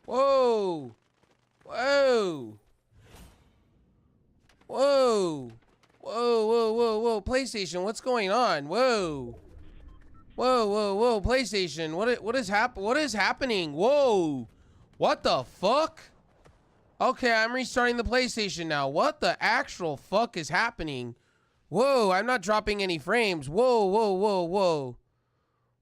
Whoa! Whoa! Whoa! Whoa! PlayStation, what's going on? Whoa! Whoa! PlayStation, what is happening? Whoa! What the fuck? Okay, I'm restarting the PlayStation now. What the actual fuck is happening? Whoa, I'm not dropping any frames. Whoa!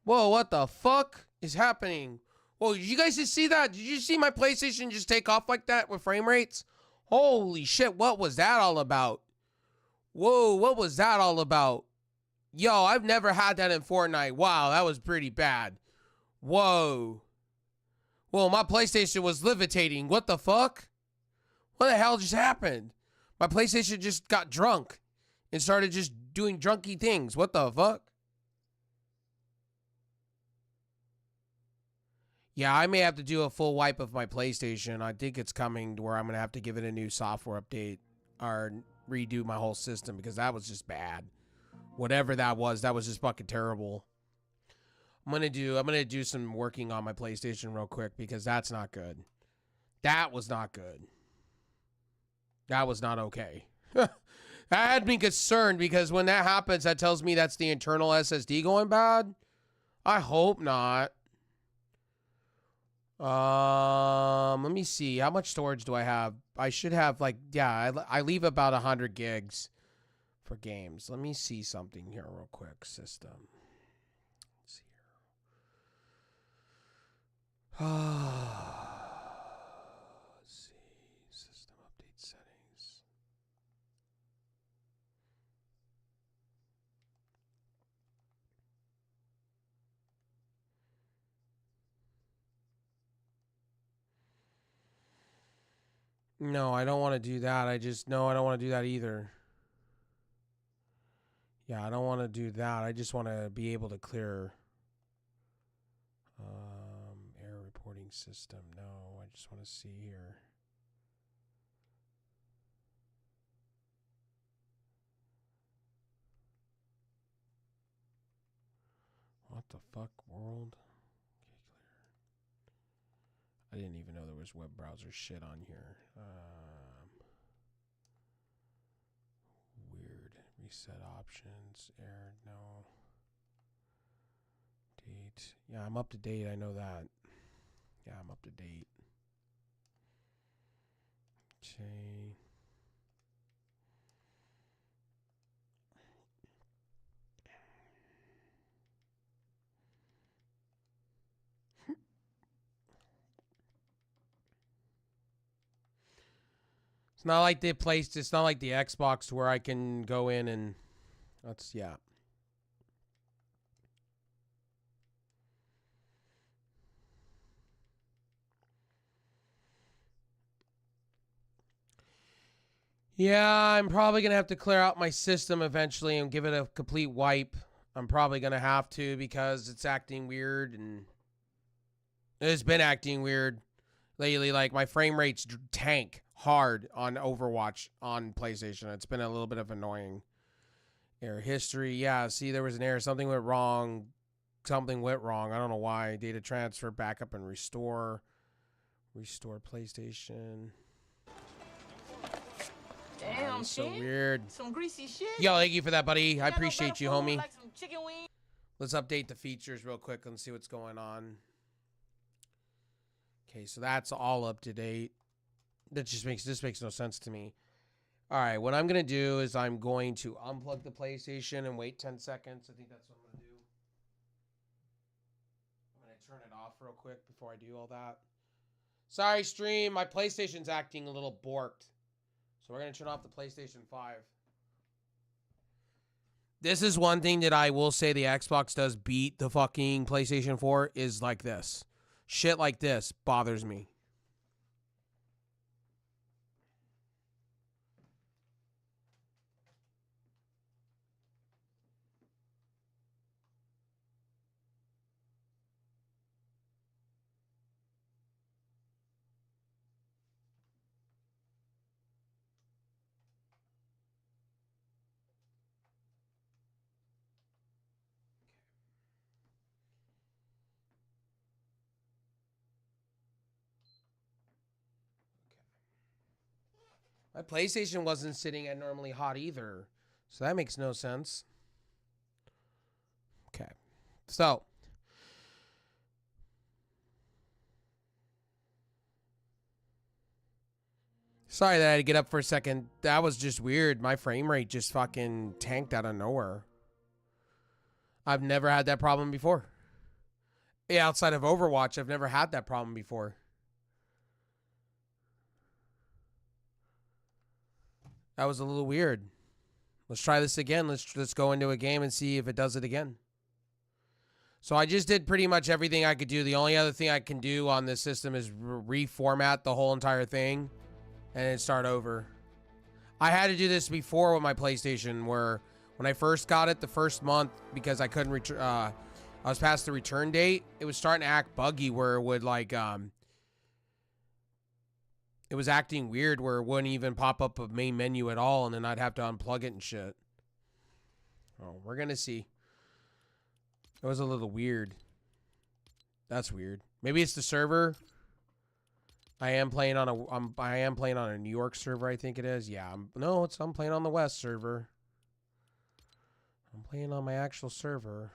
Whoa, what the fuck is happening? Whoa, did you guys just see that? Did you see my PlayStation just take off like that with frame rates? Holy shit, what was that all about? Whoa, what was that all about? Yo, I've never had that in Fortnite. Wow, that was pretty bad. Whoa. Whoa, my PlayStation was levitating. What the fuck? What the hell just happened? My PlayStation just got drunk and started just doing drunky things. What the fuck? Yeah, I may have to do a full wipe of my PlayStation. I think it's coming to where I'm going to have to give it a new software update or redo my whole system because that was just bad. Whatever that was just fucking terrible. I'm going to do some working on my PlayStation real quick because that's not good. That was not good. That was not okay. That had me concerned because when that happens, that tells me that's the internal SSD going bad. I hope not. Let me see. How much storage do I have? I should have like, yeah, I leave about 100 gigs for games. Let me see something here real quick. System. Let's see here. Let's see. System update settings. No, I don't want to do that. I don't want to do that either. Yeah, I don't want to do that. I just want to be able to clear error reporting system. No, I just want to see here. What the fuck, world? I didn't even know there was web browser shit on here. Weird. Reset options. Error. No. Date. Yeah, I'm up to date. I know that. Yeah, I'm up to date. Okay. It's not like the place. It's not like the Xbox where I can go in and that's yeah. Yeah, I'm probably gonna have to clear out my system eventually and give it a complete wipe. I'm probably gonna have to because it's acting weird and it's been acting weird lately. Like my frame rates tank hard on Overwatch on PlayStation. It's been a little bit of annoying. Error history. Yeah, see, there was an error. Something went wrong. Something went wrong. I don't know why. Data transfer, backup, and restore. Restore PlayStation. Damn, So Chin. weird. Some greasy shit. Yo, thank you for that, buddy. I Got no appreciate better you, food, homie. Like some chicken wings. Let's update the features real quick and see what's going on. Okay, so that's all up to date. That just makes no sense to me. All right, what I'm gonna do is I'm going to unplug the PlayStation and wait 10 seconds. I think that's what I'm gonna do. I'm gonna turn it off real quick before I do all that. Sorry, stream. My PlayStation's acting a little borked. So we're gonna turn off the PlayStation 5. This is one thing that I will say the Xbox does beat the fucking PlayStation 4 is like this. Shit like this bothers me. My PlayStation wasn't sitting at normally hot either. So that makes no sense. Okay. So. Sorry that I had to get up for a second. That was just weird. My frame rate just fucking tanked out of nowhere. I've never had that problem before. Yeah, outside of Overwatch, I've never had that problem before. That was a little weird. Let's try this again. Let's go into a game and see if it does it again. So I just did pretty much everything I could do. The only other thing I can do on this system is reformat the whole entire thing and then start over. I had to do this before with my PlayStation where when I first got it the first month because I couldn't return I was past the return date, it was starting to act buggy where it would like it was acting weird where it wouldn't even pop up a main menu at all and then I'd have to unplug it and shit. Oh, we're going to see. It was a little weird. That's weird. Maybe it's the server. I am playing on a New York server, I think it is. Yeah, I'm playing on the West server. I'm playing on my actual server.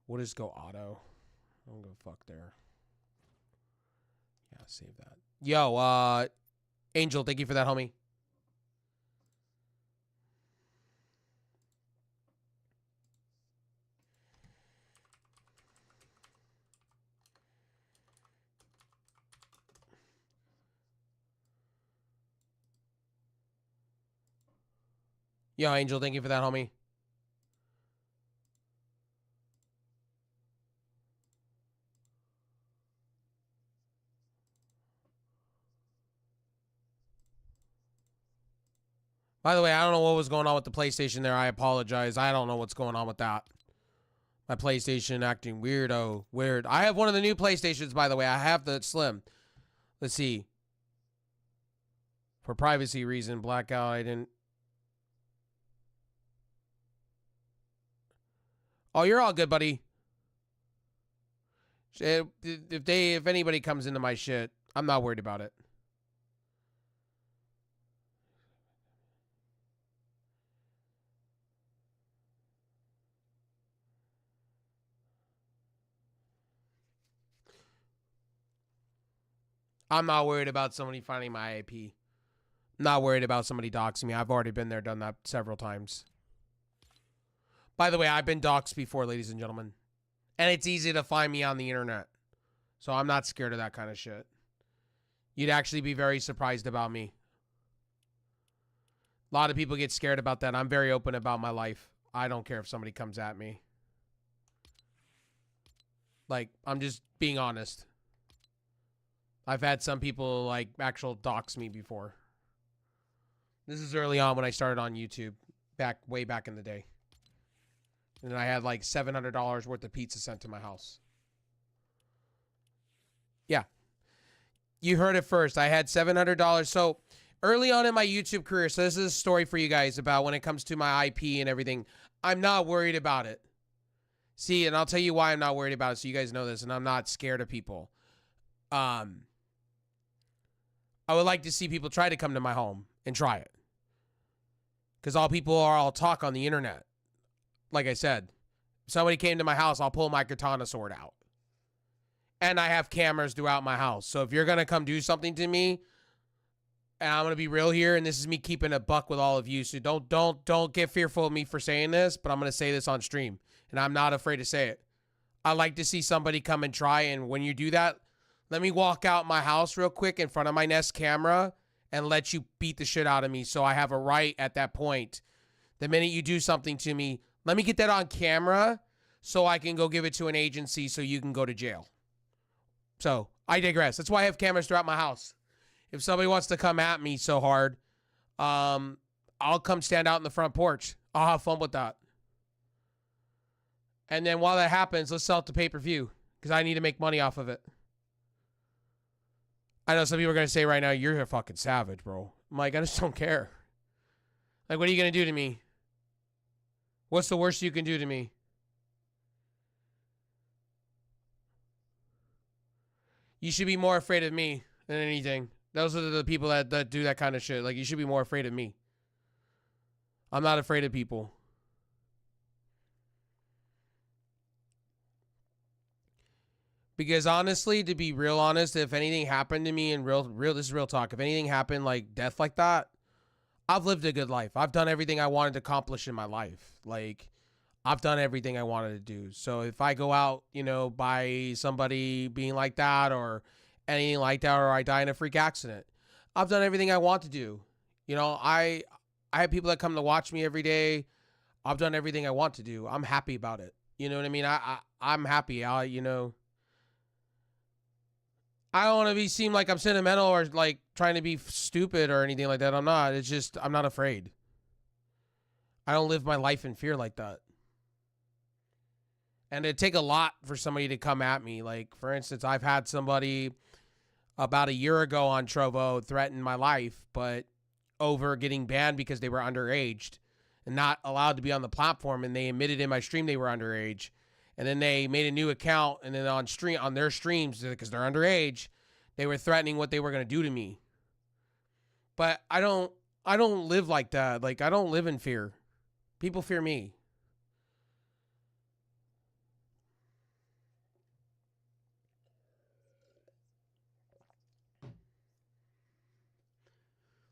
We'll just go auto. I'm gonna fuck there. Yeah, save that. Yo, Angel, thank you for that, homie. Yo, Angel, thank you for that, homie. By the way, I don't know what was going on with the PlayStation there. I apologize. I don't know what's going on with that. My PlayStation acting weirdo. Weird. I have one of the new PlayStations, by the way. I have the Slim. Let's see. For privacy reason, blackout, I didn't. Oh, you're all good, buddy. If anybody comes into my shit, I'm not worried about it. I'm not worried about somebody finding my IP. Not worried about somebody doxing me. I've already been there, done that several times. By the way, I've been doxed before, ladies and gentlemen. And it's easy to find me on the internet. So I'm not scared of that kind of shit. You'd actually be very surprised about me. A lot of people get scared about that. I'm very open about my life. I don't care if somebody comes at me. Like, I'm just being honest. I've had some people, like, actual dox me before. This is early on when I started on YouTube. Way back in the day. And I had, like, $700 worth of pizza sent to my house. Yeah. You heard it first. I had $700. So, early on in my YouTube career, so this is a story for you guys about when it comes to my IP and everything. I'm not worried about it. See, and I'll tell you why I'm not worried about it so you guys know this, and I'm not scared of people. I would like to see people try to come to my home and try it. Because all people are all talk on the internet. Like I said, if somebody came to my house, I'll pull my katana sword out. And I have cameras throughout my house. So if you're going to come do something to me, and I'm going to be real here, and this is me keeping a buck with all of you, so don't get fearful of me for saying this, but I'm going to say this on stream, and I'm not afraid to say it. I like to see somebody come and try, and when you do that, let me walk out my house real quick in front of my Nest camera and let you beat the shit out of me so I have a right at that point. The minute you do something to me, let me get that on camera so I can go give it to an agency so you can go to jail. So, I digress. That's why I have cameras throughout my house. If somebody wants to come at me so hard, I'll come stand out in the front porch. I'll have fun with that. And then while that happens, let's sell it to pay-per-view because I need to make money off of it. I know some people are going to say right now, you're a fucking savage, bro. I'm like, I just don't care. Like, what are you going to do to me? What's the worst you can do to me? You should be more afraid of me than anything. Those are the people that do that kind of shit. Like, you should be more afraid of me. I'm not afraid of people. Because honestly, to be real honest, if anything happened to me in real, this is real talk. If anything happened like death like that, I've lived a good life. I've done everything I wanted to accomplish in my life. Like, I've done everything I wanted to do. So if I go out, you know, by somebody being like that or anything like that, or I die in a freak accident, I've done everything I want to do. You know, I have people that come to watch me every day. I've done everything I want to do. I'm happy about it. You know what I mean? I'm happy. You know, I don't want to seem like I'm sentimental or like trying to be stupid or anything like that. I'm not. It's just, I'm not afraid. I don't live my life in fear like that. And it'd take a lot for somebody to come at me. Like, for instance, I've had somebody about a year ago on Trovo threaten my life, but over getting banned because they were underage and not allowed to be on the platform. And they admitted in my stream they were underage. And then they made a new account, and then on their streams, because they're underage, they were threatening what they were going to do to me. But I don't live like that. Like, I don't live in fear. People fear me.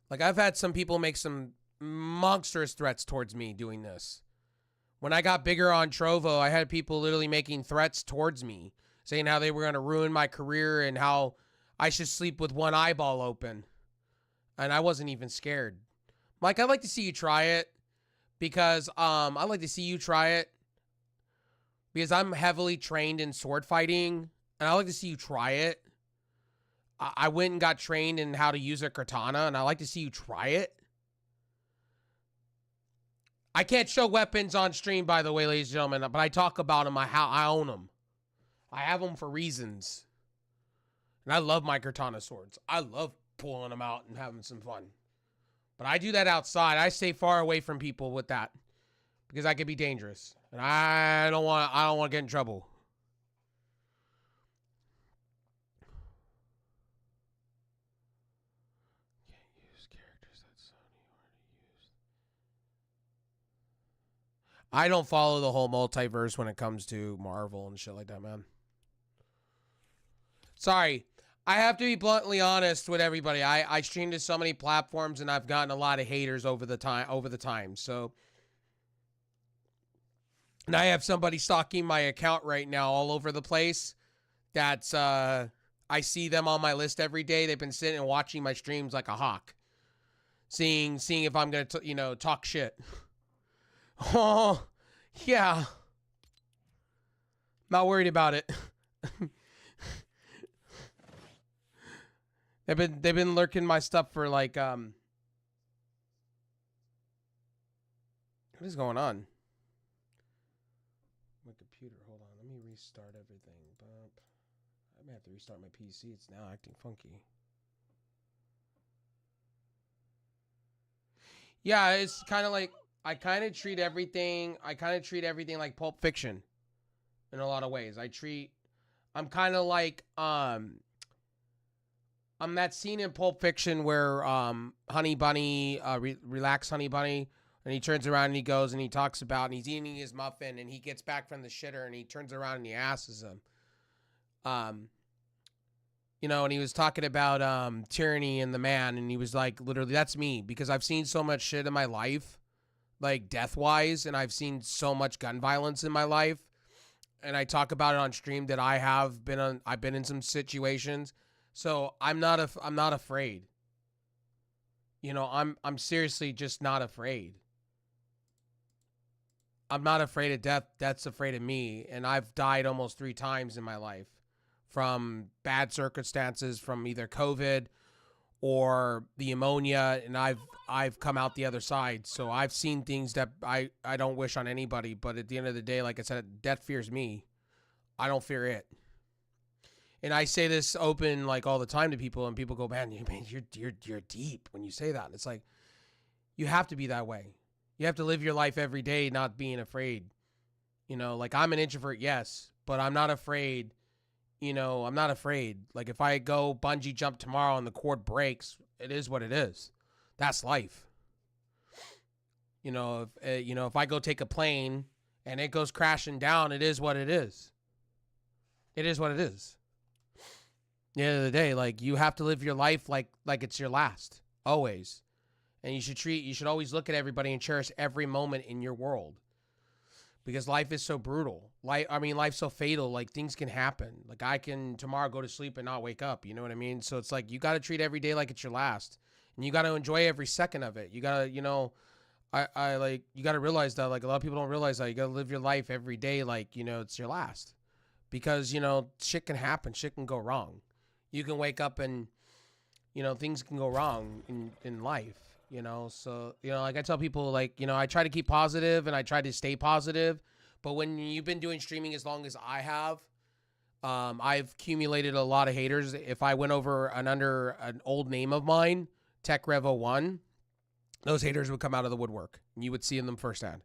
Like, I've had some people make some monstrous threats towards me doing this. When I got bigger on Trovo, I had people literally making threats towards me, saying how they were going to ruin my career and how I should sleep with one eyeball open. And I wasn't even scared. Mike, I'd like to see you try it because I'd like to see you try it because I'm heavily trained in sword fighting, and I'd like to see you try it. I went and got trained in how to use a katana, and I'd like to see you try it. I can't show weapons on stream, by the way, ladies and gentlemen, but I talk about them. I own them. I have them for reasons. And I love my katana swords. I love pulling them out and having some fun. But I do that outside. I stay far away from people with that because I could be dangerous. And I don't want to get in trouble. I don't follow the whole multiverse when it comes to Marvel and shit like that, man. Sorry. I have to be bluntly honest with everybody. I stream to so many platforms and I've gotten a lot of haters over the time. So, and I have somebody stalking my account right now all over the place. That's I see them on my list every day. They've been sitting and watching my streams like a hawk, seeing if I'm gonna talk shit. Oh, yeah. Not worried about it. they've been lurking my stuff for like what is going on? My computer, hold on, let me restart everything. I may have to restart my PC. It's now acting funky. Yeah, it's kind of like I kind of treat everything like Pulp Fiction in a lot of ways. I'm kind of like I'm that scene in Pulp Fiction where Honey Bunny relax Honey Bunny, and he turns around and he goes and he talks about, and he's eating his muffin and he gets back from the shitter and he turns around and he asks him and he was talking about tyranny and the man, and he was like, literally, that's me, because I've seen so much shit in my life, like death wise, and I've seen so much gun violence in my life, and I talk about it on stream that I've been in some situations, so I'm not afraid. I'm seriously just not afraid. I'm not afraid of death. Death's afraid of me, and I've died almost 3 times in my life from bad circumstances, from either COVID or the ammonia, and I've come out the other side. So I've seen things that I don't wish on anybody, but at the end of the day, like I said, death fears me. I don't fear it. And I say this open like all the time to people, and people go, man, you're deep when you say that. And it's like, you have to be that way. You have to live your life every day not being afraid. Like I'm an introvert, yes, but I'm not afraid. I'm not afraid. Like if I go bungee jump tomorrow and the cord breaks, it is what it is. That's life. If I go take a plane and it goes crashing down, it is what it is. It is what it is. At the end of the day, like you have to live your life like it's your last, always. And you should always look at everybody and cherish every moment in your world. Because life is so brutal. Life's so fatal. Like, things can happen. Like, I can tomorrow go to sleep and not wake up. You know what I mean? So it's like, you got to treat every day like it's your last. And you got to enjoy every second of it. You got to, you got to realize that, like, a lot of people don't realize that. You got to live your life every day like, it's your last. Because, shit can happen. Shit can go wrong. You can wake up and, things can go wrong in life. So, like I tell people, like, I try to keep positive and I try to stay positive. But when you've been doing streaming as long as I have, I've accumulated a lot of haters. If I went over under an old name of mine, TechRevo1, those haters would come out of the woodwork and you would see them firsthand.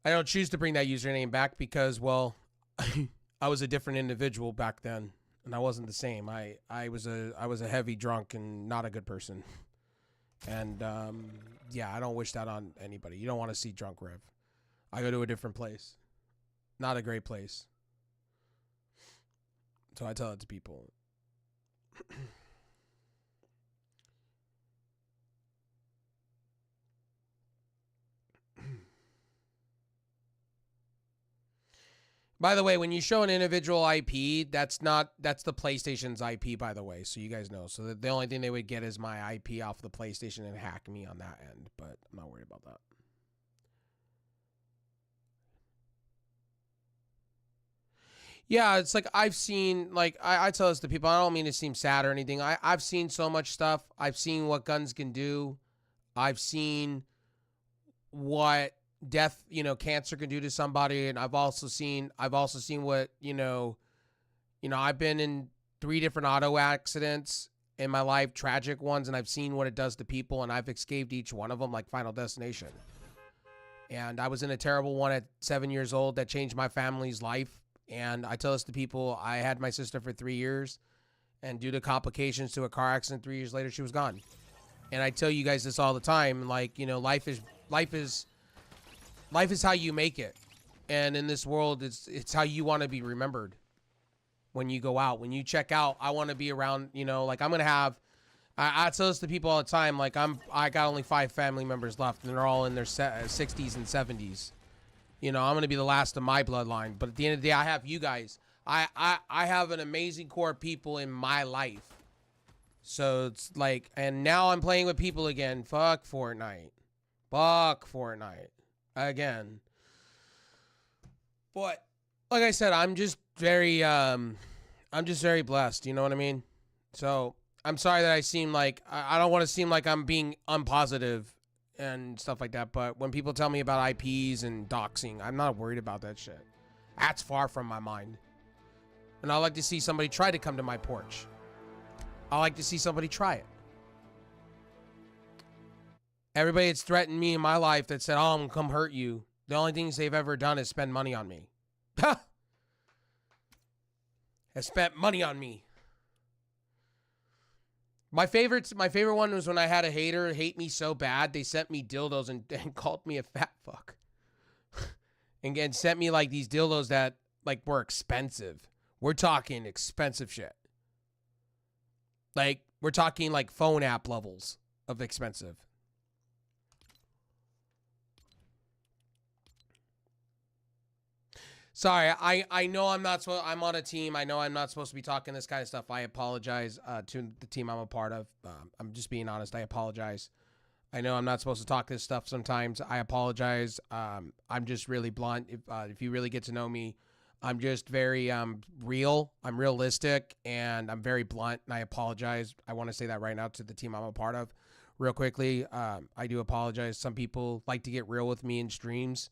I don't choose to bring that username back because, well, I was a different individual back then and I wasn't the same. I was a heavy drunk and not a good person. And, yeah, I don't wish that on anybody. You don't want to see drunk Rev. I go to a different place. Not a great place. So I tell it to people. By the way, when you show an individual IP, that's the PlayStation's IP, by the way, so you guys know. So the only thing they would get is my IP off the PlayStation and hack me on that end, but I'm not worried about that. Yeah, it's like I've seen, like, I tell this to people, I don't mean to seem sad or anything. I've seen so much stuff. I've seen what guns can do. I've seen what death, cancer can do to somebody, and I've also seen what, I've been in 3 different auto accidents in my life, tragic ones, and I've seen what it does to people, and I've escaped each one of them like Final Destination. And I was in a terrible one at 7 years old that changed my family's life. And I tell this to people, I had my sister for 3 years, and due to complications to a car accident 3 years later, she was gone. And I tell you guys this all the time, like, life is how you make it. And in this world, it's how you want to be remembered. when you go out. When you check out, I want to be around, you know, like I'm going to have, I tell this to people all the time, like I got only 5 family members left and they're all in their 60s and 70s. You know, I'm going to be the last of my bloodline, but at the end of the day, I have you guys. I have an amazing core of people in my life. So it's like, and now I'm playing with people again. Fuck Fortnite. Fuck Fortnite. Again. But like I said, I'm just very blessed. You know what I mean? So I'm sorry that I seem like, I don't want to seem like I'm being unpositive and stuff like that. But when people tell me about IPs and doxing, I'm not worried about that shit. That's far from my mind. And I like to see somebody try to come to my porch. I like to see somebody try it. Everybody that's threatened me in my life that said, oh, I'm going to come hurt you. The only things they've ever done is spend money on me. Has spent money on me. My favorite one was when I had a hater hate me so bad, they sent me dildos and called me a fat fuck. And sent me like these dildos that like were expensive. We're talking expensive shit. Like, we're talking like phone app levels of expensive. Sorry, I know I'm not supposed. I'm on a team. I know I'm not supposed to be talking this kind of stuff. I apologize to the team I'm a part of. I'm just being honest. I apologize. I know I'm not supposed to talk this stuff sometimes. I apologize. I'm just really blunt. If you really get to know me, I'm just very real. I'm realistic, and I'm very blunt, and I apologize. I want to say that right now to the team I'm a part of. Real quickly, I do apologize. Some people like to get real with me in streams.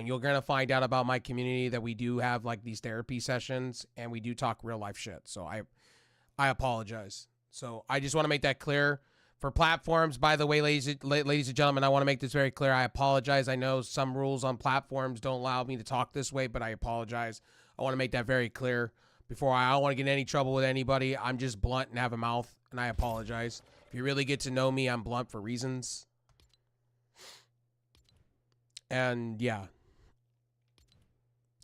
You're going to find out about my community that we do have like these therapy sessions, and we do talk real life shit. So I apologize. So I just want to make that clear. For platforms, by the way, ladies and gentlemen, I want to make this very clear. I apologize. I know some rules on platforms don't allow me to talk this way, but I apologize. I want to make that very clear. I don't want to get in any trouble with anybody. I'm just blunt and have a mouth, and I apologize. If you really get to know me, I'm blunt for reasons. And yeah,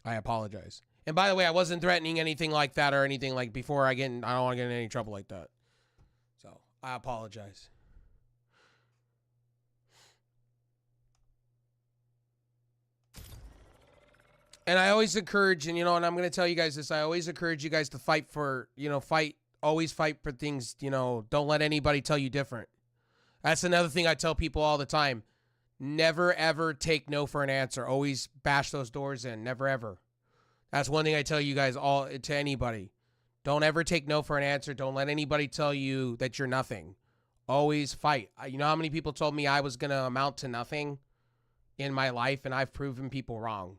I apologize. And by the way, I wasn't threatening anything like that or anything like before. I don't want to get in any trouble like that. So I apologize. And I always encourage, and and I'm going to tell you guys this, I always encourage you guys to fight for, always fight for things, don't let anybody tell you different. That's another thing I tell people all the time. Never, ever take no for an answer. Always bash those doors in. Never, ever. That's one thing I tell you guys all, to anybody. Don't ever take no for an answer. Don't let anybody tell you that you're nothing. Always fight. You know how many people told me I was going to amount to nothing in my life, and I've proven people wrong.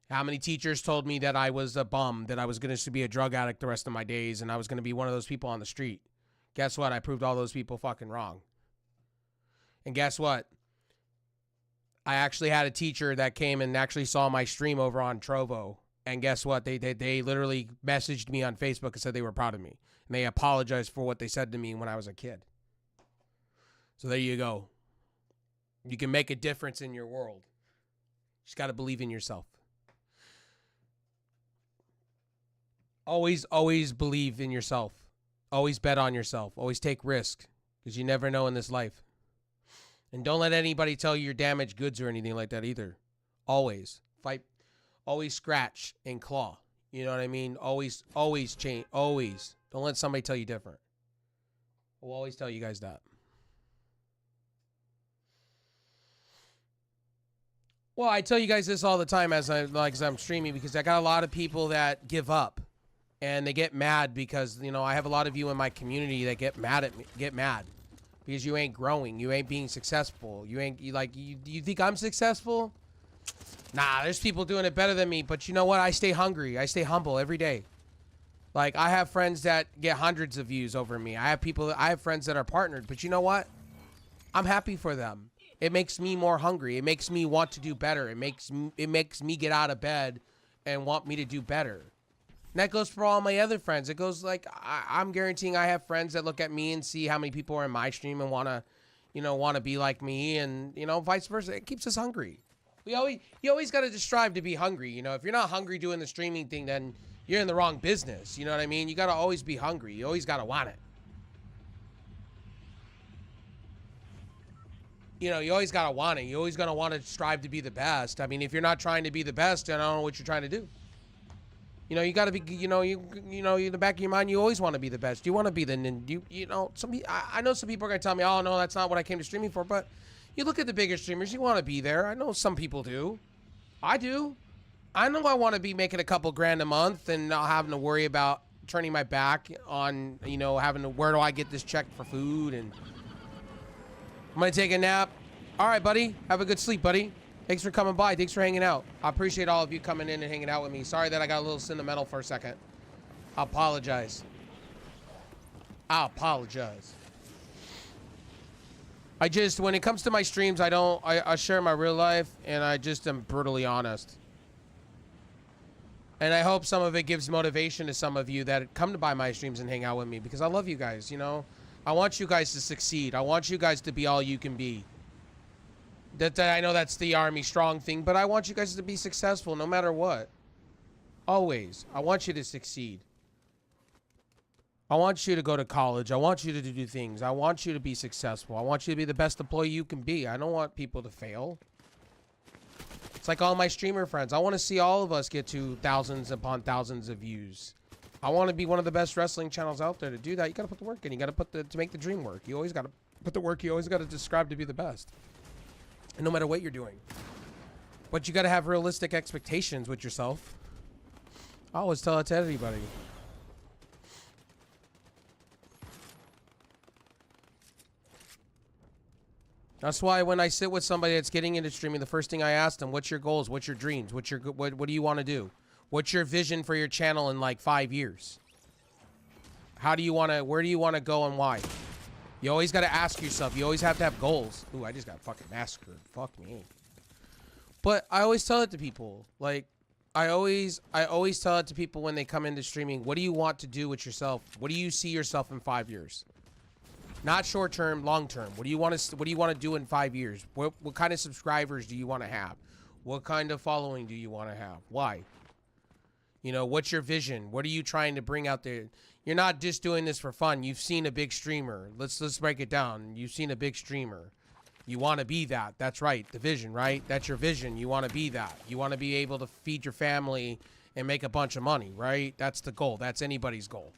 How many teachers told me that I was a bum, that I was going to be a drug addict the rest of my days, and I was going to be one of those people on the street. Guess what? I proved all those people fucking wrong. And guess what? I actually had a teacher that came and actually saw my stream over on Trovo. And guess what? They literally messaged me on Facebook and said they were proud of me. And they apologized for what they said to me when I was a kid. So there you go. You can make a difference in your world. You just got to believe in yourself. Always, always believe in yourself. Always bet on yourself. Always take risk. Because you never know in this life. And don't let anybody tell you you're damaged goods or anything like that either. Always. Fight. Always scratch and claw. You know what I mean? Always change. Always. Don't let somebody tell you different. I'll always tell you guys that. Well, I tell you guys this all the time as I'm streaming, because I got a lot of people that give up. And they get mad because, I have a lot of you in my community that get mad at me. Get mad. Because you ain't growing. You ain't being successful. You think I'm successful? Nah, there's people doing it better than me. But you know what? I stay hungry. I stay humble every day. Like, I have friends that get hundreds of views over me. I have friends that are partnered. But you know what? I'm happy for them. It makes me more hungry. It makes me want to do better. It makes me get out of bed and want me to do better. And that goes for all my other friends. It goes like, I'm guaranteeing I have friends that look at me and see how many people are in my stream and want to be like me, and, vice versa. It keeps us hungry. You always got to strive to be hungry. If you're not hungry doing the streaming thing, then, you're in the wrong business. You know what I mean? You got to always be hungry. You always got to want it. You know, you always got to want it. You always going to want to strive to be the best. I mean, if you're not trying to be the best, then I don't know what you're trying to do. You know, you got to be, you know, in the back of your mind, you always want to be the best. You want to be the, you know, I know some people are going to tell me, oh, no, that's not what I came to streaming for. But you look at the bigger streamers, you want to be there. I know some people do. I do. I know I want to be making a couple grand a month and not having to worry about turning my back on, you know, having to, where do I get this check for food? And I'm going to take a nap. All right, buddy. Have a good sleep, buddy. Thanks for coming by. Thanks for hanging out. I appreciate all of you coming in and hanging out with me. Sorry that I got a little sentimental for a second. I apologize. I apologize. I just, when it comes to my streams, I share my real life, and I just am brutally honest. And I hope some of it gives motivation to some of you that come to buy my streams and hang out with me, because I love you guys, you know? I want you guys to succeed. I want you guys to be all you can be. That I know that's the Army Strong thing, but I want you guys to be successful no matter what. Always. I want you to succeed. I want you to go to college. I want you to do things. I want you to be successful. I want you to be the best employee you can be. I don't want people to fail. It's like all my streamer friends. I want to see all of us get to thousands upon thousands of views. I want to be one of the best wrestling channels out there. To do that, you got to put the work in. You got to put to make the dream work. You always got to put the work. You always got to describe to be the best. And no matter what you're doing. But you got to have realistic expectations with yourself. I always tell it to everybody. That's why when I sit with somebody that's getting into streaming, the first thing I ask them, what's your goals? What's your dreams? What do you want to do? What's your vision for your channel in like 5 years? How do you want to, where do you want to go and why? You always got to ask yourself. You always have to have goals. Ooh, I just got fucking massacred. Fuck me. But I always tell it to people. Like, I always tell it to people when they come into streaming. What do you want to do with yourself? What do you see yourself in 5 years? Not short term, long term. What do you want to do in 5 years? What kind of subscribers do you want to have? What kind of following do you want to have? Why? You know, what's your vision? What are you trying to bring out there? You're not just doing this for fun. You've seen a big streamer. Let's break it down. You've seen a big streamer. You want to be that. That's right. The vision, right? That's your vision. You want to be that. You want to be able to feed your family and make a bunch of money, right? That's the goal. That's anybody's goal.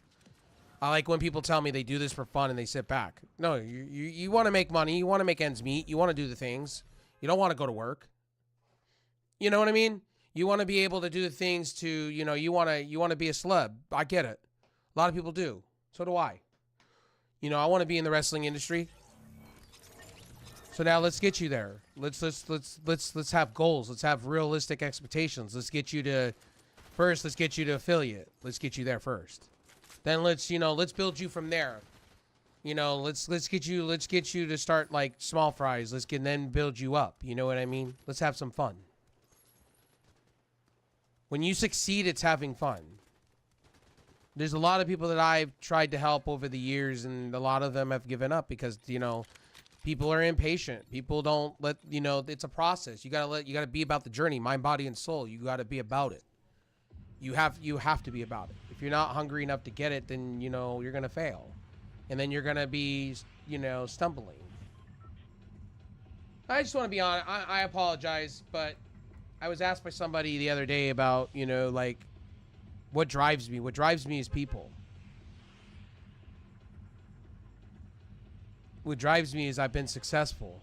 I like when people tell me they do this for fun and they sit back. No, you want to make money. You want to make ends meet. You want to do the things. You don't want to go to work. You know what I mean? You want to be able to do the things to, you know, you want to be a celeb. I get it. A lot of people do. So do I. You know, I want to be in the wrestling industry. So now let's get you there. Let's have goals. Let's have realistic expectations. Let's get you to affiliate. Let's get you there first. Then let's build you from there. You know, let's get you to start like small fries. Then build you up. You know what I mean? Let's have some fun. When you succeed, it's having fun. There's a lot of people that I've tried to help over the years, and a lot of them have given up because, you know, people are impatient. People don't let, you know, it's a process. You gotta be about the journey, mind, body, and soul. You gotta be about it. You have to be about it. If you're not hungry enough to get it, then, you know, you're gonna fail. And then you're gonna be, you know, stumbling. I just want to be honest. I apologize, but I was asked by somebody the other day about, you know, like, what drives me? What drives me is people. What drives me is I've been successful.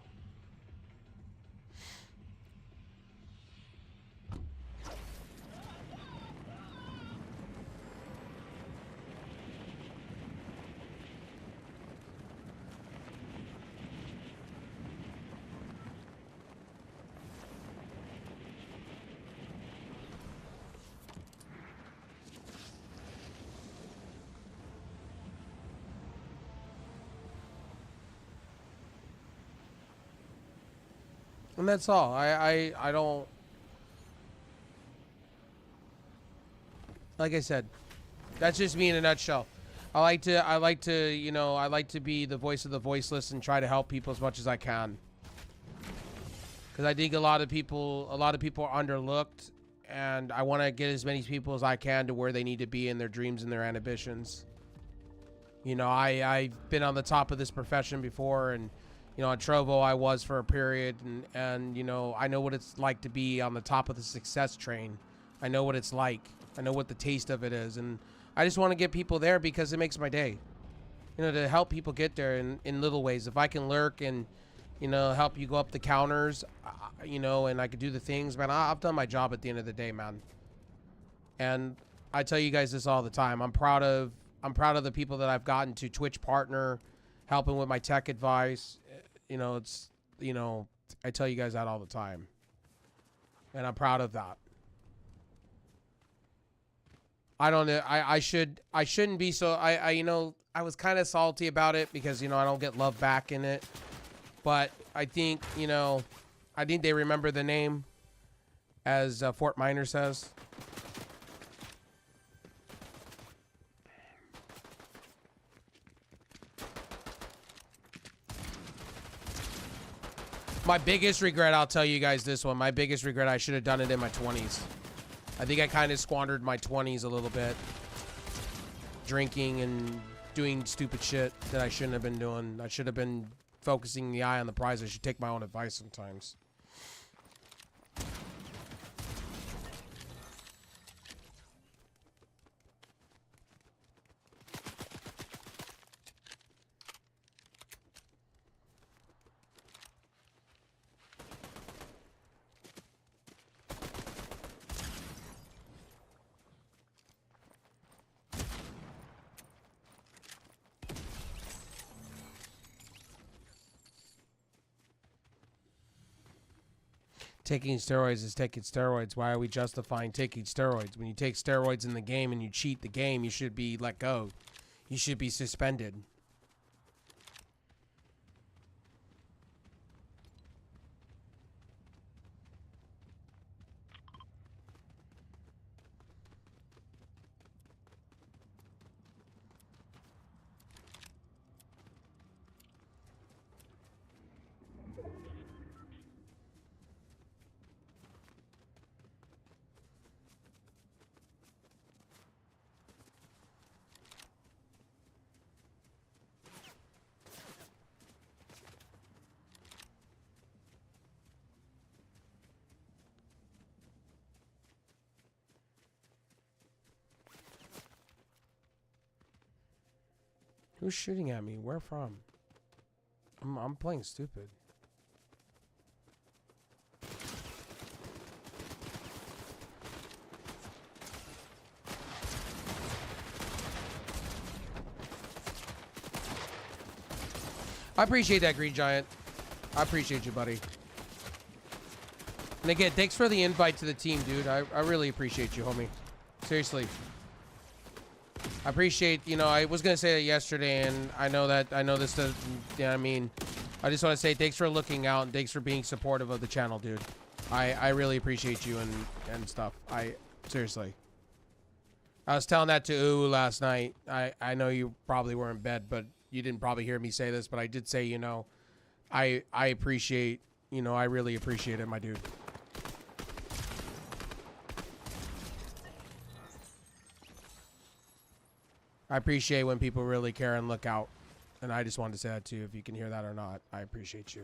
And that's all. I don't, like I said, that's just me in a nutshell. I like to, you know, I like to be the voice of the voiceless and try to help people as much as I can. Because I think a lot of people are underlooked, and I want to get as many people as I can to where they need to be in their dreams and their ambitions. You know, I've been on the top of this profession before, and you know, on Trovo I was for a period, and you know, I know what it's like to be on the top of the success train. I know what it's like. I know what the taste of it is, and I just want to get people there because it makes my day. You know, to help people get there in little ways. If I can lurk and, you know, help you go up the counters, you know, and I could do the things, man, I've done my job at the end of the day, man. And I tell you guys this all the time. I'm proud of the people that I've gotten to Twitch partner, helping with my tech advice. You know, it's, you know, I tell you guys that all the time. And I'm proud of that. I don't know. I shouldn't be so, you know, I was kind of salty about it because, you know, I don't get love back in it. But I think, you know, I think they remember the name, as Fort Minor says. My biggest regret, I'll tell you guys this one. My biggest regret, I should have done it in my 20s. I think I kind of squandered my 20s a little bit. Drinking and doing stupid shit that I shouldn't have been doing. I should have been focusing the eye on the prize. I should take my own advice sometimes. Taking steroids is taking steroids. Why are we justifying taking steroids? When you take steroids in the game and you cheat the game, you should be let go. You should be suspended. Who's shooting at me? Where from? I'm playing stupid. I appreciate that, Green Giant. I appreciate you, buddy. And again, thanks for the invite to the team, dude. I really appreciate you, homie. Seriously. I appreciate, you know, I was going to say that yesterday, and I know this doesn't, yeah, I mean, I just want to say thanks for looking out, and thanks for being supportive of the channel, dude. I really appreciate you and stuff. Seriously. I was telling that to Ooh last night. I know you probably were in bed, but you didn't probably hear me say this, but I did say, you know, I appreciate, you know, I really appreciate it, my dude. I appreciate when people really care and look out. And I just wanted to say that too, if you can hear that or not. I appreciate you.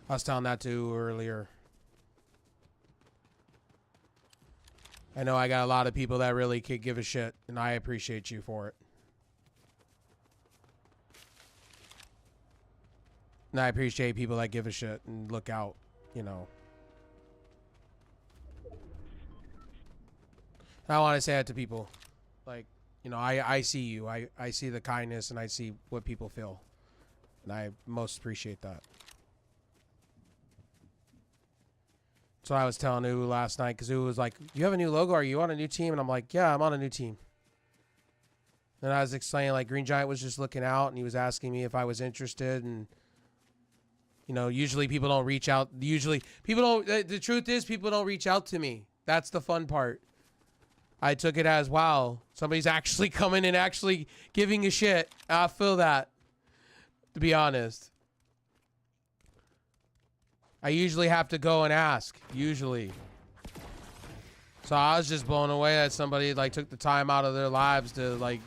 I was telling that to earlier. I know I got a lot of people that really could give a shit, and I appreciate you for it. And I appreciate people that give a shit and look out, you know. I want to say that to people. Like, you know, I see you. I see the kindness, and I see what people feel. And I most appreciate that. So I was telling Ooh last night, because Ooh was like, you have a new logo? Are you on a new team? And I'm like, yeah, I'm on a new team. And I was explaining, like, Green Giant was just looking out, and he was asking me if I was interested. And, you know, usually people don't reach out. Usually people don't, the truth is people don't reach out to me. That's the fun part. I took it as, wow, somebody's actually coming and actually giving a shit. I feel that, to be honest. I usually have to go and ask, usually. So I was just blown away that somebody like took the time out of their lives to like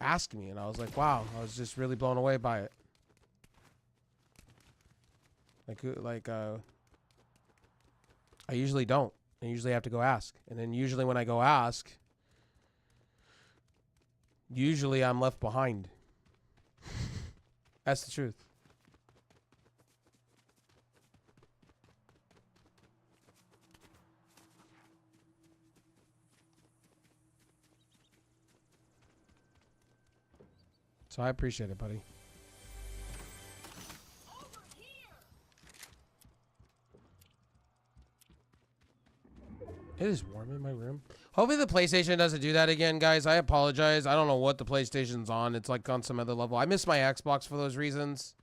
ask me, and I was like, wow, I was just really blown away by it. I usually don't. I usually have to go ask, and then usually when I go ask, usually I'm left behind. That's the truth. So I appreciate it, buddy. Over here. It is warm in my room. Hopefully the PlayStation doesn't do that again, guys. I apologize. I don't know what the PlayStation's on. It's like on some other level. I miss my Xbox for those reasons.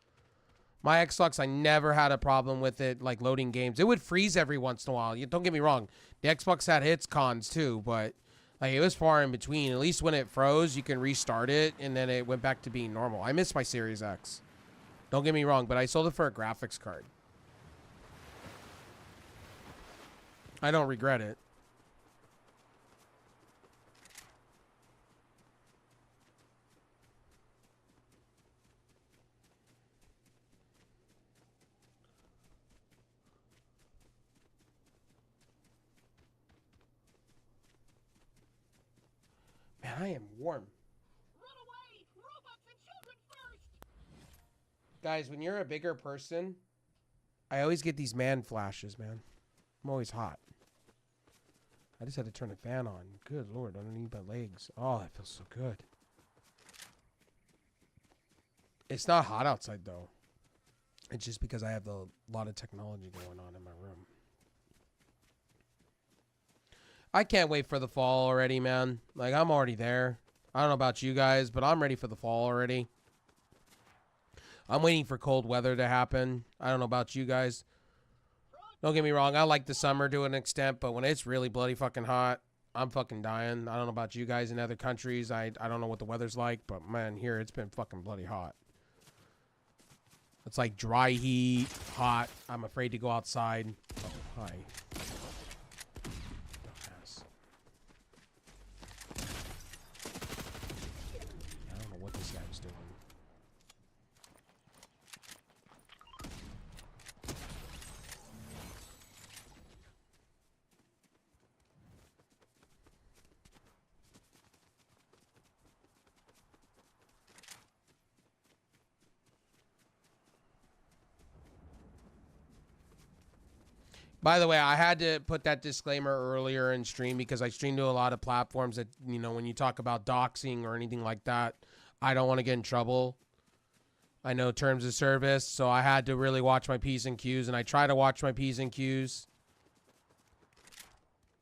My Xbox, I never had a problem with it, like loading games. It would freeze every once in a while. Don't get me wrong. The Xbox had its cons too, but like it was far in between. At least when it froze, you can restart it, and then it went back to being normal. I miss my Series X. Don't get me wrong, but I sold it for a graphics card. I don't regret it. Man, I am warm. Run away! Robots and children first! Guys, when you're a bigger person, I always get these man flashes, man. I'm always hot. I just had to turn the fan on. Good Lord, underneath my legs. Oh, that feels so good. It's not hot outside, though. It's just because I have a lot of technology going on in my room. I can't wait for the fall already, man. Like, I'm already there. I don't know about you guys, but I'm ready for the fall already. I'm waiting for cold weather to happen. I don't know about you guys. Don't get me wrong. I like the summer to an extent, but when it's really bloody fucking hot, I'm fucking dying. I don't know about you guys in other countries. I don't know what the weather's like, but man, here it's been fucking bloody hot. It's like dry heat, hot. I'm afraid to go outside. Oh, hi. Dumbass. I don't know what this guy was doing. By the way, I had to put that disclaimer earlier in stream because I stream to a lot of platforms that, you know, when you talk about doxing or anything like that, I don't want to get in trouble. I know terms of service, so I had to really watch my P's and Q's, and I try to watch my P's and Q's.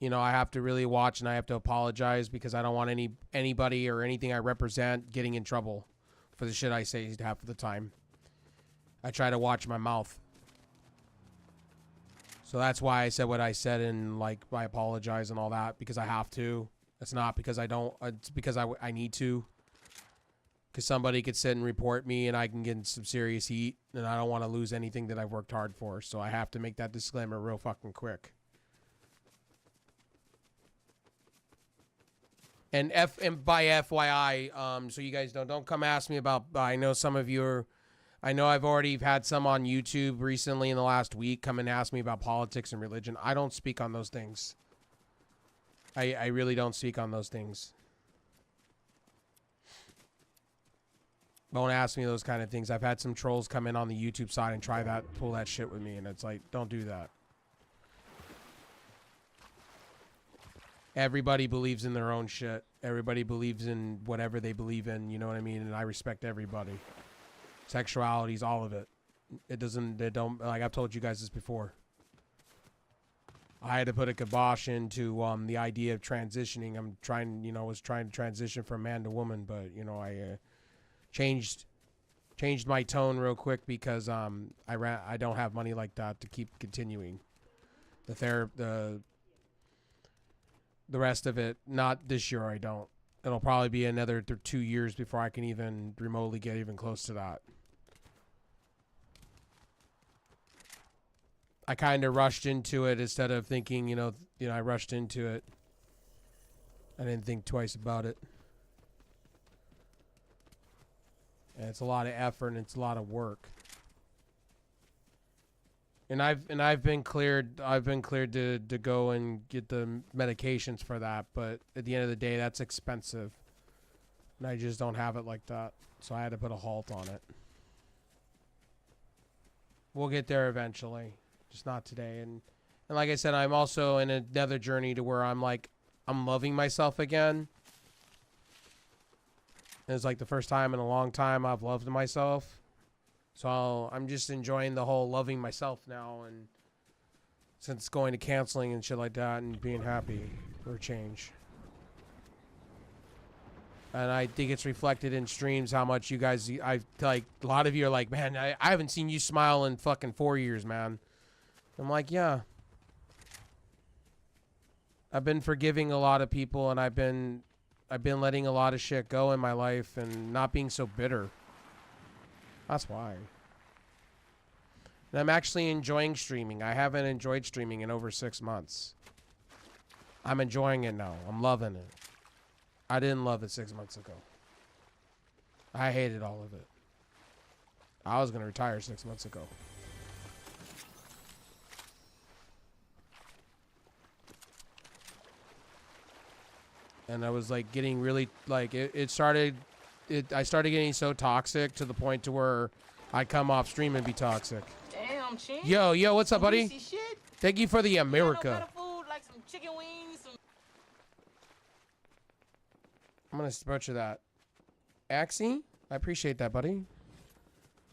You know, I have to really watch, and I have to apologize because I don't want anybody or anything I represent getting in trouble for the shit I say half of the time. I try to watch my mouth. So that's why I said what I said, and like I apologize and all that, because I have to. It's not because I don't. It's because I need to. Because somebody could sit and report me, and I can get in some serious heat, and I don't want to lose anything that I've worked hard for. So I have to make that disclaimer real fucking quick. And by FYI, so you guys don't come ask me about. I know some of you are. I know I've already had some on YouTube recently in the last week come and ask me about politics and religion. I don't speak on those things. I really don't speak on those things. Don't ask me those kind of things. I've had some trolls come in on the YouTube side and try that, pull that shit with me, and it's like, don't do that. Everybody believes in their own shit. Everybody believes in whatever they believe in, you know what I mean? And I respect everybody. Sexualities, all of it. It don't, like I've told you guys this before. I had to put a kibosh into the idea of transitioning. I'm trying, you know, was trying to transition from man to woman, but you know, I changed my tone real quick because I don't have money like that to keep continuing. The rest of it, not this year. I don't. It'll probably be another 2 years before I can even remotely get even close to that. I kind of rushed into it instead of thinking, you know, I rushed into it. I didn't think twice about it. And it's a lot of effort and it's a lot of work. And I've been cleared to go and get the medications for that, but at the end of the day that's expensive. And I just don't have it like that. So I had to put a halt on it. We'll get there eventually. Just not today. And like I said, I'm also in another journey to where I'm loving myself again. And it's like the first time in a long time I've loved myself. So I'm just enjoying the whole loving myself now, and since going to counseling and shit like that and being happy for a change. And I think it's reflected in streams how much you guys, I like, a lot of you are like, man, I haven't seen you smile in fucking 4 years, man. I'm like, yeah. I've been forgiving a lot of people, and I've been letting a lot of shit go in my life and not being so bitter. That's why. And I'm actually enjoying streaming. I haven't enjoyed streaming in over 6 months. I'm enjoying it now. I'm loving it. I didn't love it 6 months ago. I hated all of it. I was going to retire 6 months ago. And I was like getting really, like, I started getting so toxic to the point to where I'd come off stream and be toxic. Damn, Chin. Yo, what's up, buddy? Shit. Thank you for the No America. better food, like some chicken wings, some... I'm going to butcher that. Axie? I appreciate that, buddy.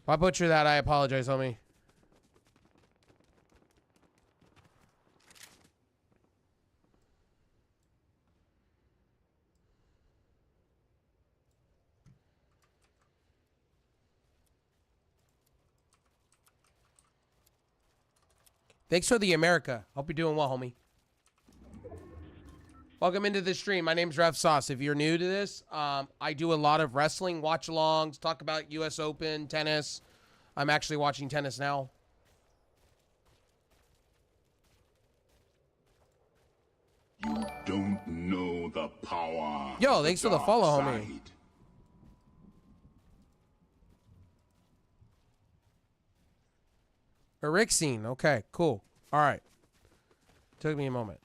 If I butcher that, I apologize, homie. Thanks for the America. Hope you're doing well, homie. Welcome into the stream. My name's Rev Sauce. If you're new to this, I do a lot of wrestling watch-alongs, talk about U.S. Open, tennis. I'm actually watching tennis now. You don't know the power. Yo, thanks for the follow, homie. Erixine. Okay, cool. All right. Took me a moment.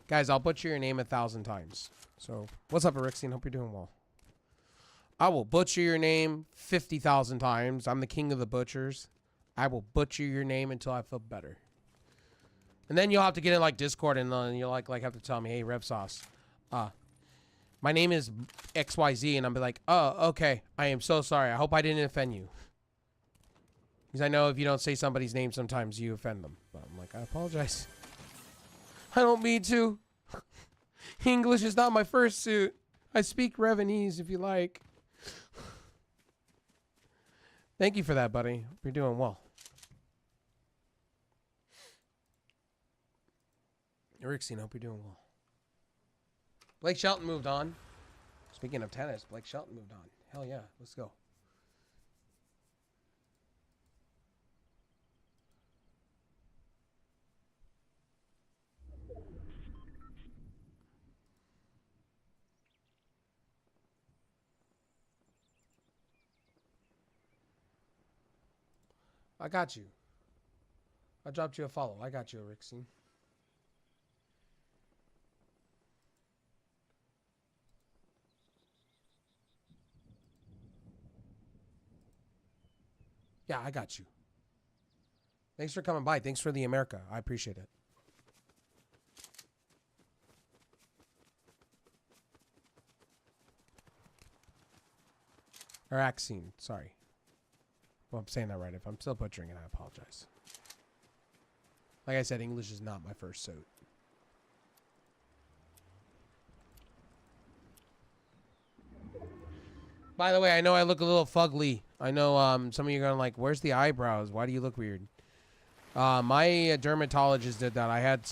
Guys, I'll butcher your name 1,000 times. So, what's up, Erixine? Hope you're doing well. I will butcher your name 50,000 times. I'm the king of the butchers. I will butcher your name until I feel better. And then you'll have to get in, like, Discord, and you'll, like have to tell me, hey, Rev Sauce, my name is XYZ, and I'll be like, oh, okay. I am so sorry. I hope I didn't offend you. Because I know if you don't say somebody's name, sometimes you offend them. But I'm like, I apologize. I don't mean to. English is not my first suit. I speak Revenese if you like. Thank you for that, buddy. Hope you're doing well. Erixine, hope you're doing well. Blake Shelton moved on. Speaking of tennis, Blake Shelton moved on. Hell yeah, let's go. I got you. I dropped you a follow. I got you, Erixine. Yeah, I got you. Thanks for coming by. Thanks for the America. I appreciate it. Or Axine, sorry. Well, I'm saying that right. If I'm still butchering it, I apologize. Like I said, English is not my first suit. By the way, I know I look a little fugly. I know some of you are going like, where's the eyebrows? Why do you look weird? My dermatologist did that. I had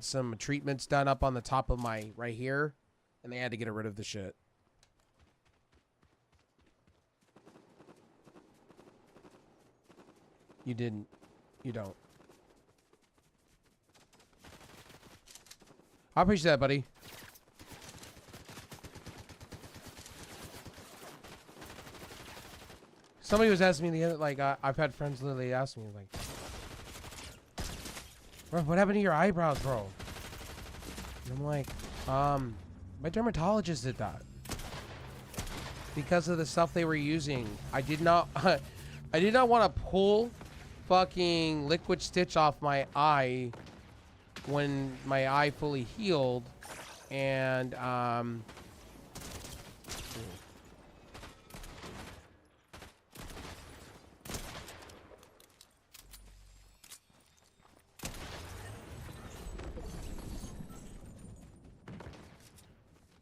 some treatments done up on the top of my right here, and they had to get rid of the shit. You didn't. You don't. I appreciate that, buddy. Somebody was asking me the other, like, I've had friends literally ask me, like, bro, what happened to your eyebrows, bro? And I'm like, my dermatologist did that. Because of the stuff they were using. I did not, I did not want to pull fucking liquid stitch off my eye when my eye fully healed. And, and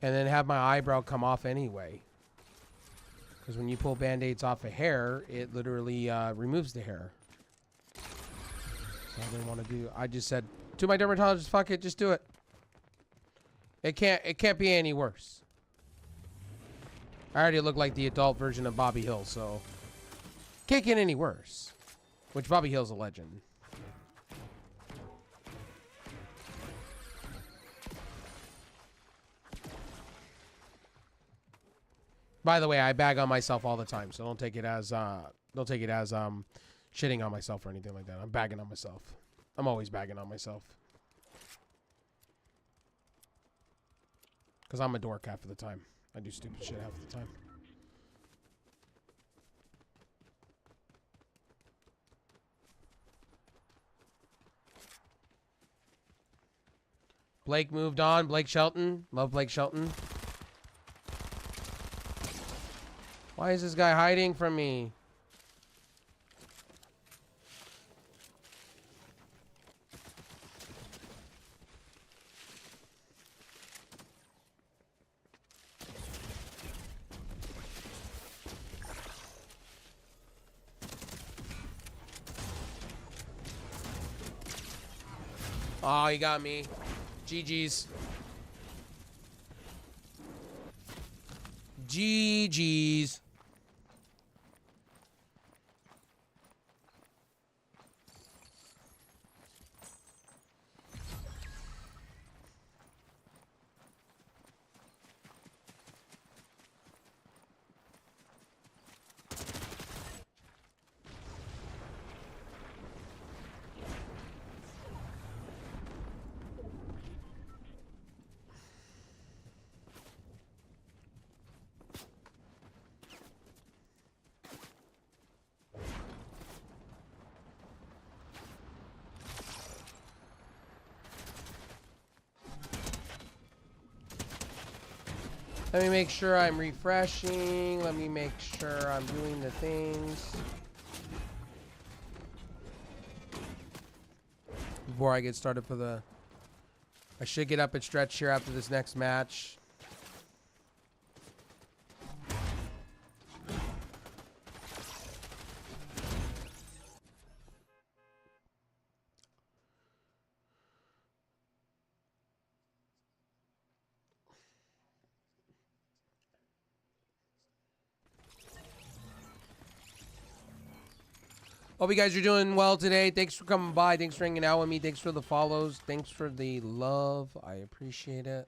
then have my eyebrow come off anyway. Because when you pull band-aids off a hair, it literally removes the hair. So I didn't want to do. I just said to my dermatologist, "Fuck it, just do it. It can't be any worse." I already look like the adult version of Bobby Hill, so can't get any worse. Which Bobby Hill's a legend. By the way, I bag on myself all the time, so don't take it as shitting on myself or anything like that. I'm bagging on myself. I'm always bagging on myself. Because I'm a dork half of the time. I do stupid shit half the time. Blake moved on. Blake Shelton. Love Blake Shelton. Why is this guy hiding from me? Oh, he got me. GG's. GG's. Let me make sure I'm refreshing. Let me make sure I'm doing the things. Before I get started for the... I should get up and stretch here after this next match. Hope you guys are doing well today. Thanks for coming by. Thanks for hanging out with me. Thanks for the follows. Thanks for the love. I appreciate it.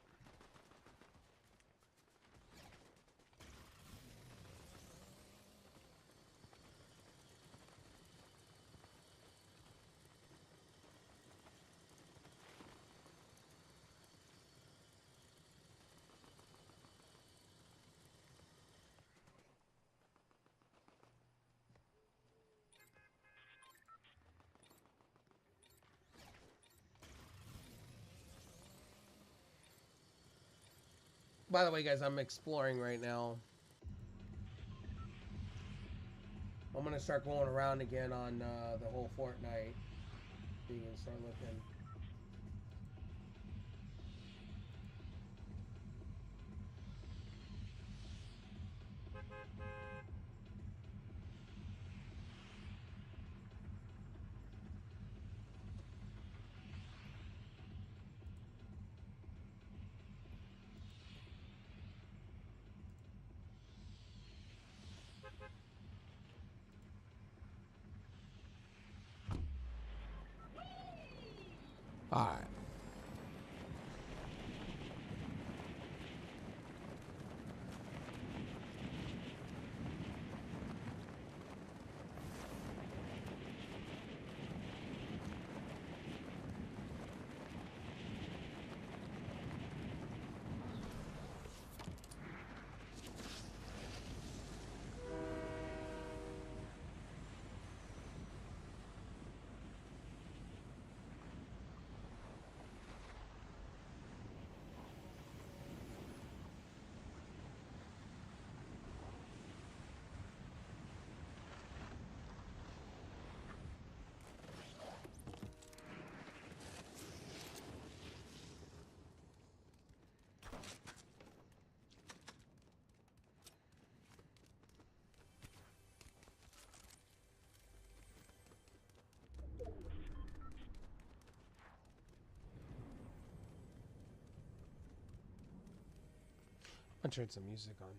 By the way, guys, I'm exploring right now. I'm going to start going around again on the whole Fortnite thing and start looking. All right. I'll turn some music on.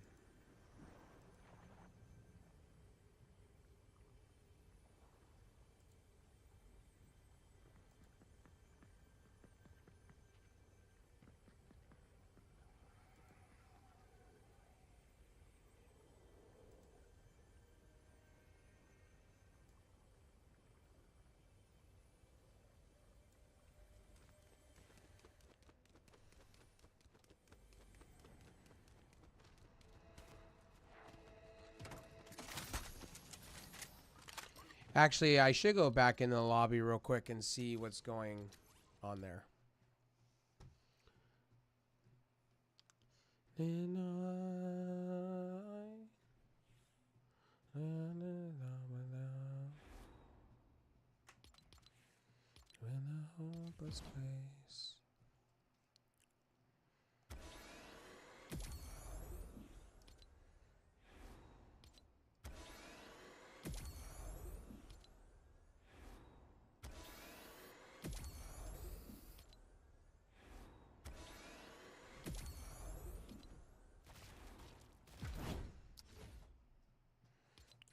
Actually, I should go back in the lobby real quick and see what's going on there. And when the hopeless place.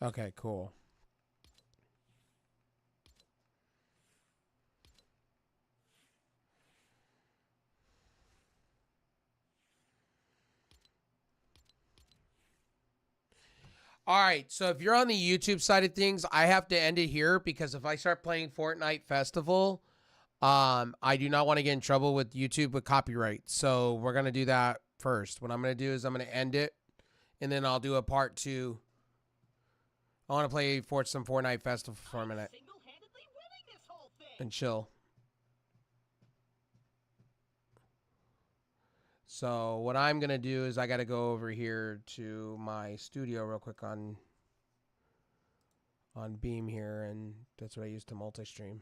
Okay, cool. All right, so if you're on the YouTube side of things, I have to end it here because if I start playing Fortnite Festival, I do not want to get in trouble with YouTube with copyright. So we're gonna do that first. What I'm gonna do is I'm gonna end it, and then I'll do a part 2. I want to play some Fortnite Festival for a minute Single-handedly winning this whole thing. and chill. So what I'm gonna do is I gotta go over here to my studio real quick on Beam here, and that's what I use to multi-stream.